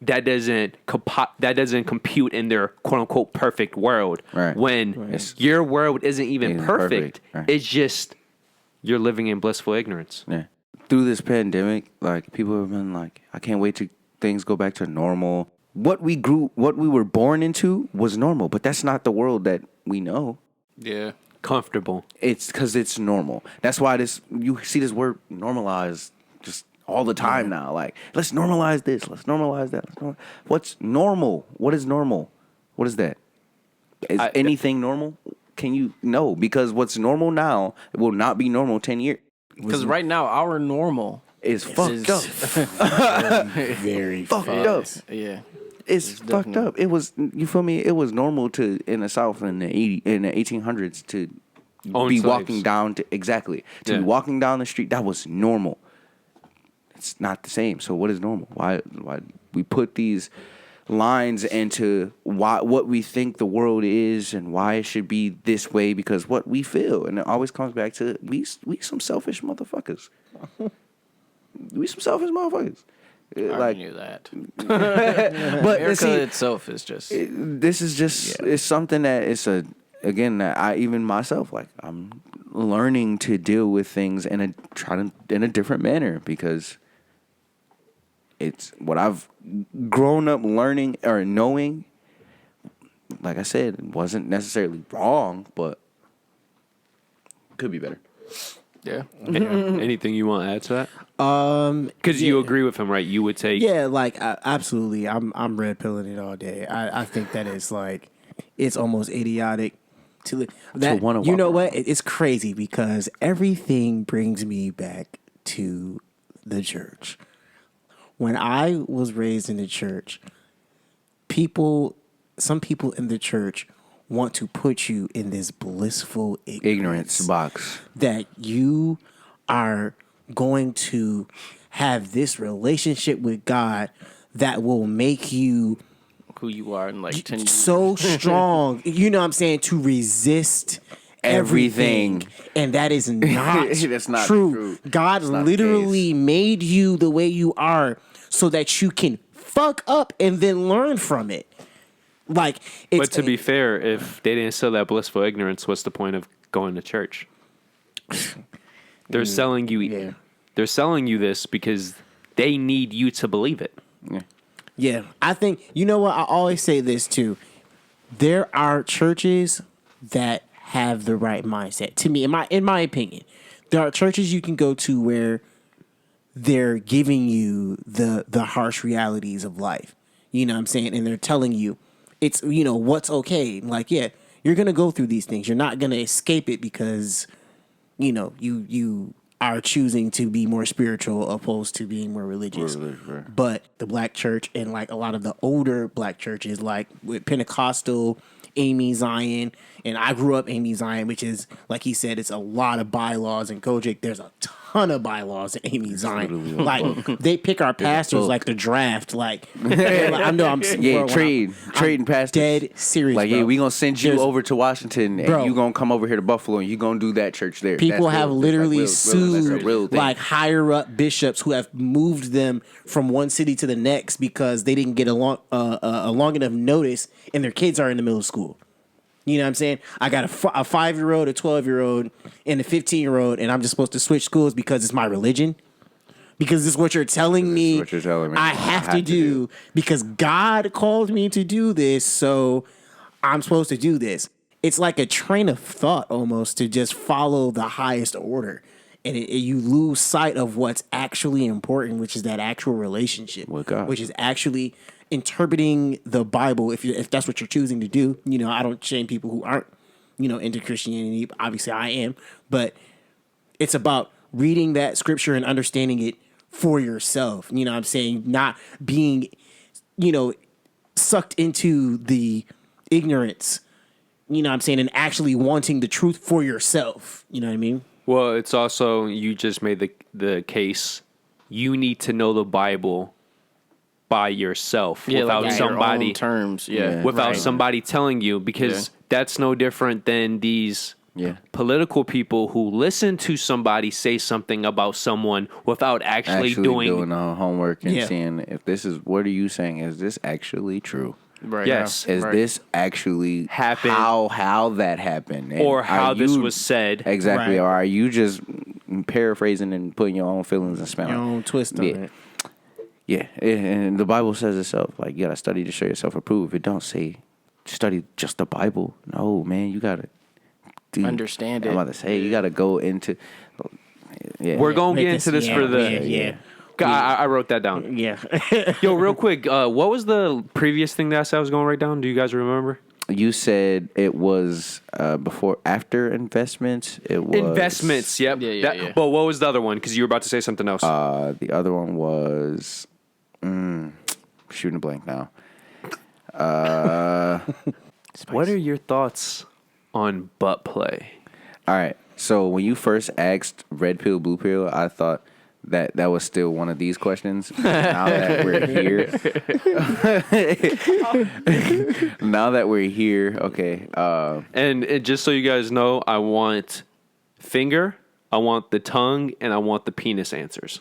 that doesn't compute in their quote unquote perfect world.
Right.
When your world isn't even perfect.
Right.
It's just you're living in blissful ignorance.
Yeah. Through this pandemic, like, people have been like, I can't wait till things go back to normal. What we were born into was normal, but that's not the world that we know.
Yeah.
Comfortable.
It's because it's normal. That's why you see this word normalize just all the time now. Like, let's normalize this. Let's normalize that. What's normal? What is normal? What is that? Is anything normal? Can you no? Because what's normal now will not be normal 10 years.
Because right now, our normal
It's fucked up.
Very
Fucked
fast.
up.
Yeah.
It's fucked up. It was, you feel me? It was normal to in the South in the 1800s to
Own
be
slaves.
walking down to be
Yeah.
walking down the street. That was normal. It's not the same. So what is normal? Why we put these lines into what we think the world is and why it should be this way, because what we feel, and it always comes back to we some selfish motherfuckers. We some selfish motherfuckers.
I already
Like,
knew that.
but
America
see,
itself is just.
this is just it's something that again that I even myself, like, I'm learning to deal with things in a different manner, because it's what I've grown up learning or knowing. Like I said, it wasn't necessarily wrong, but could be better.
Yeah.
Anything you want to add to that? Because
Yeah.
you agree with him, right? You would take
Yeah, like absolutely. I'm red pilling it all day. I think that is like it's almost idiotic to that.
wanna
You
walk
know
around.
what? It's crazy because everything brings me back to the church. When I was raised in the church, some people in the church want to put you in this blissful
Ignorance box.
that you are going to have this relationship with God that will make you
Who you are in like 10 years.
so strong, you know what I'm saying, to resist everything. And that is not,
That's not
true.
true.
God
It's not the
literally made you the way you are so that you can fuck up and then learn from it. Like, it's,
But to be fair, if they didn't sell that blissful ignorance, what's the point of going to church? They're selling you.
yeah.
They're selling you this because they need you to believe it.
Yeah, I think, you know what, I always say this too. There are churches that have the right mindset. To me, in my opinion, there are churches you can go to where they're giving you the harsh realities of life. You know what I'm saying? And they're telling you it's, you know, what's okay. Like, yeah, you're going to go through these things. You're not going to escape it because, you know, you are choosing to be more spiritual opposed to being more religious. But the black church and like a lot of the older black churches, like with Pentecostal, Amy Zion, and I grew up Amy Zion, which is, like he said, it's a lot of bylaws. In Kojic, there's a ton of bylaws in Amy Zion. Like, they pick our pastors like the draft. Like, I know I'm
Yeah,
bro,
trading pastors.
dead serious.
Like,
bro.
yeah, we gonna send you
There's-
over to Washington, and
Bro.
you gonna come over here to Buffalo, and you gonna do that church there.
People
That's
have
real.
literally
That's like real. That's
sued
a real thing.
like higher up bishops who have moved them from one city to the next because they didn't get a long enough notice, and their kids are in the middle school. You know what I'm saying? I got a 5-year-old, a 12-year-old, and a 15-year-old, and I'm just supposed to switch schools because it's my religion. because this is what you're telling me.
This is what you're telling me.
I have to do because God called me to do this, so I'm supposed to do this. It's like a train of thought almost to just follow the highest order. And you lose sight of what's actually important, which is that actual relationship
with God,
which is actually interpreting the Bible. If that's what you're choosing to do, I don't shame people who aren't, into Christianity. Obviously, I am, but it's about reading that scripture and understanding it for yourself. You know what I'm saying? Not being, sucked into the ignorance. You know what I'm saying? And actually wanting the truth for yourself. You know what I mean?
Well, it's also, you just made the case, you need to know the Bible by yourself without
like
somebody
your own terms. Yeah.
without somebody telling you, because that's no different than these political people who listen to somebody say something about someone without actually
doing the homework and seeing if this is, what are you saying? Is this actually true?
Right.
Yes.
Is this actually
happened?
How that happened? And
or how this was said.
Exactly.
Right.
Or are you just paraphrasing and putting your own feelings and spin
Your own twist on it.
Yeah. And the Bible says itself. Like, you got to study to show yourself approved. It don't say study just the Bible. No, man. You got to
understand it.
I'm about to say, you got to go into...
We're going to get into this for the... I wrote that down.
Yeah.
Yo, real quick, what was the previous thing that I said I was going to write down? Do you guys remember?
You said it was after investments. It was
investments. Yep.
Yeah.
But what was the other one? Because you were about to say something else.
The other one was shooting a blank now.
What are your thoughts on butt play?
All right. So when you first asked red pill, blue pill, I thought that was still one of these questions. Now that we're here, okay.
And just so you guys know, I want finger, I want the tongue, and I want the penis answers.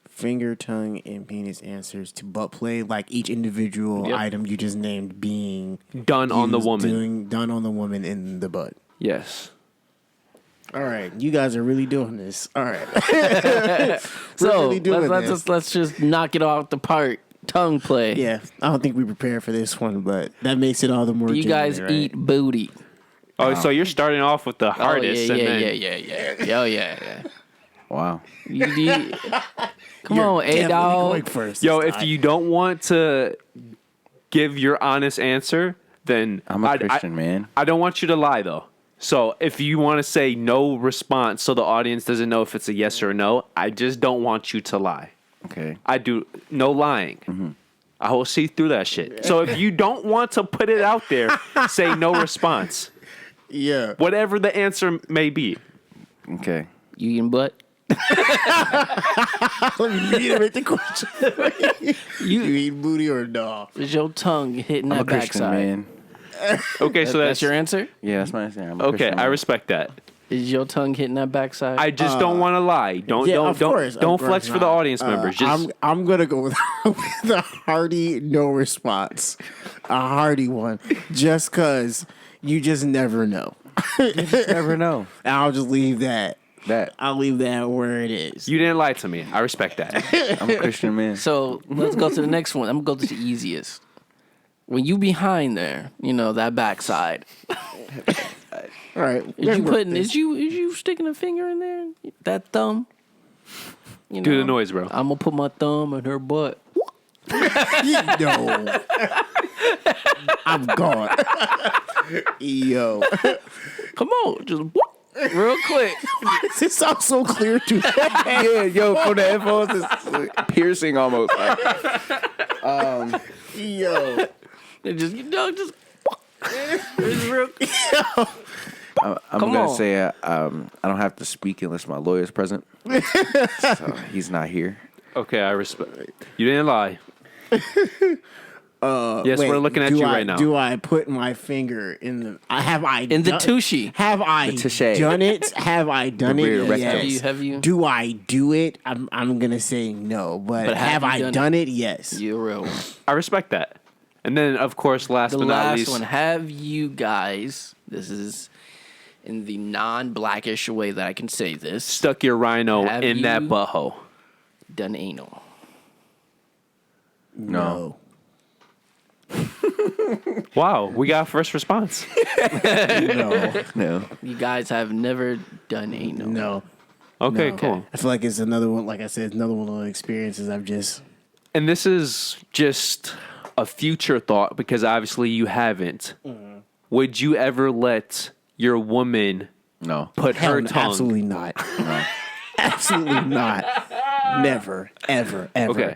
Finger, tongue, and penis answers to butt play, like each individual item you just named being
done on the woman.
Done on the woman in the butt.
Yes.
All right, you guys are really doing this. All right.
So
really
let's just knock it off the park. Tongue play.
Yeah, I don't think we prepared for this one, but that makes it all the more.
You guys
genuine, right?
eat booty.
Oh, so you're starting off with the hardest.
Yeah.
Wow.
Come on, A-Dog.
Going first.
Yo, if you don't want to give your honest answer, then
I'm a Christian, man.
I don't want you to lie, though. So if you want to say no response so the audience doesn't know if it's a yes or a no, I just don't want you to lie.
Okay.
I do no lying.
Mm-hmm.
I will see through that shit. So if you don't want to put it out there, say no response.
Yeah.
Whatever the answer may be.
Okay.
You eating butt?
Let me reiterate the question. you eat booty or no?
Is your tongue hitting
I'm
that
a Christian,
backside?
man.
Okay, so
That's your answer?
Yeah, that's my answer. I'm a
okay.
Christian,
I
man.
respect that.
Is your tongue hitting that backside?
I just don't want to lie. Don't flex for the audience members. Just
I'm gonna go with a hearty no response, a hearty one, just cause you just never know.
Never know.
I'll just leave that.
That
I'll leave that where it is.
you didn't lie to me. I respect that.
I'm a Christian, man.
So let's go to the next one. I'm gonna go to the easiest. When you behind there, that backside.
All right.
Is you sticking a finger in there? That thumb?
Do the noise, bro.
I'm gonna put my thumb in her butt.
No. I'm gone. Yo.
Come on, just whoop, real quick.
This sounds so clear to me.
Yeah, yo, from the headphones, it's piercing almost.
Yo.
Just real.
I'm
Come
gonna
on.
say I don't have to speak unless my lawyer's present. So he's not here.
Okay, I respect. You didn't lie. Yes,
Wait,
we're looking at you right now.
Do I put my finger in the?
In the tushy.
Have I
touche.
done it? Have I done
The
it?
rear rectum.
Yes.
Have you?
Do I do it? I'm gonna say no, but have
you
I
done
done it? Yes.
You're real.
I respect that. And then, of course, last
The
but not
last
least,
one. Have you guys? This is in the non-blackish way that I can say this.
stuck your rhino
Have
in that
you-
butthole.
done anal?
No.
Wow, we got first response.
No.
No.
You guys have never done anal.
No.
Okay,
No.
cool.
I feel like it's another one. Like I said, it's another one of those experiences I've just.
And this is just a future thought because obviously you haven't. Would you ever let your woman
No.
put
Hell
her
no,
tongue?
absolutely not.
No.
Absolutely not. Never, ever, ever.
Okay.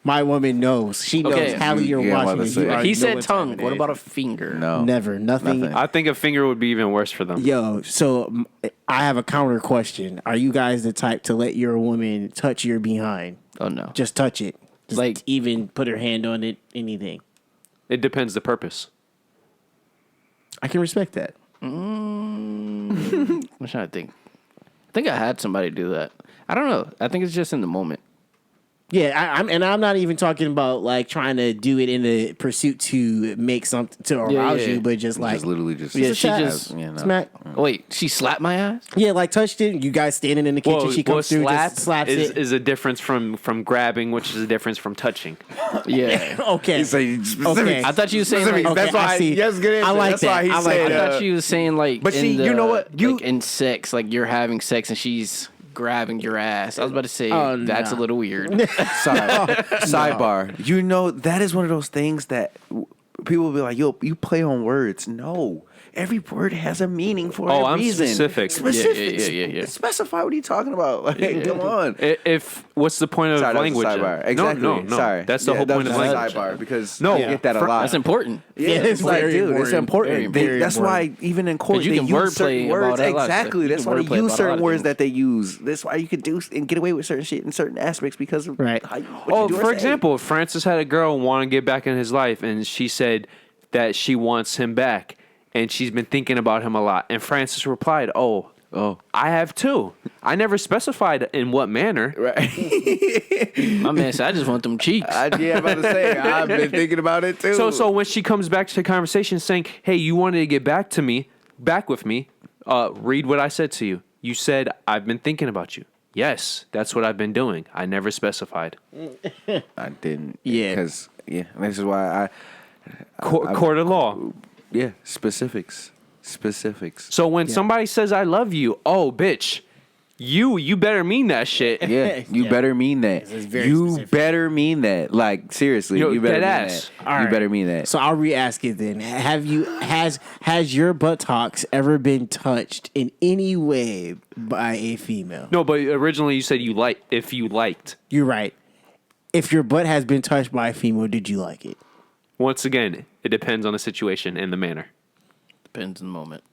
My woman knows. She knows.
Okay.
Hallie, you're
Yeah, I'm about
watching
to
this.
say.
You already
He
know
said
what time
tongue.
it
What
is.
about a finger?
No.
Never. Nothing.
Nothing.
I think a finger would be even worse for them.
Yo, so I have a counter question. Are you guys the type to let your woman touch your behind?
Oh no.
Just touch it. Just
Like-
even put her hand on it, anything.
It depends the purpose.
I can respect that.
I'm trying to think. I think I had somebody do that. I don't know. I think it's just in the moment.
Yeah, I'm not even talking about like trying to do it in the pursuit to make something to arouse
yeah.
you, but just like
Just literally just.
Yeah, she
tap.
just-
You know.
smack.
Wait, she slapped my ass?
Yeah, like touched it. You guys standing in the kitchen. She comes through,
slap
just slaps
is,
it.
is a difference from grabbing, which is a difference from touching.
Yeah.
Okay. Okay.
I thought you were saying like,
Okay,
That's why
I see.
Yes, good answer.
I like
That's
that.
why he
I like
said.
that.
I thought you was saying like,
But
in
see, you know what?
like in sex, like you're having sex and she's grabbing your ass. I was about to say that's a
no.
little weird.
Sidebar. You know, that is one of those things that people will be like, yo, you play on words. No. Every word has a meaning for a
I'm
reason.
specific.
Yeah.
Specify what are you talking about? Like, come on.
If what's the point of
Sorry, that was a
language?
sidebar.
then?
Exactly.
No.
Sorry.
That's the
Yeah,
whole
that
point
was
of
a
language.
Sidebar because
No.
you get that a lot.
That's important.
Yeah,
Yeah,
it's like,
very
dude, it's
important.
important.
Very
That's why even in court,
you
they
can
use
wordplay
certain
about
words.
a lot of stuff.
Exactly.
You
That's
can
why they
wordplay
use
about a lot
certain
of
words
things.
that they use. That's why you can do and get away with certain shit in certain aspects because of
Right.
how you, what
Oh,
you do or
for
say.
example, if Francis had a girl want to get back in his life, and she said that she wants him back, and she's been thinking about him a lot, and Francis replied, "Oh, I have too. I never specified in what manner."
My man said, I just want them cheeks.
I'm about to say, I've been thinking about it too.
So when she comes back to the conversation saying, "Hey, you wanted to get back with me, read what I said to you. You said I've been thinking about you. Yes, that's what I've been doing. I never specified."
I didn't.
Yeah.
Because, this is why
Court of law.
specifics.
So when somebody says I love you, oh bitch, you better mean that shit.
Yeah, you
Yeah.
better mean that.
It's very
You
specific.
better mean that. Like, seriously,
Yo,
you better
dead
mean
ass.
that.
All
You
right.
better mean that.
So I'll re-ask it then. Has your buttocks ever been touched in any way by a female?
No, but originally you said if you liked.
You're right. If your butt has been touched by a female, did you like it?
Once again, it depends on the situation and the manner.
Depends on the moment.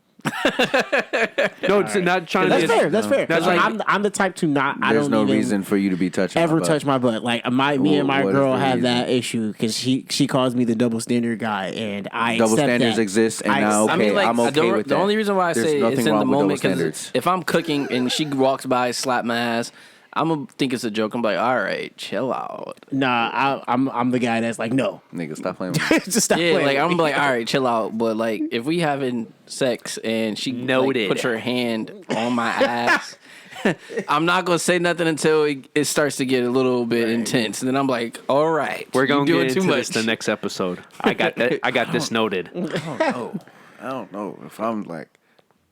No, it's not trying
That's
to be.
fair. That's fair.
That's
Like,
like-
I'm the type to not. I
There's
don't
no
even
reason for you to be touching
ever
my butt.
touch my butt. Like me and my
What is
girl
the
have
reason?
that issue because she calls me the double standard guy, and I
Double
accept
standards
that.
exist, and
I
now
accept-
okay, I'm okay with
the
that.
only reason why I
There's
say
nothing
it's in
wrong
the
with double
moment because
standards.
if I'm cooking and she walks by, slap my ass, I'm gonna think it's a joke. I'm like, all right, chill out.
Nah, I'm the guy that's like, no,
Nigga, stop playing with me.
just stop
Yeah,
playing.
like
with
I'm
me.
like, all right, chill out. But like, if we having sex and she like,
Noted.
puts her hand on my ass, I'm not gonna say nothing until it starts to get a little bit intense, and then I'm like, all right,
We're gonna
you doing
get
too
into
much.
this the next episode. I got that. I got this noted.
I don't know if I'm like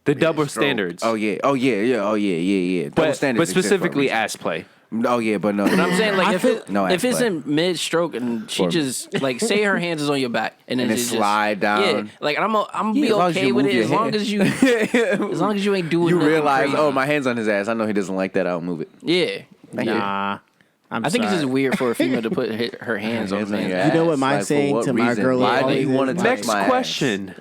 The double
stroke.
standards.
Oh yeah. Double
but
standards. exist for a
specifically
reason.
ass play.
Oh yeah, but no.
I'm saying like
No
if it's
ass play.
in mid stroke and she
For me.
just like say her hands is on your back and then
And it
just
slide down.
Yeah, like I'm
Yeah,
be
as long as
okay
you
with
move
it
your
as long
hand.
as you ain't doing.
You
nothing
realize,
crazy.
oh, my hand's on his ass. I know he doesn't like that. I'll move it.
Yeah.
Nah, I'm
I think it's
sorry.
just weird for a female to put her hands on
Hands on
man's
your
ass.
You know what
ass.
my
Like, for
saying
what
to my
reason?
girl
Why
is
do you
always
want to touch
Next
my ass?
question.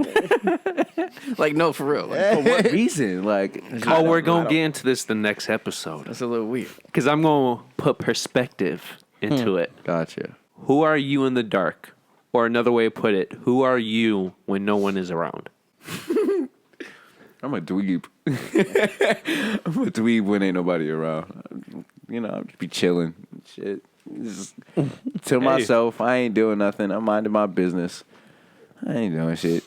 Like no, for real. Like,
For what reason? Like,
Oh, we're gonna get into this the next episode
that's a little weird.
because I'm gonna put perspective into it.
gotcha.
Who are you in the dark? Or another way to put it, who are you when no one is around?
I'm a dweeb. I'm a dweeb when ain't nobody around. You know, I'll just be chilling. Shit. Just to myself, I ain't doing nothing. I'm minding my business. I ain't doing shit.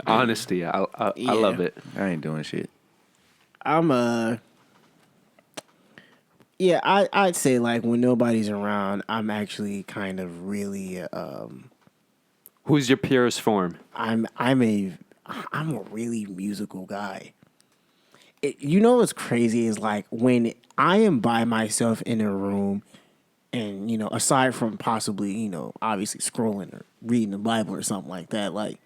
Honesty, I love it.
I ain't doing shit.
I'm Yeah, I'd say like when nobody's around, I'm actually kind of really
Who's your purest form?
I'm a really musical guy. You know what's crazy is like when I am by myself in a room, and aside from possibly obviously scrolling or reading the Bible or something like that, like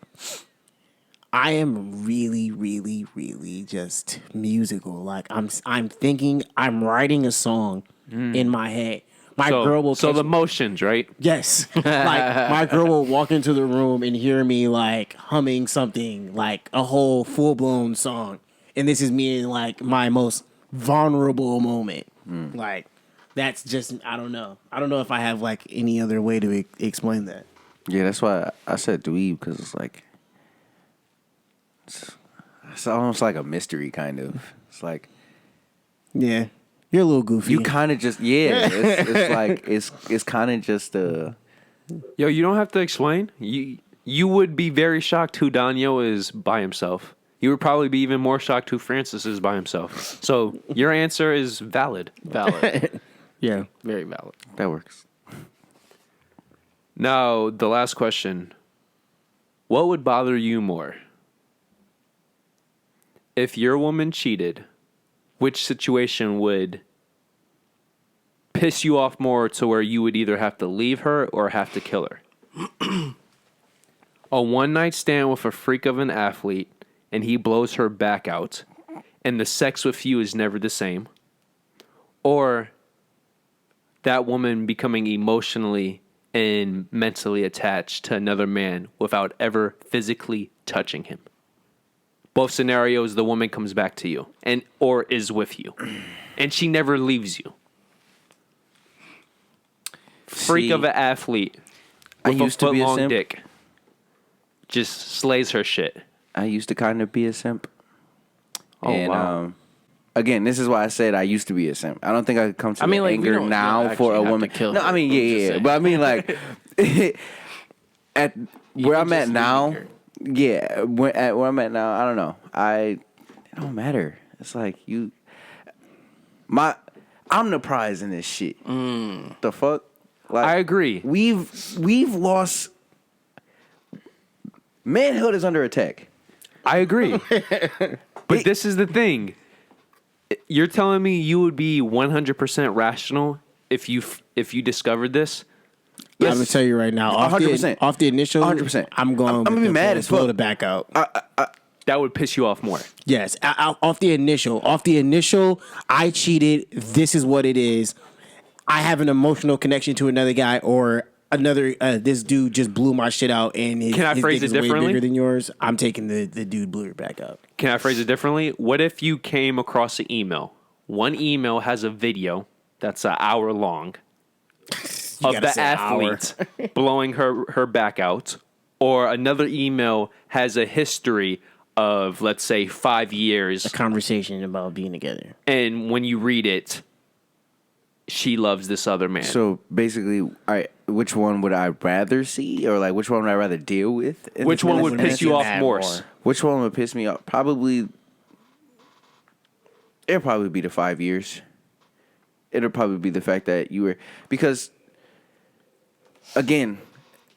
I am really, really, really just musical. Like I'm thinking, I'm writing a song in my head. My girl will
So
catch
the
me.
motions, right?
Yes. Like my girl will walk into the room and hear me like humming something like a whole full blown song. And this is me in like my most vulnerable moment. Like that's just I don't know. I don't know if I have like any other way to explain that.
Yeah, that's why I said dweeb, because it's like it's almost like a mystery kind of. It's like
Yeah. You're a little goofy.
you kind of just it's like it's kind of just
Yo, you don't have to explain. You would be very shocked who Donyhal is by himself. You would probably be even more shocked who Francis is by himself. So your answer is valid.
Valid.
Yeah.
Very valid.
that works.
Now, the last question. What would bother you more? If your woman cheated, which situation would piss you off more to where you would either have to leave her or have to kill her? A one-night stand with a freak of an athlete and he blows her back out and the sex with you is never the same. Or that woman becoming emotionally and mentally attached to another man without ever physically touching him. Both scenarios, the woman comes back to you or is with you, and she never leaves you. Freak
See,
of an athlete
I
with a
used to be a
foot-long
simp.
dick just slays her shit.
I used to kind of be a simp.
Oh,
And
wow.
again, this is why I said I used to be a simp. I don't think I could come to
we
anger
don't
now for
actually
a
have
woman.
to kill
No,
her.
I mean,
I'm just
yeah.
saying.
But I mean, like, at where
can
I'm at
just
now,
leave her.
yeah, where I'm at now, I don't know. It don't matter. It's like I'm the prize in this shit. The fuck? Like,
I agree.
We've lost. Manhood is under attack.
I agree. But this is the thing. You're telling me you would be 100% rational if you discovered this?
I'm gonna tell you right now.
100%.
Off the initial,
100%.
I'm going.
I'm gonna be mad as
blow
fuck.
the back out.
That would piss you off more.
Yes, off the initial, I cheated. This is what it is. I have an emotional connection to another guy, or another. This dude just blew my shit out, and his
phrase
dick
it
is way
differently?
bigger than yours. I'm taking the dude blew her back out.
Can I phrase it differently? What if you came across an email? One email has a video that's an hour long of
gotta
the
say hour.
athlete blowing her back out, or another email has a history of, let's say, 5 years,
Conversation about being together.
and when you read it, she loves this other man.
So basically, which one would I rather see, or like which one would I rather deal with? in
Which
this
one would
relationship?
piss you off
Mad
more?
more.
Which one would piss me off? Probably. It'll probably be the 5 years. It'll probably be the fact that you were, because again,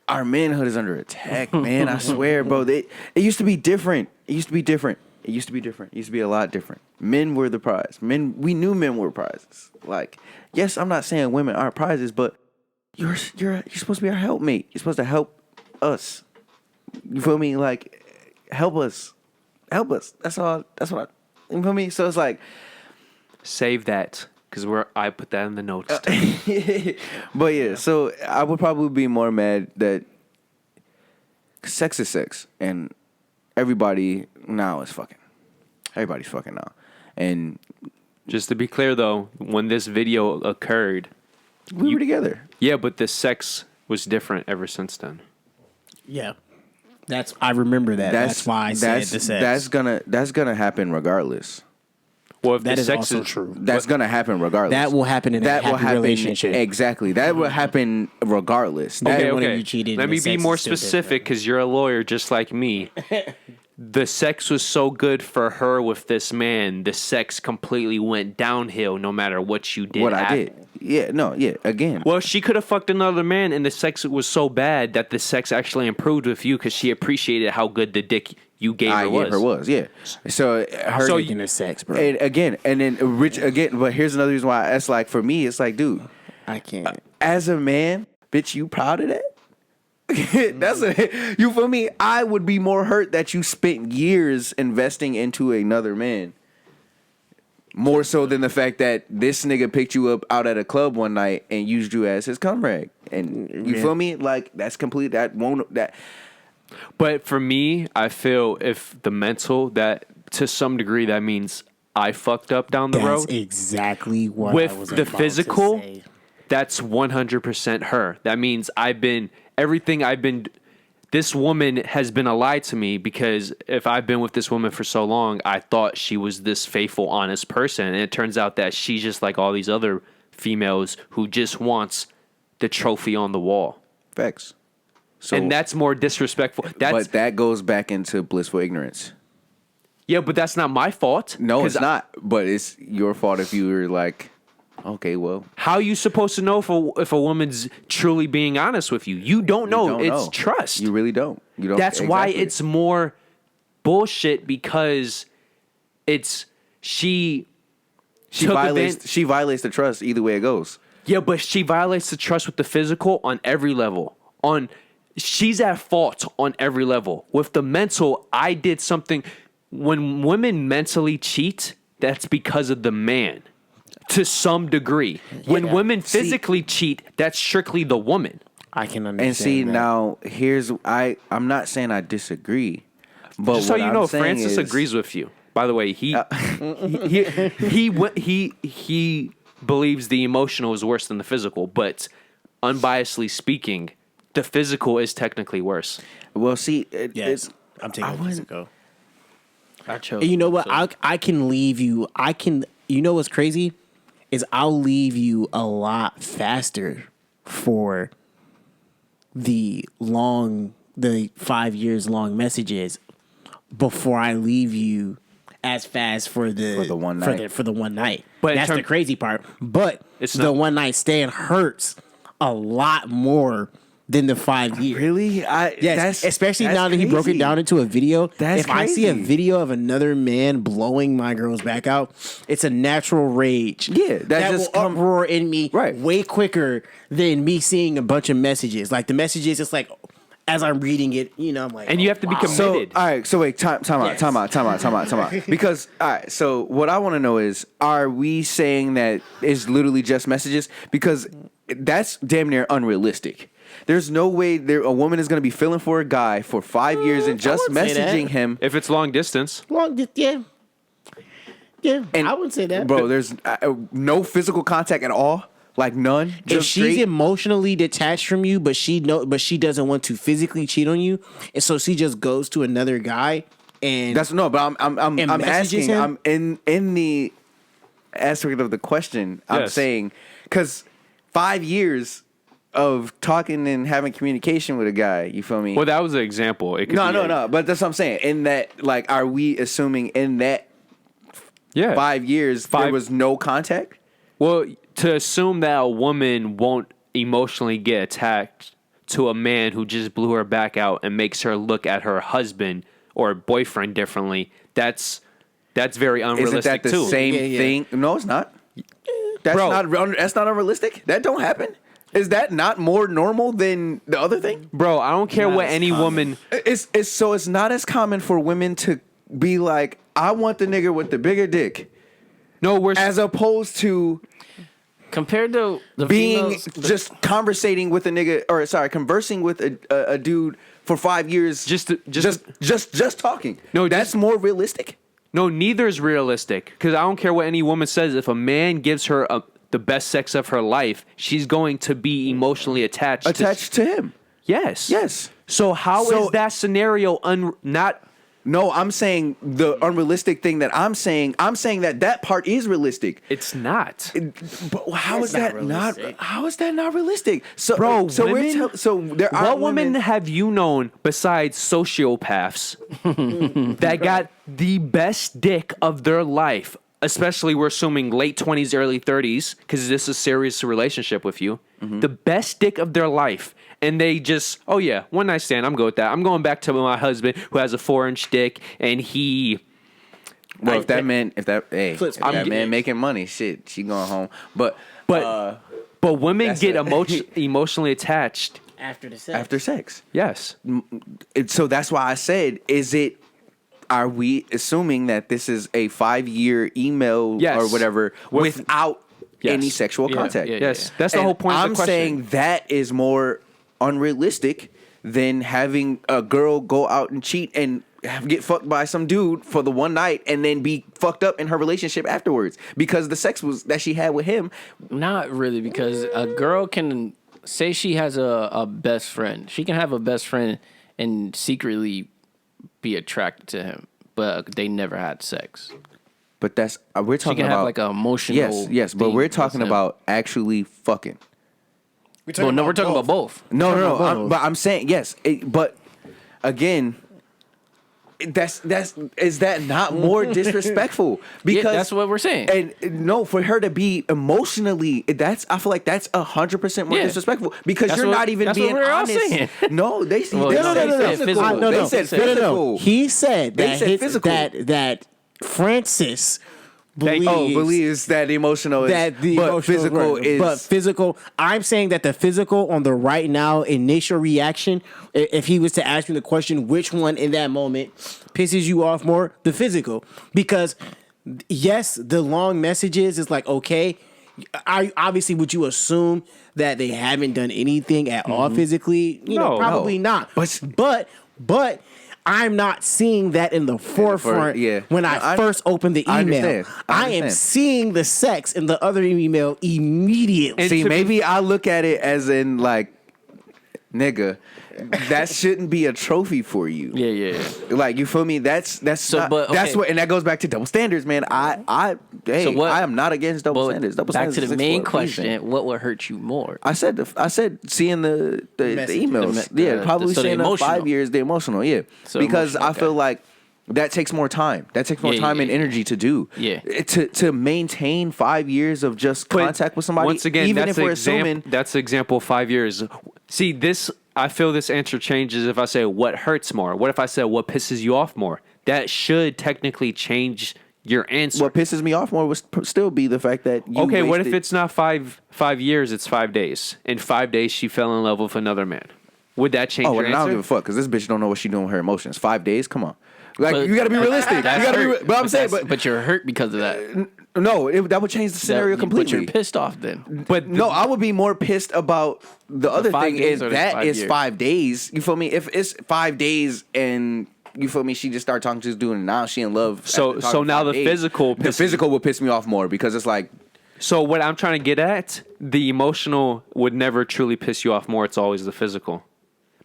our manhood is under attack, man. I swear, bro. It used to be different. It used to be different. It used to be different. It used to be a lot different. Men were the prize. We knew men were prizes. Like, yes, I'm not saying women aren't prizes, but you're supposed to be our helpmate. You're supposed to help us. You feel me? Like, help us. Help us. That's all. That's what you feel me? So it's like,
Save that, because I put that in the notes. too.
but yeah, so I would probably be more mad that sex is sex, and everybody now is fucking. Everybody's fucking now. And
Just to be clear, though, when this video occurred,
we were together.
yeah, but the sex was different ever since then.
Yeah, I remember that. That's why I said the sex.
That's gonna happen regardless.
Well, if
That
the
is
sex
also
is
true.
That's gonna happen regardless.
That will happen in a happy relationship.
Exactly. That will happen regardless.
Okay,
That one of
okay.
you cheated
Let
and
me
the
be
sex
more
is still
specific, because you're a lawyer just like me. the sex was so good for her with this man, the sex completely went downhill no matter what you did.
What I did. Yeah, no, yeah, again.
Well, she could have fucked another man, and the sex was so bad that the sex actually improved with you because she appreciated how good the dick you gave her was.
Yeah. So her
Taking the sex, bro.
and then Rich again. But here's another reason why. It's like for me, it's like, dude,
I can't.
as a man, bitch, you proud of that? You feel me? I would be more hurt that you spent years investing into another man. More so than the fact that this nigga picked you up out at a club one night and used you as his cum rag. And you feel me? Like, that's complete.
But for me, I feel if the mental, that to some degree, that means I fucked up down the road.
That's exactly what I was
With the
about to
physical,
say.
that's 100% her. That means this woman has been a lie to me, because if I've been with this woman for so long, I thought she was this faithful, honest person. And it turns out that she's just like all these other females who just wants the trophy on the wall.
Facts. So,
And that's more disrespectful.
but that goes back into blissful ignorance.
Yeah, but that's not my fault.
No, it's not. But it's your fault if you were like, okay, well.
How are you supposed to know if a woman's truly being honest with you? You don't know. It's trust.
You really don't. You don't.
That's why
exactly.
it's more bullshit, because she
violates the trust either way it goes.
Yeah, but she violates the trust with the physical on every level. She's at fault on every level. With the mental, I did something. When women mentally cheat, that's because of the man. To some degree. When women physically cheat, that's strictly the woman.
I can understand.
And see,
that.
now I'm not saying I disagree, but
Just so
what
you
I'm
know,
saying
Francis
is,
agrees with you. By the way, he believes the emotional is worse than the physical, but unbiasedly speaking, the physical is technically worse.
Well, see,
Yes, I'm taking physical.
I chose.
And you know what?
so-
I can leave you. You know what's crazy is I'll leave you a lot faster for the 5 years long messages before I leave you as fast for the
one night.
For the one night.
But
that's the crazy part. But
It's
the
not-
one night stand hurts a lot more than the 5 years.
really,
Yes, especially now that he broke it down into a video.
That's
if I see a
crazy.
video of another man blowing my girl's back out, it's a natural rage.
Yeah,
that
just
will uproar in me
Right.
way quicker than me seeing a bunch of messages. Like the messages, it's like as I'm reading it, I'm like,
And you have to be
wow.
committed.
So, all right, so wait, time out,
Yes.
time out. Because, all right, so what I want to know is, are we saying that it's literally just messages? Because that's damn near unrealistic. There's no way a woman is going to be feeling for a guy for 5 years and just
wouldn't say that.
messaging him.
If it's long distance.
Yeah.
And,
I wouldn't say that.
Bro, there's no physical contact at all. Like none.
If
Just
she's
straight.
emotionally detached from you, but she doesn't want to physically cheat on you, and so she just goes to another guy and
That's no, but I'm
And messages
asking.
him?
I'm in the aspect of the question. I'm
Yes.
saying because 5 years of talking and having communication with a guy, you feel me?
Well, that was an example. It could
No,
be
no. But that's what I'm saying. In that, like, are we assuming in that
Yeah.
5 years there was no contact?
Well, to assume that a woman won't emotionally get attached to a man who just blew her back out and makes her look at her husband or boyfriend differently, that's very unrealistic
Isn't that the
too.
same
Yeah.
thing? No, it's not. That's
Bro.
that's not unrealistic. That don't happen. Is that not more normal than the other thing?
Bro, I don't care
Not
what
as
any
common.
woman.
It's not as common for women to be like, I want the nigga with the bigger dick,
No, we're
as opposed to
compared to the
being
females,
just conversating with a nigga, or sorry, conversing with a dude for 5 years, just talking.
No,
that's more realistic.
no. Neither is realistic, because I don't care what any woman says. If a man gives her the best sex of her life, she's going to be emotionally attached
To him.
Yes.
Yes.
So how is
So-
that scenario not
No, I'm saying the unrealistic thing that I'm saying that part is realistic.
It's not.
But how is
That's
that
not
not?
realistic.
How is that not realistic? So,
Bro,
so
women-
so there are
What women have you known besides sociopaths that got the best dick of their life? Especially, we're assuming late 20s, early 30s, because this is a serious relationship with you. The best dick of their life. And they just, oh yeah, one night stand, I'm good with that. I'm going back to my husband who has a 4-inch dick, and he...
Well, if that man making money, shit, she going home. But
women
that's
get
it.
after
emotionally attached.
the sex.
after sex.
Yes.
So that's why I said, are we assuming that this is a 5-year email
Yes.
or whatever without
Yes.
any sexual contact?
yeah.
Yes. That's the
And
whole point of
I'm
the question.
saying that is more unrealistic than having a girl go out and cheat and get fucked by some dude for the one night and then be fucked up in her relationship afterwards because the sex was that she had with him.
Not really, because a girl can say she has a best friend. She can have a best friend and secretly be attracted to him, but they never had sex.
But that's we're
She
talking
can
about
have like an emotional.
yes, but
thing
we're
with
talking
him.
about actually fucking.
Well, no, we're talking about both.
No. But I'm saying yes, but again, is that not more disrespectful? Because
Yeah, that's what we're saying.
And no, for her to be emotionally, I feel like that's 100% more
Yeah.
disrespectful because
That's
you're
what-
not even
that's what
being
we're all
honest.
saying.
No, they said
Well,
they
no,
said
no, no,
physical.
physical.
They said physical.
He said
They
that
said physical.
that Francis
believes that emotional is
that the
but
emotional
physical
right.
is
But physical, I'm saying that the physical on the right now initial reaction, if he was to ask me the question, which one in that moment pisses you off more, the physical, because yes, the long messages is like, okay, I obviously would you assume that they haven't done anything at all physically? You know,
No.
probably not. But I'm not seeing that in the forefront
yeah.
when
No,
I first opened the
I
email.
understand. I
I am
understand.
seeing the sex in the other email immediately.
And
See,
to be-
maybe I look at it as in like, nigga, that shouldn't be a trophy for you.
Yeah.
Like, you feel me? That's
So,
not,
but,
that's
okay.
what, and that goes back to double standards, man. I am not against double
Well,
standards. Double
back
standards
to the
exist
main
for a reason.
question: what would hurt you more?
I said seeing the
Messages.
emails.
The
Probably
so the
saying the
emotional.
5 years, the emotional, yeah.
So
because
emotional,
I feel
okay.
like that takes more time. That takes more
Yeah,
time
yeah,
and
yeah.
energy to do.
Yeah.
To maintain 5 years of just
But
contact with somebody.
Once again,
even
that's
if we're
example.
assuming.
That's the example of 5 years. See, this. I feel this answer changes if I say what hurts more. What if I said what pisses you off more? That should technically change your answer.
What pisses me off more would still be the fact that you
Okay, what if
wasted-
it's not five years? It's 5 days. In 5 days, she fell in love with another man. Would that change
Oh,
your
well, then I
answer?
don't give a fuck because this bitch don't know what she doing with her emotions. 5 days, come on. Like
But
you got to be realistic. You
That's
got to be.
hurt.
But I'm saying,
but you're hurt because of that.
no, that would change the scenario
But
completely.
you're pissed off then.
But
No, I would be more pissed about the other
5
thing
days
is
or the
that
5
is
years?
5 days. You feel me? If it's 5 days and you feel me, she just started talking to this dude and now she in love.
So-
after
so
talking
now
5
the
days,
physical
the
pisses-
physical will piss me off more because it's like
So what I'm trying to get at, the emotional would never truly piss you off more. It's always the physical.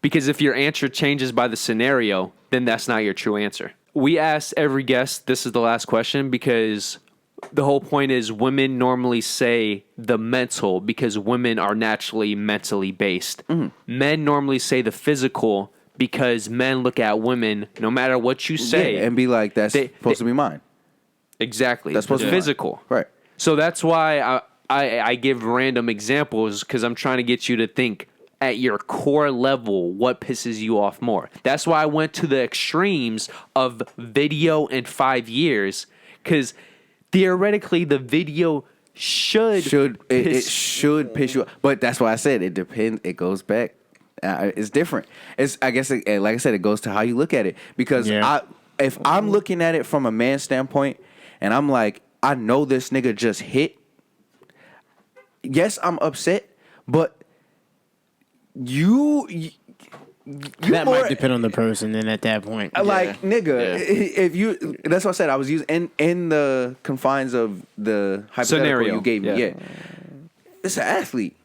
Because if your answer changes by the scenario, then that's not your true answer. We ask every guest, this is the last question, because the whole point is women normally say the mental because women are naturally mentally based. Men normally say the physical because men look at women, no matter what you say.
yeah, and be like that's supposed to be mine.
Exactly.
That's supposed
the
to be mine.
physical.
Right.
So that's why I give random examples because I'm trying to get you to think at your core level what pisses you off more. That's why I went to the extremes of video and 5 years because theoretically the video should
It should piss you off. But that's why I said it depends. It goes back. It's different. It's I guess like I said, it goes to how you look at it. Because
Yeah.
if I'm looking at it from a man's standpoint, and I'm like, I know this nigga just hit. Yes, I'm upset, but you
that
more,
might depend on the person. Then at that point,
like nigga,
Yeah.
if you that's what I said. I was using in the confines of the hypothetical
Scenario.
you gave me.
Yeah.
Yeah, it's an athlete.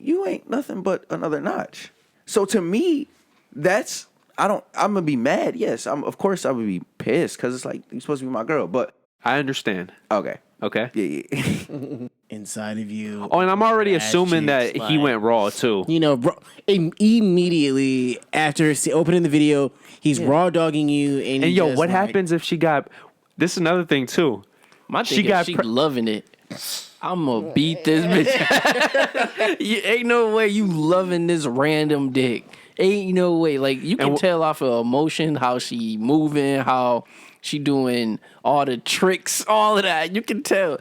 You ain't nothing but another notch. So to me, that's I'm gonna be mad. Yes, of course I would be pissed because it's like you're supposed to be my girl. But
I understand.
okay,
Okay.
yeah.
Inside of you.
Oh, and I'm already
ass
assuming that
cheeks,
he
like,
went raw too.
You know, immediately after opening the video, he's raw dogging you. And
And
he
yo,
just,
what
like,
happens if she got? This is another thing too.
My thing
She
is
got
she
pre-
loving it. I'm gonna beat this bitch. Ain't no way you loving this random dick. Ain't no way. Like you can tell off her emotion, how she moving, how she doing all the tricks, all of that. You can tell.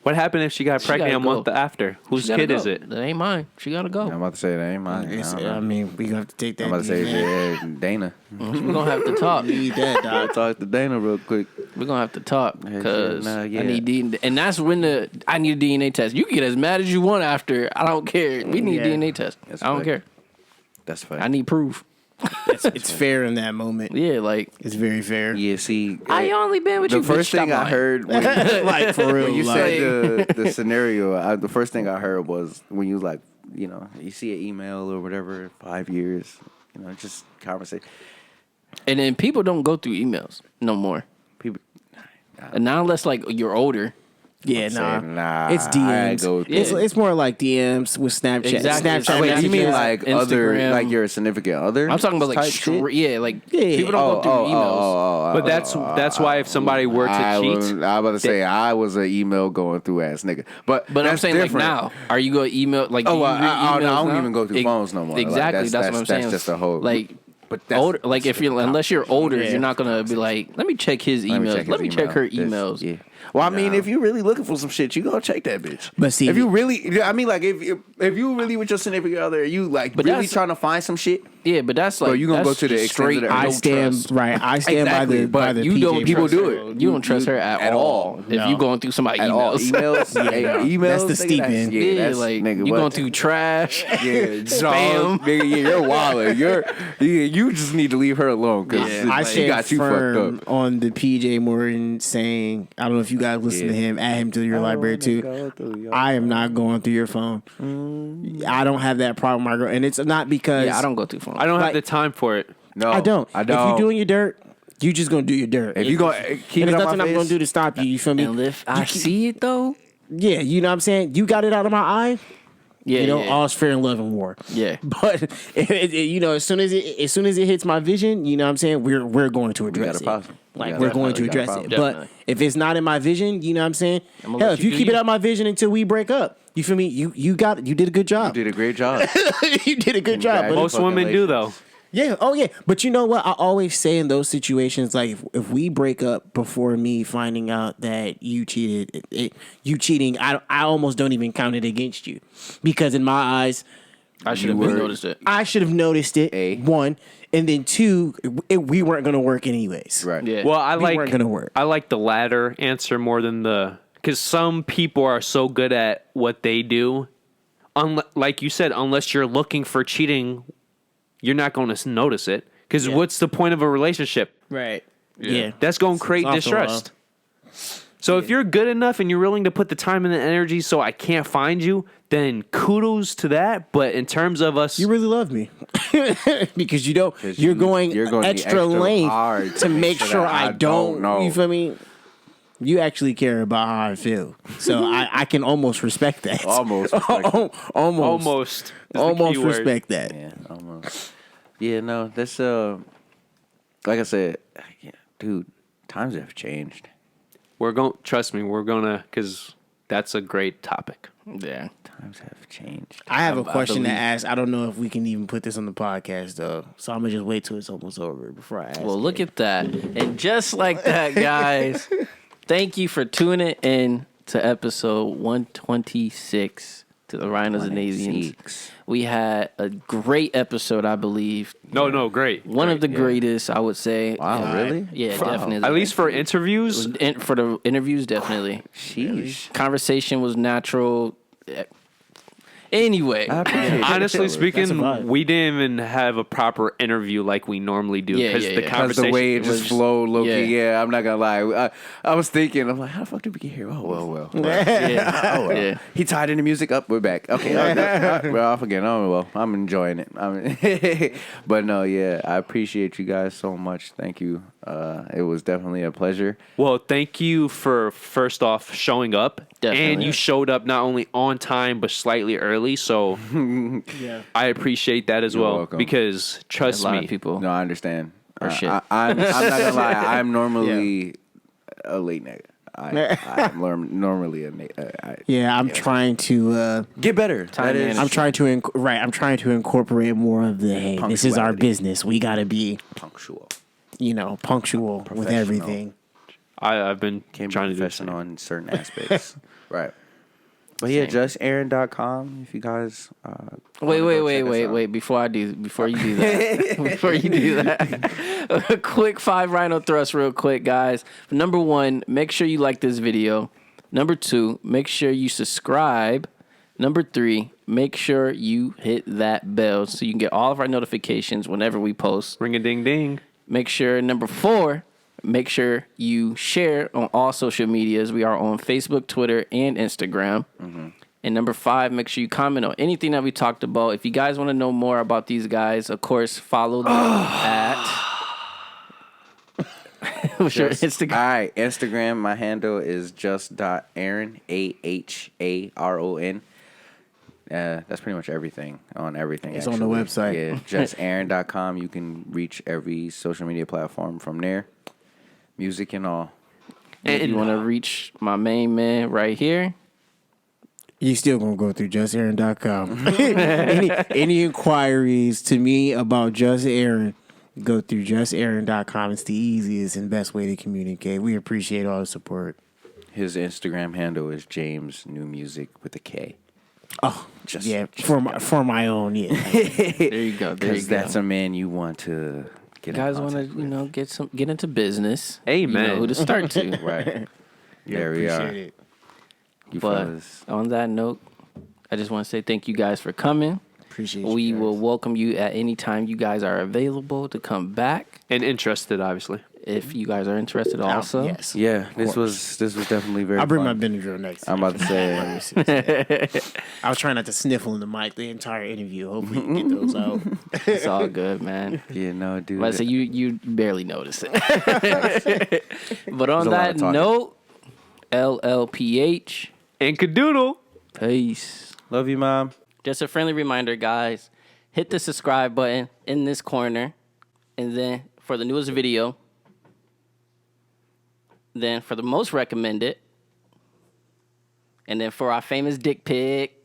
What happened if she got pregnant
gotta
a month
go.
after? Whose
She gotta
kid is
go.
it?
That ain't mine. She gotta go.
I'm about to say that ain't mine.
I mean, we gonna have to take that.
I'm about to say Dana.
We're gonna have to talk.
Need that,
I'll
dog.
talk to Dana real quick.
We're gonna have to talk because
Nah, yeah.
I need DNA, and that's when I need a DNA test. You can get as mad as you want after. I don't care. We need a
Yeah.
DNA test.
That's
I don't
fact.
care.
That's fine.
I need proof.
It's fair in that moment.
Yeah, like
It's very fair.
Yeah, see,
I only been with
the
you.
first
bitch,
thing
stop
I
lying.
heard when,
Like for real.
when you
like,
said the scenario, the first thing I heard was when you like, you know, you see an email or whatever, 5 years, you know, just conversation.
And then people don't go through emails no more.
People,
And now unless like you're older.
yeah,
saying,
nah.
nah,
It's
I
DMs.
go through
It's more like DMs with Snapchat.
Exactly.
Snapchat.
Wait, you mean
messages,
like other,
Instagram.
like your significant other?
I'm talking about like
type shit?
yeah, like
Yeah.
people don't go through emails.
But that's why if somebody were to
I
cheat,
was about to say I was an email going through ass nigga, but
But I'm
that's
saying
different.
like now, are you going to email like? Do
Oh,
you
well,
read
I
emails
don't
now?
even go through phones no more. Like,
Exactly, that's what I'm saying.
That's just a whole
like.
But that's,
Older, like if you're unless you're older,
Yeah.
you're not gonna be like, let me check his emails. Let me check her emails.
Yeah. Well, I mean, if you're really looking for some shit, you gonna check that bitch.
But see-
if you really, I mean, like if you really with your significant other, you like
But
really
that's-
trying to find some shit.
Yeah, but that's like
Bro, you gonna
that's
go to the
just
extent of
straight.
the-
I
don't
stand
trust.
right. I stand
Exactly,
by
but
the
You
PJ
don't
people do
principle.
it.
You don't trust her
at
at
all.
all. If
No.
you going through somebody's
At all,
emails.
emails, emails.
That's the
nigga,
steep end.
Yeah,
Yeah,
that's,
like
nigga,
you
what?
going through trash.
Yeah,
spam.
nigga, yeah, you're wildin'. You just need to leave her alone because
Yeah.
I
she
stand
got you
firm
fucked up.
on the PJ Morton saying, I don't know if you guys listen to him, add him to your library too. I am not going through your phone. I don't have that problem, my girl. And it's not because
Yeah, I don't go through phone.
I don't have
Like-
the time for it.
No,
I don't.
I don't.
If you're doing your dirt, you just gonna do your dirt.
if you go keep
and
it
there's
on
nothing
my
I'm gonna
face,
do to stop you. You feel me?
And if I see it though,
Yeah, you know what I'm saying? You got it out of my eye.
yeah,
You know,
yeah.
all's fair in love and war.
Yeah.
But you know, as soon as it hits my vision, you know what I'm saying, we're going to
got
address
a
it.
problem.
Like
Yeah,
we're going to
definitely got a
address it.
problem.
But
Definitely.
if it's not in my vision, you know what I'm saying?
I'ma
Hell,
let
if
you
you
do
keep
you.
it out of my vision until we break up, you feel me? You did a good job.
you did a great job.
You did a good job. But
Most
fucking
women do though.
yeah, oh yeah. But you know what? I always say in those situations, like if we break up before me finding out that you cheated, you cheating, I almost don't even count it against you, because in my eyes,
I should have
were-
noticed it.
I should have noticed it.
A.
One, and then two, we weren't going to work anyways.
Right.
Yeah.
Well, I
We weren't gonna work.
I like the latter answer more than the, because some people are so good at what they do. Like you said, unless you're looking for cheating, you're not going to notice it. Because what's the point of a relationship?
Right. Yeah.
That's going to create
also
distrust. So if you're good enough and you're willing to put the time and the energy so I can't find you, then kudos to that. But in terms of us,
You really love me because you don't. You're going
the
extra length
hard
to make sure
that
I don't
know.
You feel me? You actually care about how I feel, so I can almost respect that.
Almost respect it.
almost
is the key word.
respect that.
Yeah, almost. Yeah, no, that's like I said, yeah, dude, times have changed.
trust me, we're going to, because that's a great topic.
Yeah.
Times have changed.
I have a question to
believe-
ask. I don't know if we can even put this on the podcast though, so I'm gonna just wait till it's almost over before I ask.
Well, look at that. And just like that, guys, thank you for tuning in to episode 126 to the Rhinos and Aliens. We had a great episode, I believe.
No, great.
One of the greatest, I would say.
Wow, really?
Yeah,
Wow.
definitely.
At least for interviews.
For the interviews, definitely.
Sheesh.
Conversation was natural. Anyway,
I appreciate it.
Honestly
That's a
speaking,
vibe.
we didn't even have a proper interview like we normally do
Yeah,
because
yeah,
the
yeah.
Because
conversation
the way it
was-
just flowed, low
yeah.
key. Yeah, I'm not gonna lie. I was thinking, I'm like, how the fuck did we get here? Oh well.
yeah,
Oh well.
yeah.
He tied in the music up. We're back. Okay, we're off again. Oh well, I'm enjoying it. But no, yeah, I appreciate you guys so much. Thank you. It was definitely a pleasure.
Well, thank you for first off showing up,
Definitely.
and you showed up not only on time but slightly early. So
Yeah.
I appreciate that as
You're
well
welcome.
because
A
trust
lot
me,
of people.
No, I understand.
Or shit.
I'm not gonna lie. I'm normally a late night. I'm normally a late.
I'm trying to.
Get better.
Time management.
I'm trying to. I'm trying to incorporate more of the. Hey, this is our
Punctuality.
business. We gotta be,
punctual.
punctual with
Professional.
everything.
I've been
Can't
trying
be
to do the same.
professional in certain aspects. Right. But yeah, justaaron.com if you guys
Wait. Before you do that, a quick 5 rhino thrust real quick, guys. Number 1, make sure you like this video. Number 2, make sure you subscribe. Number 3, make sure you hit that bell so you can get all of our notifications whenever we post.
Ring a ding ding.
Make sure, number 4, make sure you share on all social medias. We are on Facebook, Twitter, and Instagram. And number 5, make sure you comment on anything that we talked about. If you guys want to know more about these guys, of course, follow them at... What's your Instagram?
All right, Instagram, my handle is just.aaron, AHARON. That's pretty much everything on everything.
It's on the website.
Yeah, justaaron.com. You can reach every social media platform from there. Music and all.
And if you want to reach my main man right here,
You still gonna go through justaaron.com. any inquiries to me about Just Aaron, go through justaaron.com. It's the easiest and best way to communicate. We appreciate all the support.
His Instagram handle is James New Music with a K.
Oh,
Just
for my own, yeah.
there you go. There you
Because
go.
that's a man you want to get
You guys
in
want to,
contact with.
get into business.
Amen.
You know who to start to.
Right. There we
appreciate
are.
it.
You
But
fellas.
on that note, I just want to say thank you guys for coming.
Appreciate
We
you guys.
will welcome you at any time you guys are available to come back.
And interested, obviously.
If you guys are interested also.
Yes.
Yeah, this was definitely very
I'll bring my
fun.
Benadryl next time.
I'm about to say,
I was trying not to sniffle in the mic the entire interview. Hopefully you get those out.
It's all good, man.
yeah, no, dude.
But I say you barely notice it. But on
There's a lot
that
of talking.
note, LLPH,
And Cadoodle.
peace.
Love you, Mom.
Just a friendly reminder, guys. Hit the subscribe button in this corner. And then for the newest video. Then for the most recommended. And then for our famous dick pic.